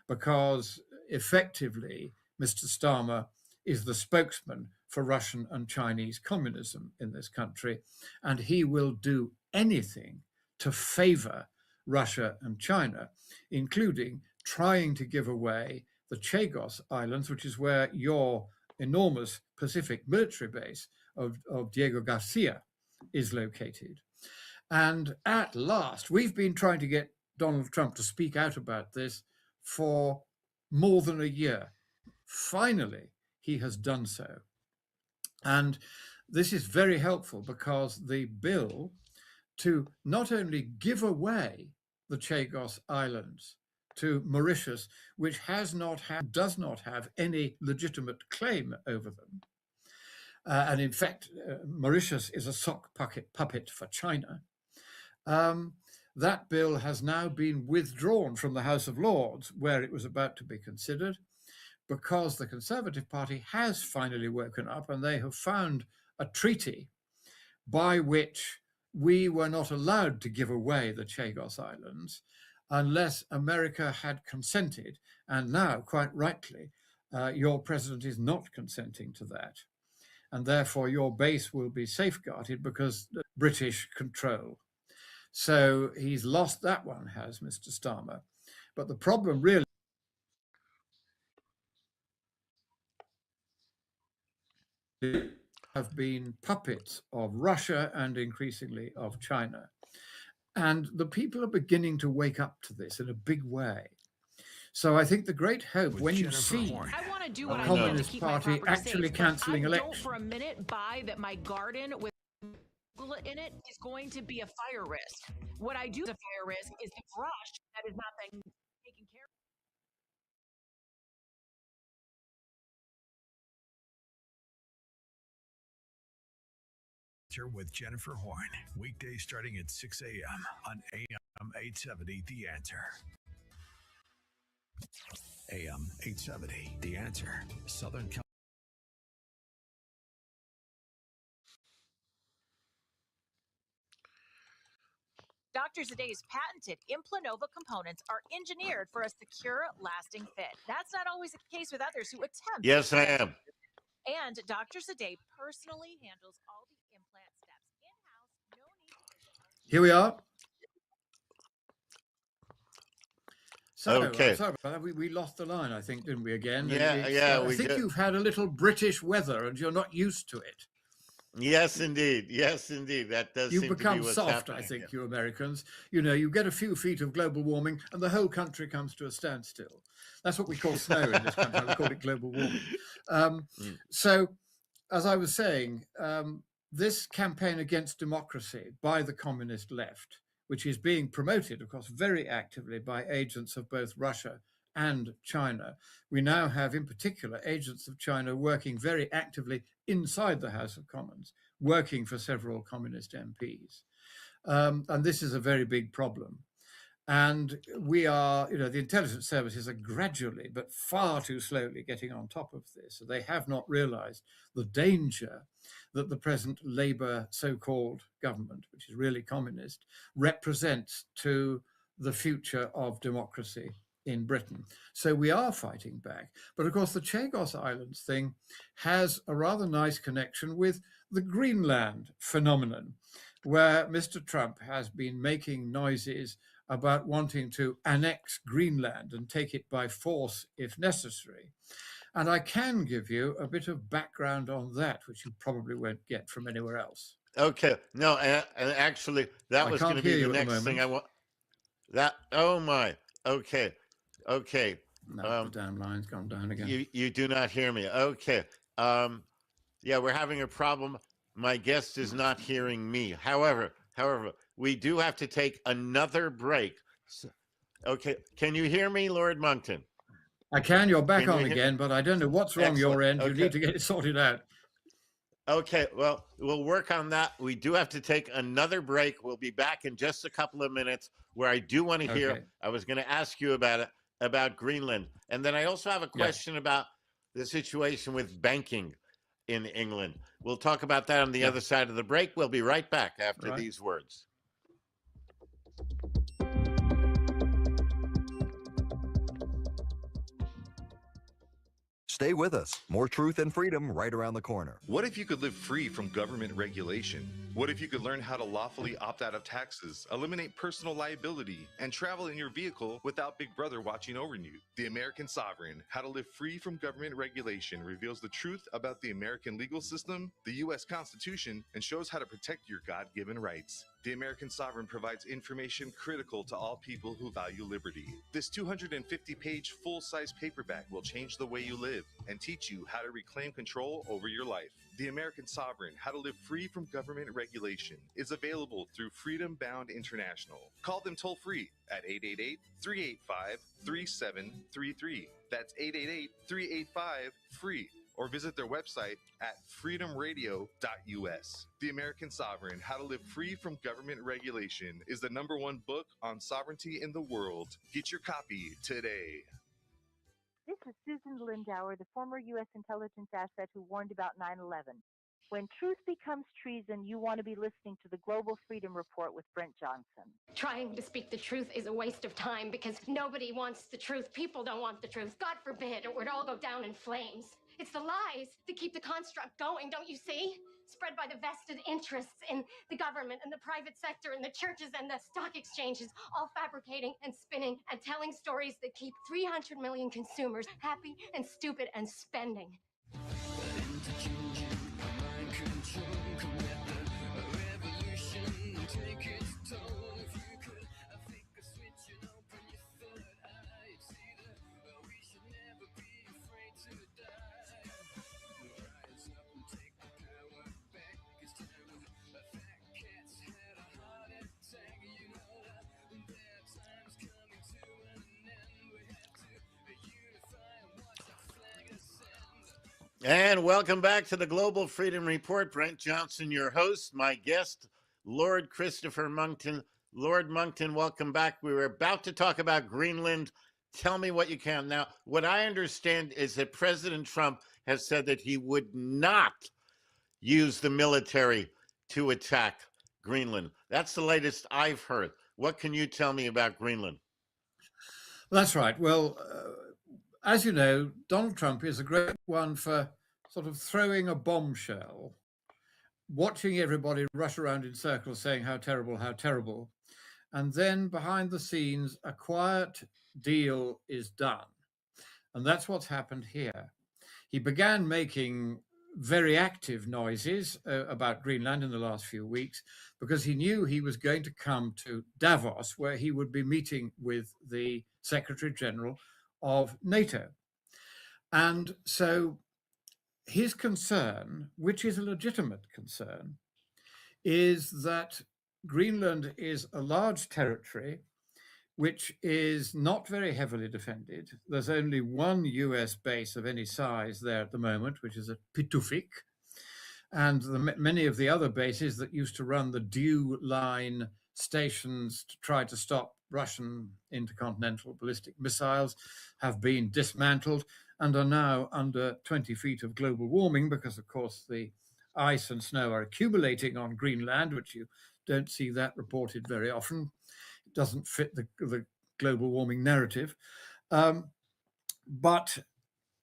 because effectively Mr. Starmer is the spokesman for Russian and Chinese communism in this country, and he will do anything to favor Russia and China, including trying to give away the Chagos Islands, which is where your enormous Pacific military base of Diego Garcia is located. And at last, we've been trying to get Donald Trump to speak out about this for more than a year. Finally, he has done so. And this is very helpful because the bill to not only give away the Chagos Islands to Mauritius, which does not have any legitimate claim over them, and in fact, Mauritius is a sock puppet for China. That bill has now been withdrawn from the House of Lords, where it was about to be considered, because the Conservative Party has finally woken up and they have found a treaty by which we were not allowed to give away the Chagos Islands unless America had consented. And now, quite rightly, your president is not consenting to that. And therefore, your base will be safeguarded because the British control. So he's lost that one, has Mr. Starmer. But the problem really have been puppets of Russia and increasingly of China. And the people are beginning to wake up to this in a big way. So I think the great hope when you see the Communist Party actually canceling elections. I don't for a minute buy that my garden with distillate in it is going to be a fire risk. What I do as a fire risk is the brush that is not being taken care of. With Jennifer Horn, weekdays starting at 6 a.m. on AM 870, The Answer. AM 870, The Answer, Southern California. Dr. Zadeh's patented Implanova components are engineered for a secure, lasting fit. That's not always the case with others who attempt. Yes, I am. And Dr. Zadeh personally handles all the implant steps in-house. No need. Here we are. So, Okay. sorry about that. We lost the line, I think, didn't we, again? Yeah, I think you've had a little British weather and you're not used to it. Yes, indeed. Yes, indeed. That does You've seem to become be what's soft, happening. I think, you Americans. You know, you get a few feet of global warming and the whole country comes to a standstill. That's what we call snow in this country. We call it global warming. So, as I was saying, this campaign against democracy by the communist left, which is being promoted, of course, very actively by agents of both Russia and China. We now have, in particular, agents of China working very actively inside the House of Commons, working for several communist MPs. And this is a very big problem. And we are, the intelligence services are gradually, but far too slowly getting on top of this. They have not realized the danger that the present Labour so-called government, which is really communist, represents to the future of democracy in Britain. So we are fighting back. But of course, the Chagos Islands thing has a rather nice connection with the Greenland phenomenon, where Mr. Trump has been making noises about wanting to annex Greenland and take it by force if necessary. And I can give you a bit of background on that, which you probably won't get from anywhere else. Okay. No, and actually, that was going to be the next thing I want. Oh my. Okay. No, the damn line's gone down again. You do not hear me. Okay. Yeah, we're having a problem. My guest is not hearing me. However, we do have to take another break. Okay. Can you hear me, Lord Monckton? I can. You're back on again, but I don't know what's wrong your end. You need to get it sorted out. Okay, well, we'll work on that. We do have to take another break. We'll be back in just a couple of minutes where I do want to hear, I was going to ask you about Greenland. And then I also have a question about the situation with banking in England. We'll talk about that on the other side of the break. We'll be right back after these words. Stay with us. More truth and freedom right around the corner. What if you could live free from government regulation? What if you could learn how to lawfully opt out of taxes, eliminate personal liability, and travel in your vehicle without Big Brother watching over you? The American Sovereign, How to Live Free from Government Regulation, reveals the truth about the American legal system, the U.S. Constitution, and shows how to protect your God-given rights. The American Sovereign provides information critical to all people who value liberty. This 250-page full-size paperback will change the way you live and teach you how to reclaim control over your life. The American Sovereign, How to Live Free from Government Regulation, is available through Freedom Bound International. Call them toll-free at 888-385-3733. That's 888-385-FREE. Or visit their website at freedomradio.us. The American Sovereign, How to Live Free from Government Regulation is the #1 book on sovereignty in the world. Get your copy today. This is Susan Lindauer, the former U.S. intelligence asset who warned about 9/11. When truth becomes treason, you want to be listening to the Global Freedom Report with Brent Johnson. Trying to speak the truth is a waste of time because nobody wants the truth. People don't want the truth. God forbid it would all go down in flames. It's the lies that keep the construct going, don't you see? Spread by the vested interests in the government and the private sector and the churches and the stock exchanges, all fabricating and spinning and telling stories that keep 300 million consumers happy and stupid and spending. And welcome back to the Global Freedom Report. Brent Johnson, your host. My guest, Lord Christopher Monckton. Lord Monckton, welcome back. We were about to talk about Greenland. Tell me what you can. Now, what I understand is that President Trump has said that he would not use the military to attack Greenland. That's the latest I've heard. What can you tell me about Greenland? That's right. Well, as you know, Donald Trump is a great one for sort of throwing a bombshell, watching everybody rush around in circles saying how terrible, and then behind the scenes, a quiet deal is done. And that's what's happened here. He began making very active noises about Greenland in the last few weeks because he knew he was going to come to Davos, where he would be meeting with the Secretary General of NATO. And so his concern, which is a legitimate concern, is that Greenland is a large territory which is not very heavily defended. There's only one US base of any size there at the moment, which is at Pituffik. And many of the other bases that used to run the Dew Line stations to try to stop Russian intercontinental ballistic missiles have been dismantled and are now under 20 feet of global warming because, of course, the ice and snow are accumulating on Greenland, which you don't see that reported very often. It doesn't fit the global warming narrative. But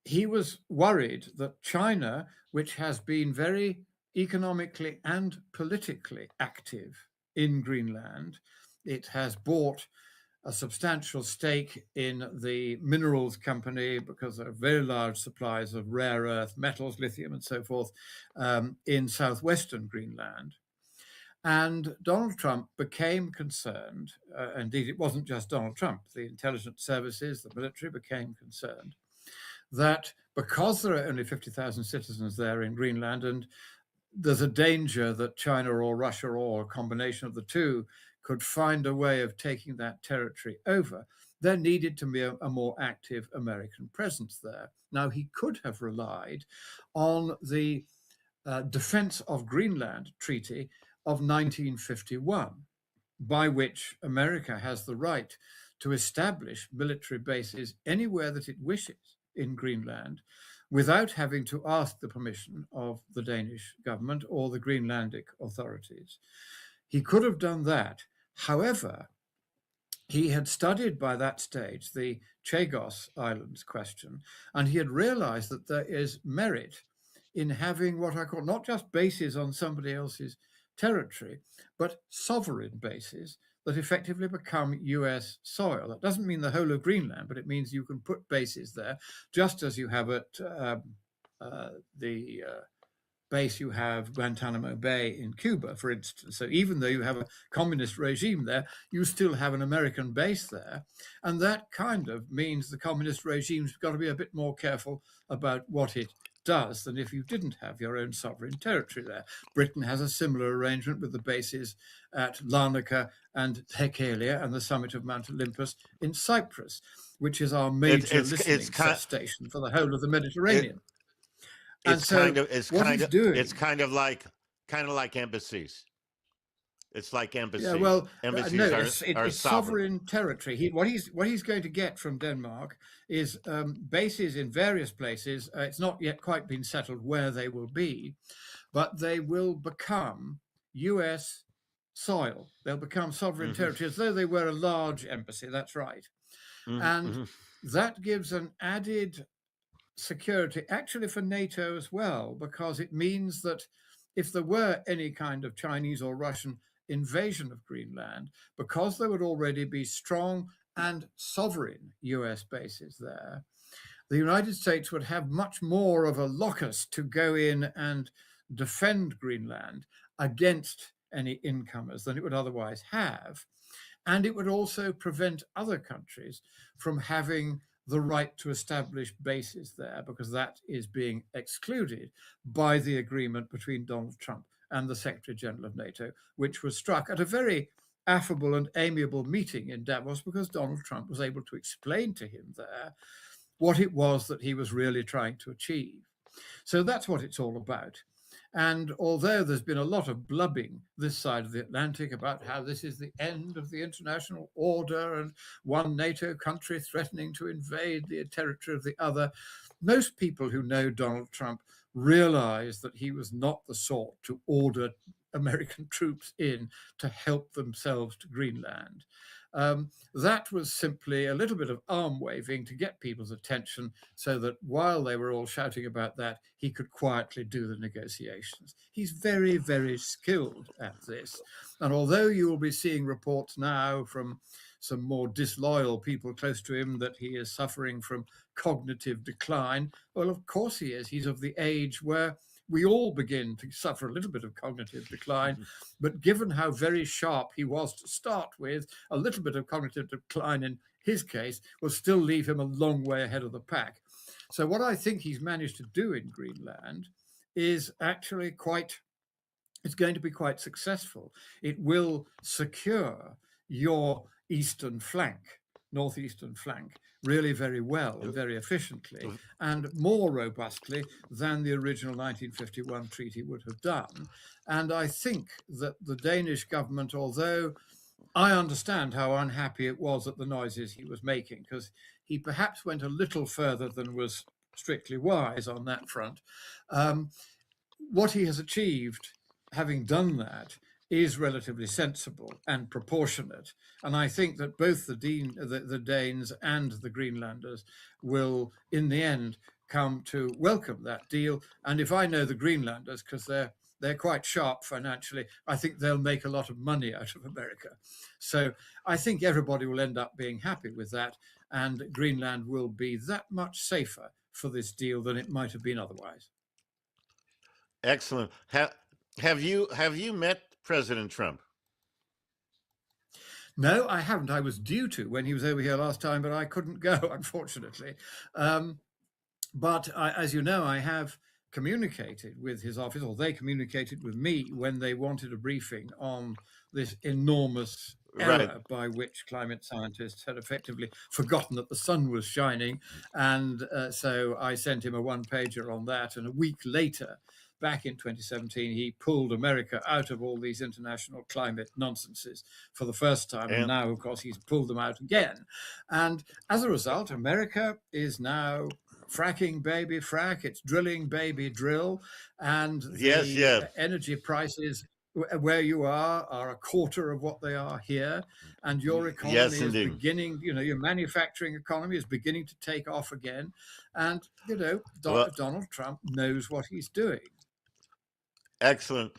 he was worried that China, which has been very economically and politically active in Greenland, it has bought a substantial stake in the minerals company because there are very large supplies of rare earth metals, lithium and so forth, in southwestern Greenland. And Donald Trump became concerned, indeed it wasn't just Donald Trump, the intelligence services, the military became concerned, that because there are only 50,000 citizens there in Greenland and there's a danger that China or Russia or a combination of the two could find a way of taking that territory over, there needed to be a more active American presence there. Now, he could have relied on the Defense of Greenland Treaty of 1951, by which America has the right to establish military bases anywhere that it wishes in Greenland without having to ask the permission of the Danish government or the Greenlandic authorities. He could have done that. However, he had studied by that stage the Chagos Islands question, and he had realized that there is merit in having what I call not just bases on somebody else's territory, but sovereign bases that effectively become US soil. That doesn't mean the whole of Greenland, but it means you can put bases there, just as you have at the base you have Guantanamo Bay in Cuba, for instance. So even though you have a communist regime there, you still have an American base there. And that kind of means the communist regime's got to be a bit more careful about what it does than if you didn't have your own sovereign territory there. Britain has a similar arrangement with the bases at Larnaca and Hecalia and the summit of Mount Olympus in Cyprus, which is our major listening station for the whole of the Mediterranean. It's kind of like embassies. It's like embassies. Yeah, well, embassies no, are it's sovereign territory. What he's going to get from Denmark is bases in various places. It's not yet quite been settled where they will be, but they will become U.S. soil. They'll become sovereign territory as though they were a large embassy. That's right, and that gives an added security actually for NATO as well, because it means that if there were any kind of Chinese or Russian invasion of Greenland, because there would already be strong and sovereign US bases there, the United States would have much more of a locus to go in and defend Greenland against any incomers than it would otherwise have. And it would also prevent other countries from having the right to establish bases there, because that is being excluded by the agreement between Donald Trump and the Secretary General of NATO, which was struck at a very affable and amiable meeting in Davos, because Donald Trump was able to explain to him there what it was that he was really trying to achieve. So that's what it's all about. And although there's been a lot of blubbing this side of the Atlantic about how this is the end of the international order and one NATO country threatening to invade the territory of the other, most people who know Donald Trump realize that he was not the sort to order American troops in to help themselves to Greenland. That was simply a little bit of arm waving to get people's attention so that while they were all shouting about that, he could quietly do the negotiations. He's very, very skilled at this. And although you will be seeing reports now from some more disloyal people close to him that he is suffering from cognitive decline, well, of course he is. He's of the age where we all begin to suffer a little bit of cognitive decline. But given how very sharp he was to start with, a little bit of cognitive decline in his case will still leave him a long way ahead of the pack. So what I think he's managed to do in Greenland is actually it's going to be quite successful. It will secure your eastern flank, northeastern flank, really very well and very efficiently and more robustly than the original 1951 treaty would have done. And I think that the Danish government, although I understand how unhappy it was at the noises he was making, because he perhaps went a little further than was strictly wise on that front, what he has achieved, having done that, is relatively sensible and proportionate. And I think that both the Danes and the Greenlanders will, in the end, come to welcome that deal. And if I know the Greenlanders, because they're quite sharp financially, I think they'll make a lot of money out of America. So I think everybody will end up being happy with that. And Greenland will be that much safer for this deal than it might have been otherwise. Excellent. Have you met President Trump? No, I haven't. I was due to when he was over here last time, but I couldn't go, unfortunately. But as you know, I have communicated with his office, or they communicated with me when they wanted a briefing on this enormous error by which climate scientists had effectively forgotten that the sun was shining. And so I sent him a one-pager on that. And a week later, back in 2017, he pulled America out of all these international climate nonsenses for the first time. And now, of course, he's pulled them out again. And as a result, America is now fracking baby frack, it's drilling baby drill. And the energy prices where you are a quarter of what they are here. And your economy is beginning, your manufacturing economy is beginning to take off again. And, Donald Trump knows what he's doing. Excellent.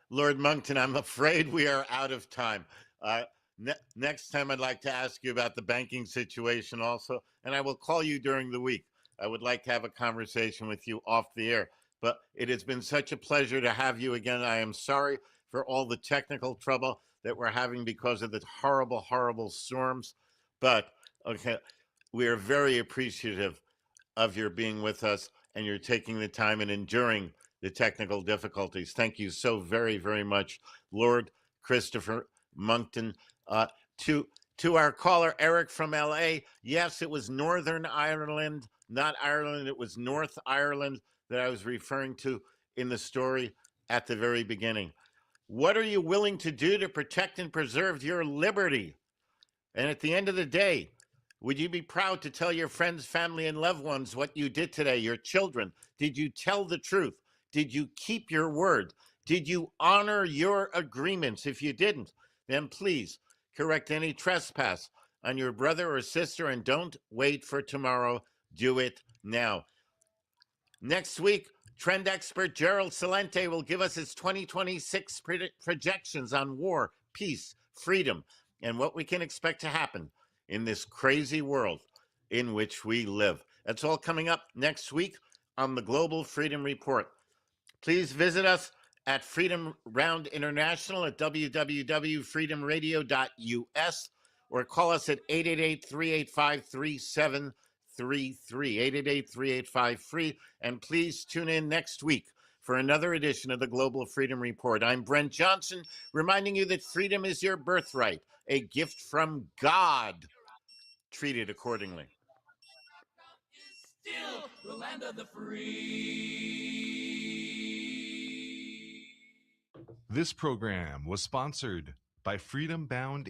Lord Monckton, I'm afraid we are out of time. Next time, I'd like to ask you about the banking situation also, and I will call you during the week. I would like to have a conversation with you off the air, but it has been such a pleasure to have you again. I am sorry for all the technical trouble that we're having because of the horrible, horrible storms, but we are very appreciative of your being with us and you're taking the time and enduring the technical difficulties. Thank you so very, very much, Lord Christopher Monckton. To our caller, Eric from LA, yes, it was Northern Ireland, not Ireland. It was North Ireland that I was referring to in the story at the very beginning. What are you willing to do to protect and preserve your liberty? And at the end of the day, would you be proud to tell your friends, family, and loved ones what you did today, your children? Did you tell the truth? Did you keep your word? Did you honor your agreements? If you didn't, then please correct any trespass on your brother or sister and don't wait for tomorrow. Do it now. Next week, trend expert Gerald Celente will give us his 2026 projections on war, peace, freedom, and what we can expect to happen in this crazy world in which we live. That's all coming up next week on the Global Freedom Report. Please visit us at Freedom Round International at www.freedomradio.us or call us at 888-385-3733, 888-385-FREE. And please tune in next week for another edition of the Global Freedom Report. I'm Brent Johnson, reminding you that freedom is your birthright, a gift from God. Treat it accordingly. Still the land of the free. This program was sponsored by Freedom Bound